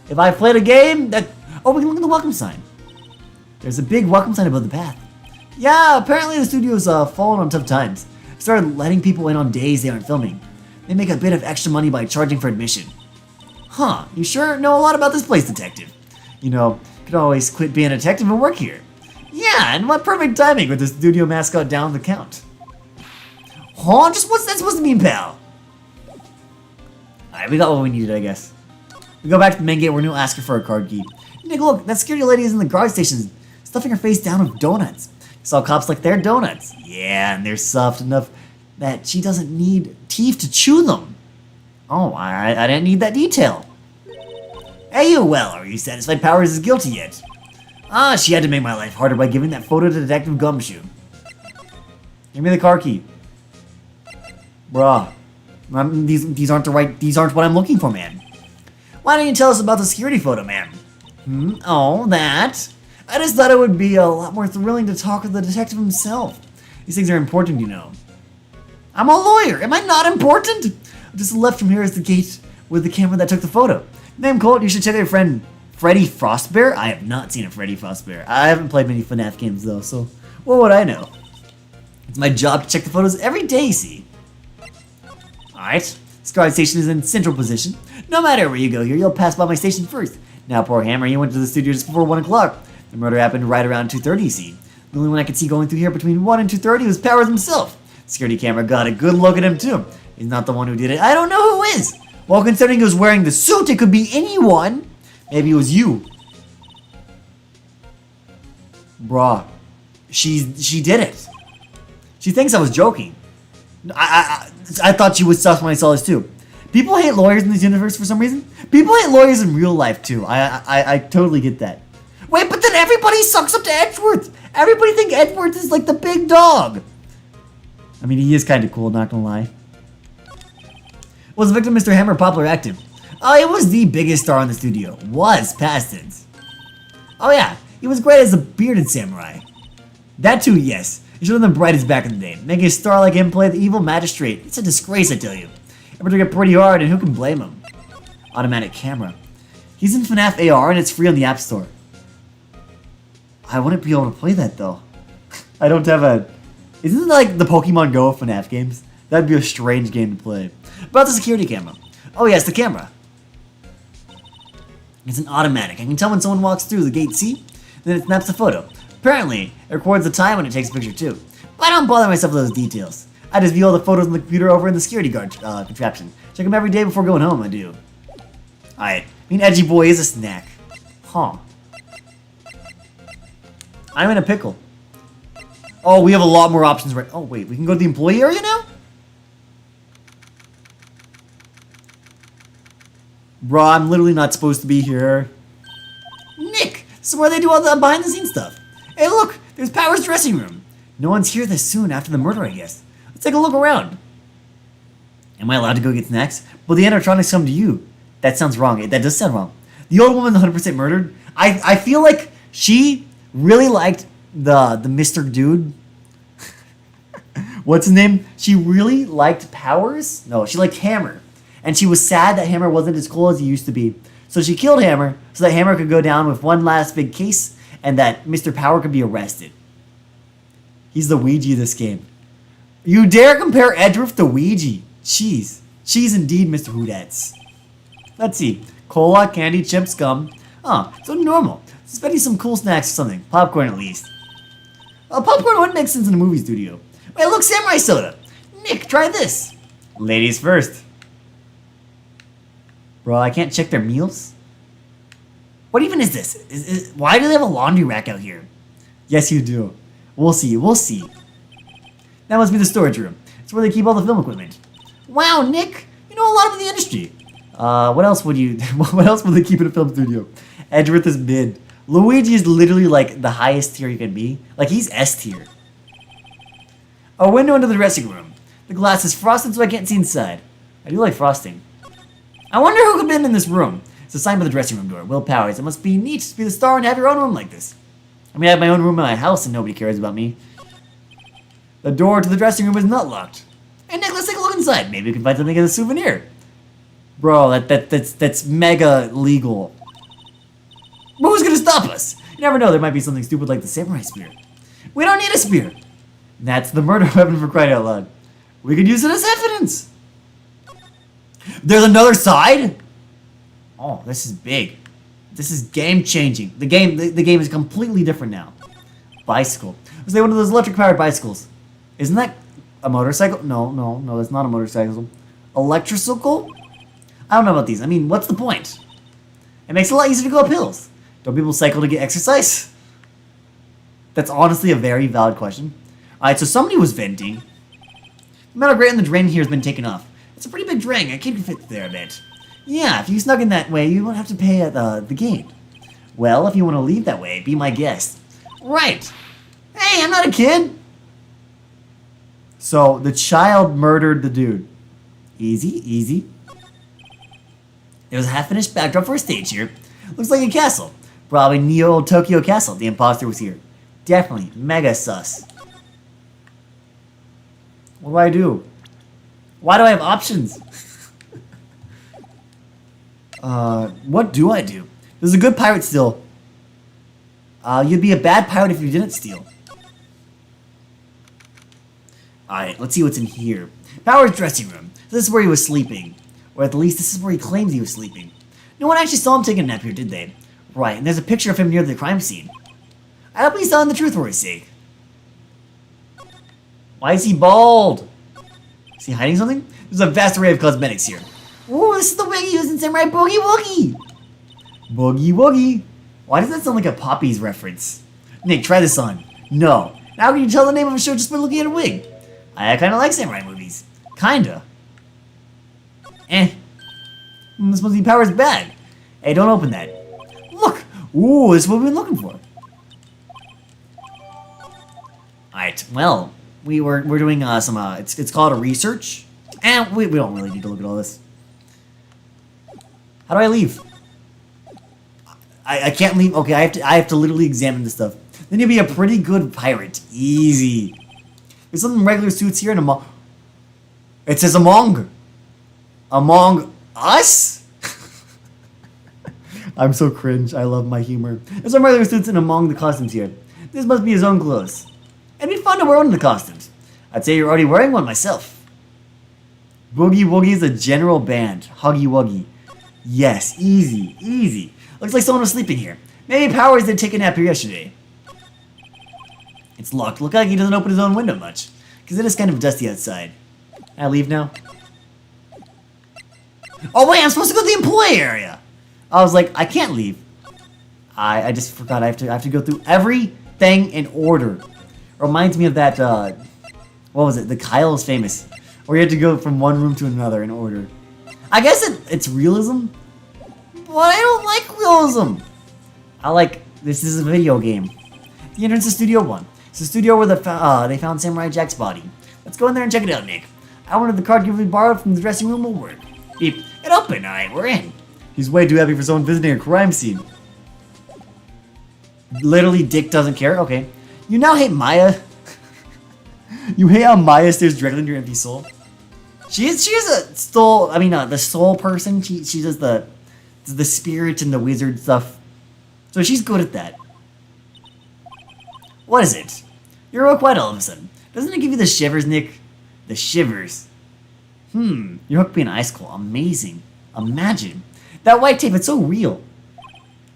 If I played a game, that... Oh, we can look at the welcome sign. There's a big welcome sign above the path. Yeah, apparently the studio's fallen on tough times. Started letting people in on days they aren't filming. They make a bit of extra money by charging for admission. Huh, you sure know a lot about this place, detective. You know, you could always quit being a detective and work here. Yeah, and what perfect timing with the studio mascot down the count. Huh? Just what's that supposed to mean, pal? Alright, we got what we needed, I guess. We go back to the main gate where Neil asks her for a card key. Nick, look, that security lady is in the guard station, stuffing her face down with donuts. Saw cops like their donuts. Yeah, and they're soft enough that she doesn't need teeth to chew them. Oh, I didn't need that detail. Hey, you, well, are you satisfied Powers is guilty yet? Ah, she had to make my life harder by giving that photo to Detective Gumshoe. Give me the car key. Bruh. These aren't what I'm looking for, man. Why don't you tell us about the security photo, man? Oh, that? I just thought it would be a lot more thrilling to talk with the detective himself. These things are important, you know. I'm a lawyer. Am I not important? Just left from here is the gate with the camera that took the photo. Name Colt, you should check out your friend Freddy Frostbear. I have not seen a Freddy Frostbear. I haven't played many FNAF games though, so what would I know? It's my job to check the photos every day, see? Alright, this guard station is in central position. No matter where you go here, you'll pass by my station first. Now poor Hammer, he went to the studio just before 1 o'clock. The murder happened right around 2:30, see? The only one I could see going through here between 1 and 2:30 was Powers himself. The security camera got a good look at him too. He's not the one who did it. I don't know who is. Well, considering he was wearing the suit, it could be anyone. Maybe it was you. Bruh. She did it. She thinks I was joking. I thought she was sus when I saw this too. People hate lawyers in this universe for some reason. People hate lawyers in real life too. I totally get that. Wait, but then everybody sucks up to Edgeworth. Everybody think Edgeworth is like the big dog. I mean, he is kind of cool, not gonna lie. Was the victim Mr. Hammer popular active? Oh, he was the biggest star in the studio. Was, past tense. Oh yeah, he was great as a bearded samurai. That too, yes. He should have been the brightest back in the day. Making a star like him play the evil magistrate. It's a disgrace, I tell you. Ever took it pretty hard, and who can blame him? Automatic camera. He's in FNAF AR, and it's free on the App Store. I wouldn't be able to play that, though. I don't have a... Isn't it like the Pokemon Go of FNAF games? That'd be a strange game to play. About the security camera. Oh, yes, the camera. It's an automatic. I can tell when someone walks through the gate, see? Then it snaps a photo. Apparently, it records the time when it takes a picture, too. But I don't bother myself with those details. I just view all the photos on the computer over in the security guard contraption. Check them every day before going home, I do. Alright, I mean, Edgy Boy is a snack. Huh. I'm in a pickle. Oh, we have a lot more options right. Oh, wait, we can go to the employee area now? Bruh, I'm literally not supposed to be here. Nick! This is where they do all the behind the scenes stuff. Hey, look! There's Power's dressing room. No one's here this soon after the murder, I guess. Let's take a look around. Am I allowed to go get snacks? Will the animatronics come to you? That sounds wrong. That does sound wrong. The old woman 100% murdered. I feel like she really liked the Mr. Dude. What's his name? She really liked Powers? No, she liked Hammer. And she was sad that Hammer wasn't as cool as he used to be. So she killed Hammer so that Hammer could go down with one last big case and that Mr. Power could be arrested. He's the Ouija of this game. You dare compare Edgeworth to Ouija? Jeez. Jeez indeed, Mr. Hoodats. Let's see. Cola, candy, chips, gum. Oh, so normal. Expecting some cool snacks or something. Popcorn at least. Popcorn wouldn't make sense in a movie studio. Wait, look, samurai soda. Nick, try this. Ladies first. Bro, I can't check their meals? What even is this? Why do they have a laundry rack out here? Yes, you do. We'll see, we'll see. That must be the storage room. It's where they keep all the film equipment. Wow, Nick, you know a lot about the industry. What else would they keep in a film studio? Edgeworth is mid. Luigi is literally like the highest tier you can be. Like he's S tier. A window into the dressing room. The glass is frosted so I can't see inside. I do like frosting. I wonder who could have been in this room. It's a sign by the dressing room door. Will Powers. It must be neat to be the star and have your own room like this. I mean, I have my own room in my house and nobody cares about me. The door to the dressing room is not locked. Hey Nick, let's take a look inside. Maybe we can find something as a souvenir. Bro, that's mega legal. But who's gonna stop us? You never know, there might be something stupid like the samurai spear. We don't need a spear. That's the murder weapon for crying out loud. We could use it as evidence. There's another side? Oh, this is big. This is game changing. The game is completely different now. Bicycle. Let's say one of those electric powered bicycles. Isn't that a motorcycle? No, that's not a motorcycle. Electricycle? I don't know about these. I mean, what's the point? It makes it a lot easier to go up hills. Don't people cycle to get exercise? That's honestly a very valid question. Alright, so somebody was venting. The metal grate in the drain here has been taken off. It's a pretty big drain. I can't fit there a bit. Yeah, if you snuck in that way, you won't have to pay at the gate. Well, if you want to leave that way, be my guest. Right. Hey, I'm not a kid. So, the child murdered the dude. Easy, easy. There's a half-finished backdrop for a stage here. Looks like a castle. Probably Neo Tokyo Castle. The imposter was here. Definitely mega sus. What do I do? Why do I have options? What do I do? There's a good pirate still. You'd be a bad pirate if you didn't steal. Alright, let's see what's in here. Power's dressing room. This is where he was sleeping. Or at least this is where he claims he was sleeping. No one actually saw him taking a nap here, did they? Right, and there's a picture of him near the crime scene. I hope he's telling the truth for his sake. Why is he bald? Is he hiding something? There's a vast array of cosmetics here. Ooh, this is the wig he used in Samurai Boogie Woogie! Boogie Woogie! Why does that sound like a Poppies reference? Nick, try this on. No. How can you tell the name of a show just by looking at a wig? I kinda like samurai movies. Kinda. Eh. This must be Power's bag. Hey, don't open that. Look! Ooh, this is what we've been looking for. Alright, well, we're doing some, it's called a research. And we don't really need to look at all this. How do I leave? I can't leave. Okay, I have to literally examine this stuff. Then you'll be a pretty good pirate. Easy. There's some regular suits here and among. It says among us? I'm so cringe. I love my humor. There's some regular suits and among the costumes here. This must be his own clothes. It'd be fun to wear one of the costumes. I'd say you're already wearing one myself. Boogie Woogie is a general band. Huggy Wuggy. Yes, easy, easy. Looks like someone was sleeping here. Maybe Powers did take a nap here yesterday. It's locked. Look like he doesn't open his own window much. Because it is kind of dusty outside. Can I leave now? Oh wait, I'm supposed to go to the employee area! I was like, I can't leave. I just forgot I have to go through everything in order. Reminds me of that, what was it? The Kyle is Famous. Where you had to go from one room to another in order. I guess it's realism. But I don't like realism. I like, this is a video game. The entrance to Studio 1. It's the studio where they found Samurai Jack's body. Let's go in there and check it out, Nick. I wanted the card we borrowed from the dressing room will work. Beep. It opened. Alright, we're in. He's way too happy for someone visiting a crime scene. Literally, Dick doesn't care? Okay. You now hate Maya? You hate how Maya stares directly into your empty soul? She is a soul, the soul person. She does the spirit and the wizard stuff. So she's good at that. What is it? You're real quiet all of a sudden. Doesn't it give you the shivers, Nick? The shivers. You're hooked being an ice cold. Amazing. Imagine. That white tape, it's so real.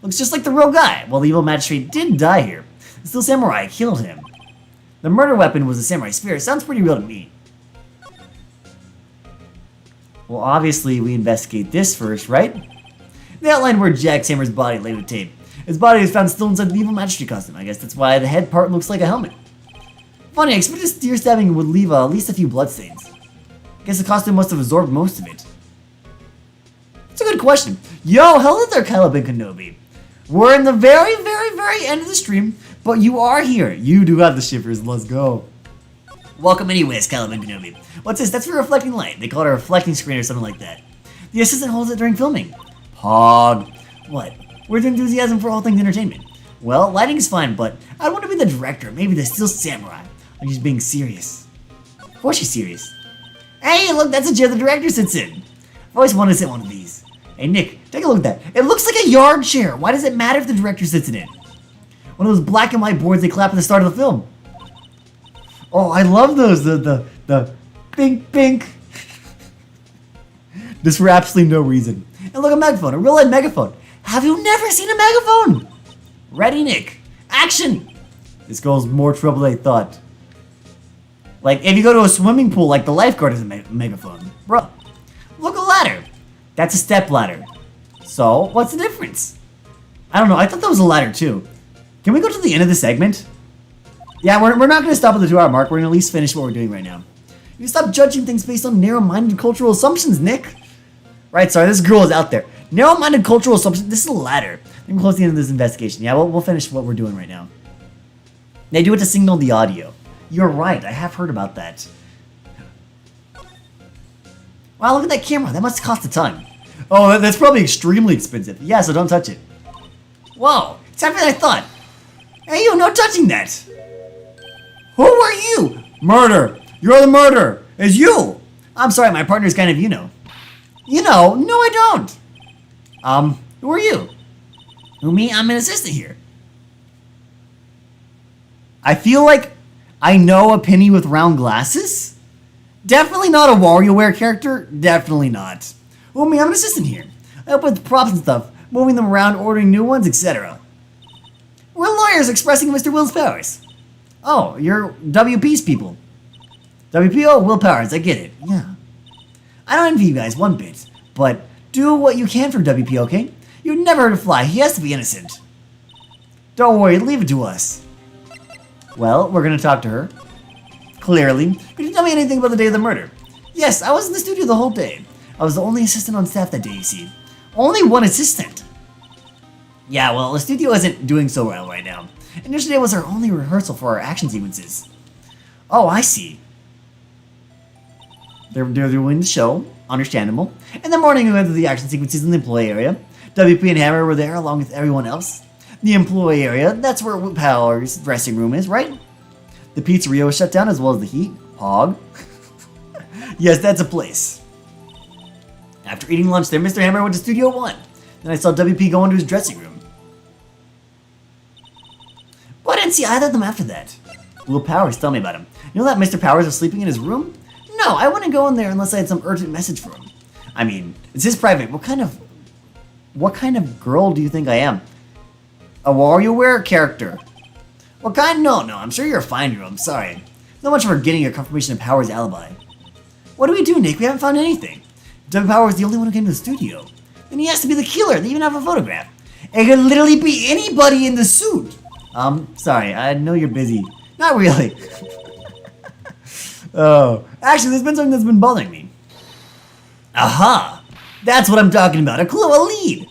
Looks just like the real guy. Well, the evil magistrate did die here. The Steel Samurai killed him. The murder weapon was a samurai spear. Sounds pretty real to me. Well, obviously, we investigate this first, right? They outlined where Jack Hammer's body lay with tape. His body was found still inside the evil magistrate costume. I guess that's why the head part looks like a helmet. Funny, I expected steer stabbing would leave at least a few bloodstains. I guess the costume must have absorbed most of it. It's a good question. Yo, hello there, Kylo Ben Kenobi. We're in the very, very, very end of the stream, but you are here. You do have the shivers. Let's go. Welcome anyways, Kylo Ben Kenobi. What's this? That's for reflecting light. They call it a reflecting screen or something like that. The assistant holds it during filming. Pog. What? Where's your enthusiasm for all things entertainment? Well, lighting's fine, but I want to be the director, maybe the Steel Samurai. I'm just being serious. Of course she's serious. Hey, look, that's a chair the director sits in. I've always wanted to sit in one of these. Hey, Nick, take a look at that. It looks like a yard chair. Why does it matter if the director sits in it? One of those black and white boards they clap at the start of the film. Oh, I love those. The pink, pink. This for absolutely no reason. And look, a megaphone, a real-life megaphone. Have you never seen a megaphone? Ready, Nick. Action. This girl's more trouble than I thought. Like, if you go to a swimming pool, like the lifeguard is a megaphone. Bro, look, a ladder. That's a step ladder. So, what's the difference? I don't know. I thought that was a ladder, too. Can we go to the end of the segment? Yeah, we're not going to stop at the 2-hour mark. We're going to at least finish what we're doing right now. You stop judging things based on narrow-minded cultural assumptions, Nick. Right, sorry, this girl is out there. Narrow-minded cultural assumptions. This is a ladder. I'm close to the end of this investigation. Yeah, we'll finish what we're doing right now. They do it to signal the audio. You're right, I have heard about that. Wow, look at that camera. That must cost a ton. Oh, that's probably extremely expensive. Yeah, so don't touch it. Whoa, it's everything I thought. Hey, you, no touching that. Who are you? Murder. You're the murderer. It's you. I'm sorry, my partner's kind of you know. You know? No, I don't. Who are you? Who, me? I'm an assistant here. I feel like I know a Penny with round glasses. Definitely not a WarioWare character. Definitely not. Who, me? I'm an assistant here. I help with props and stuff, moving them around, ordering new ones, etc. We're lawyers expressing Mr. Will's powers. Oh, you're WP's people. WPO, Will Powers, I get it. Yeah. I don't envy you guys one bit, but do what you can for WP, okay? You'd never hurt a fly. He has to be innocent. Don't worry, leave it to us. Well, we're gonna talk to her. Clearly. Could you tell me anything about the day of the murder? Yes, I was in the studio the whole day. I was the only assistant on staff that day, you see. Only one assistant! Yeah, well, the studio isn't doing so well right now. And yesterday was our only rehearsal for our action sequences. Oh, I see. They're doing the show, understandable. In the morning, we went to the action sequences in the employee area. WP and Hammer were there along with everyone else. The employee area, that's where Power's dressing room is, right? The pizzeria was shut down as well as the heat. Pog. Yes, that's a place. After eating lunch there, Mr. Hammer went to Studio 1. Then I saw WP go into his dressing room. But I didn't see either of them after that. Will Powers, tell me about him. You know that Mr. Powers was sleeping in his room? No, I wouldn't go in there unless I had some urgent message for him. I mean, it's his private. What kind of girl do you think I am? A WarioWare character? What kind? No, I'm sure you're a fine girl. I'm sorry. Not much for getting a confirmation of Powers' alibi. What do we do, Nick? We haven't found anything. W. Powers is the only one who came to the studio. Then he has to be the killer. They even have a photograph. It could literally be anybody in the suit. Sorry. I know you're busy. Not really. Oh, actually, there's been something that's been bothering me. Aha! That's what I'm talking about. A clue, a lead.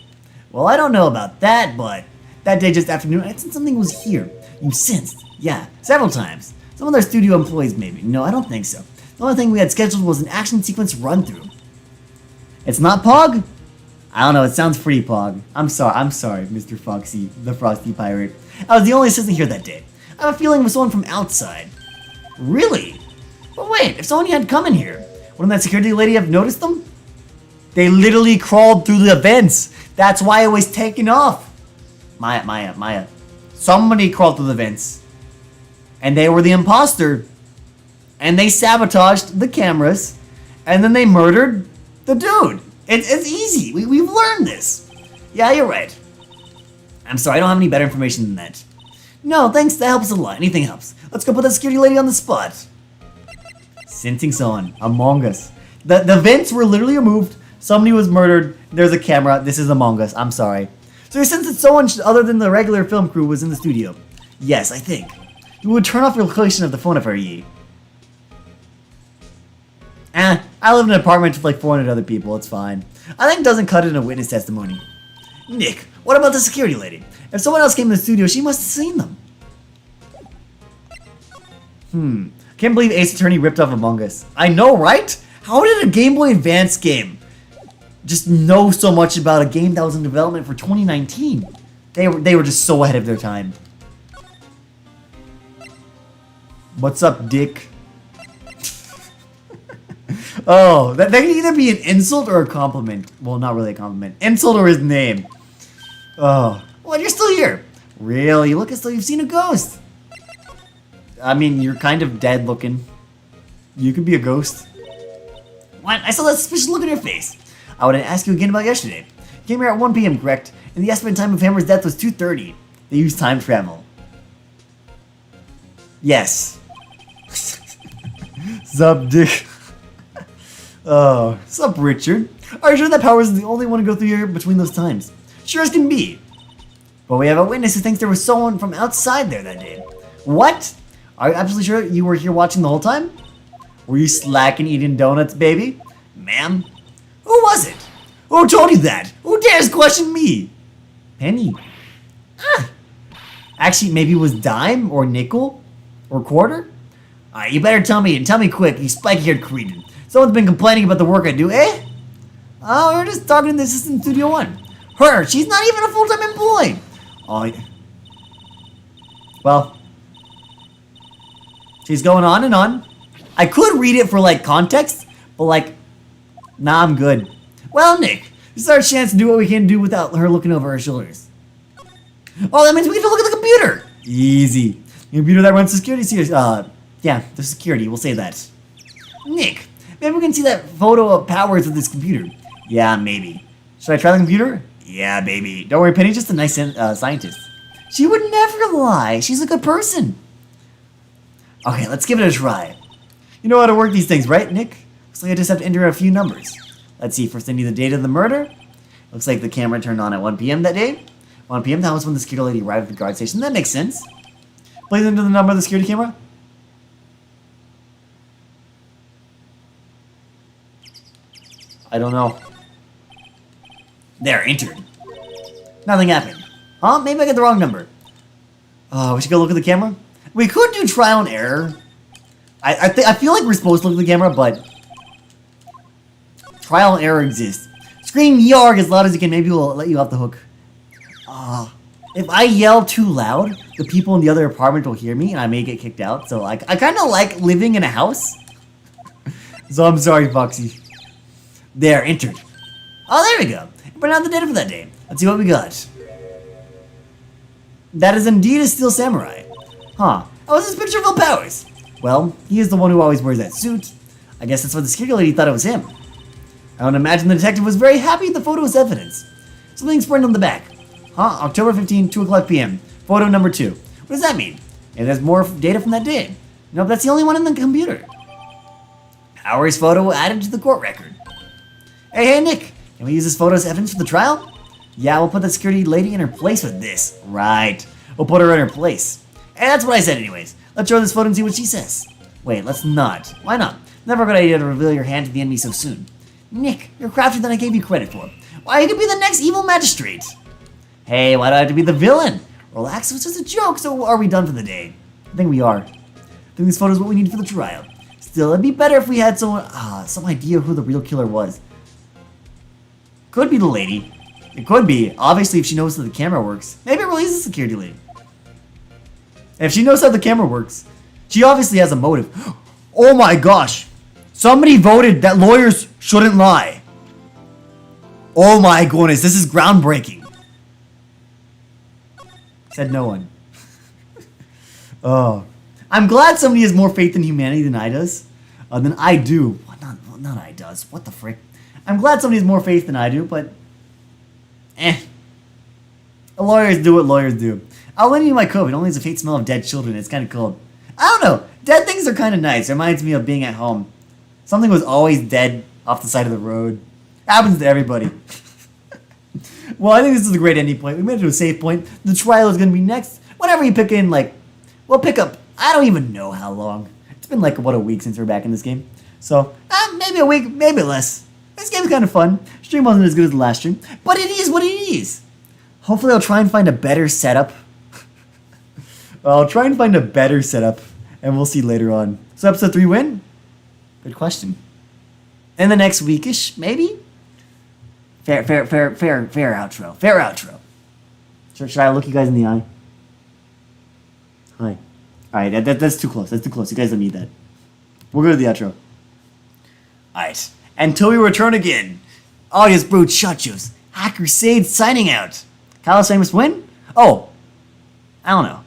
Well, I don't know about that, but that day just afternoon, I sensed something was here. You sensed? Yeah, several times. Some of their studio employees, maybe. No, I don't think so. The only thing we had scheduled was an action sequence run-through. It's not Pog? I don't know, it sounds pretty Pog. I'm sorry, Mr. Foxy, the Frosty Pirate. I was the only assistant here that day. I have a feeling it was someone from outside. Really? But wait, if someone had come in here, wouldn't that security lady have noticed them? They literally crawled through the vents. That's why it was taken off. Maya. Somebody crawled through the vents. And they were the imposter. And they sabotaged the cameras. And then they murdered the dude. It's easy. We've learned this. Yeah, you're right. I'm sorry, I don't have any better information than that. No, thanks, that helps a lot. Anything helps. Let's go put that security lady on the spot. Sensing someone. Among Us. The vents were literally removed. Somebody was murdered. There's a camera. This is Among Us. I'm sorry. So you sense that someone other than the regular film crew was in the studio? Yes, I think. You would turn off your location of the phone if I were you. I live in an apartment with like 400 other people. It's fine. I think it doesn't cut it in a witness testimony. Nick, what about the security lady? If someone else came to the studio, she must have seen them. Can't believe Ace Attorney ripped off Among Us. I know, right? How did a Game Boy Advance game just know so much about a game that was in development for 2019? They were just so ahead of their time. What's up, Dick? Oh, that can either be an insult or a compliment. Well, not really a compliment. Insult or his name. Oh, well, you're still here. Really? You look as though you've seen a ghost. I mean, you're kind of dead looking. You could be a ghost. What? I saw that suspicious look on your face. I want to ask you again about yesterday. You came here at 1 p.m., correct? And the estimated time of Hammer's death was 2:30. They used time travel. Yes. Sup, Dick? Oh, sup, Richard? Are you sure that Powers is the only one to go through here between those times? Sure as can be. But we have a witness who thinks there was someone from outside there that day. What? Are you absolutely sure you were here watching the whole time? Were you slacking eating donuts, baby? Ma'am? Who was it? Who told you that? Who dares question me? Penny. Actually, maybe it was dime or nickel or quarter? Alright, you better tell me, and tell me quick, you spiky-haired cretin. Someone's been complaining about the work I do, eh? Oh, we're just talking to the assistant in Studio 1. Her, she's not even a full-time employee. Oh, yeah. Well, she's going on and on. I could read it for, like, context, but, like, nah, I'm good. Well, Nick, this is our chance to do what we can do without her looking over our shoulders. Oh, that means we get to look at the computer. Easy. The computer that runs the security, yeah, the security, we'll say that. Nick, maybe we can see that photo of Powers with this computer. Yeah, maybe. Should I try the computer? Yeah, baby. Don't worry, Penny's just a nice scientist. She would never lie. She's a good person. Okay, let's give it a try. You know how to work these things, right, Nick? Looks like I just have to enter a few numbers. Let's see, first I need the date of the murder. Looks like the camera turned on at 1 p.m. that day. 1 p.m., that was when the security lady arrived at the guard station. That makes sense. Please enter the number of the security camera. I don't know. There, entered. Nothing happened. Huh? Maybe I got the wrong number. Oh, we should go look at the camera? We could do trial and error. I feel like we're supposed to look at the camera, but trial and error exists. Scream yarg as loud as you can. Maybe we'll let you off the hook. If I yell too loud, the people in the other apartment will hear me, and I may get kicked out. So I kind of like living in a house. So I'm sorry, Foxy. There, entered. Oh, there we go. Bring out the data for that day. Let's see what we got. That is indeed a Steel Samurai. Huh. Oh, is this picture of Will Powers? Well, he is the one who always wears that suit. I guess that's why the security lady thought it was him. I would imagine the detective was very happy at the photo as evidence. Something's printed on the back. Huh? October 15, 2 o'clock p.m. Photo number 2. What does that mean? It has more data from that day. Nope, that's the only one in the computer. Powers' photo added to the court record. Hey, Nick. Can we use this photo as evidence for the trial? Yeah, we'll put the security lady in her place with this. Right. We'll put her in her place. Hey, that's what I said anyways. Let's show this photo and see what she says. Wait, let's not. Why not? Never a good idea to reveal your hand to the enemy so soon. Nick, you're craftier than I gave you credit for. Why, you could be the next evil magistrate. Hey, why do I have to be the villain? Relax, it was just a joke, so are we done for the day? I think we are. I think this photo is what we need for the trial. Still, it'd be better if we had some idea who the real killer was. Could be the lady. It could be. Obviously, if she knows how the camera works. Maybe it really is a security lady. If she knows how the camera works, she obviously has a motive. Oh my gosh. Somebody voted that lawyers shouldn't lie. Oh my goodness, this is groundbreaking. Said no one. Oh. I'm glad somebody has more faith in humanity than I does. Than I do. Not I does. What the frick? I'm glad somebody has more faith than I do, but lawyers do what lawyers do. I'll lend you my coat. It only has a faint smell of dead children. It's kind of cold. I don't know. Dead things are kind of nice. It reminds me of being at home. Something was always dead off the side of the road. Happens to everybody. Well, I think this is a great ending point. We made it to a safe point. The trial is going to be next. Whenever you pick in, we'll pick up. I don't even know how long. It's been about a week since we're back in this game. So, maybe a week, maybe less. This game's kind of fun. Stream wasn't as good as the last stream, but it is what it is. Hopefully I'll try and find a better setup. I'll try and find a better setup, and we'll see later on. So episode 3 win? Good question. In the next weekish, maybe? Fair outro. Fair outro. Should I look you guys in the eye? Hi. Alright, that's too close. That's too close. You guys don't need that. We'll go to the outro. Alright. Until we return again. Audience Brood Shotjos. HackedCrusade signing out. Kyle's famous win? Oh. I don't know.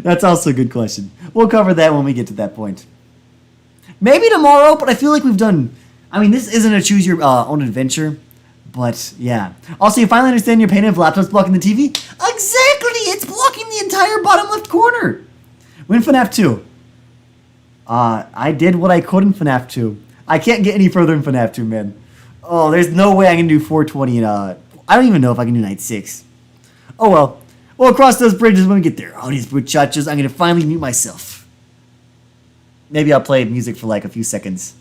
That's also a good question. We'll cover that when we get to that point. Maybe tomorrow, but I feel like we've done... this isn't a choose your own adventure, but yeah. Also, you finally understand your pain if laptop's blocking the TV? Exactly! It's blocking the entire bottom left corner! Win FNAF 2. I did what I could in FNAF 2. I can't get any further in FNAF 2, man. Oh, there's no way I can do 420 and I don't even know if I can do night 6. Oh well. We'll cross those bridges when we get there. Oh, these muchachos, I'm gonna finally mute myself. Maybe I'll play music for a few seconds.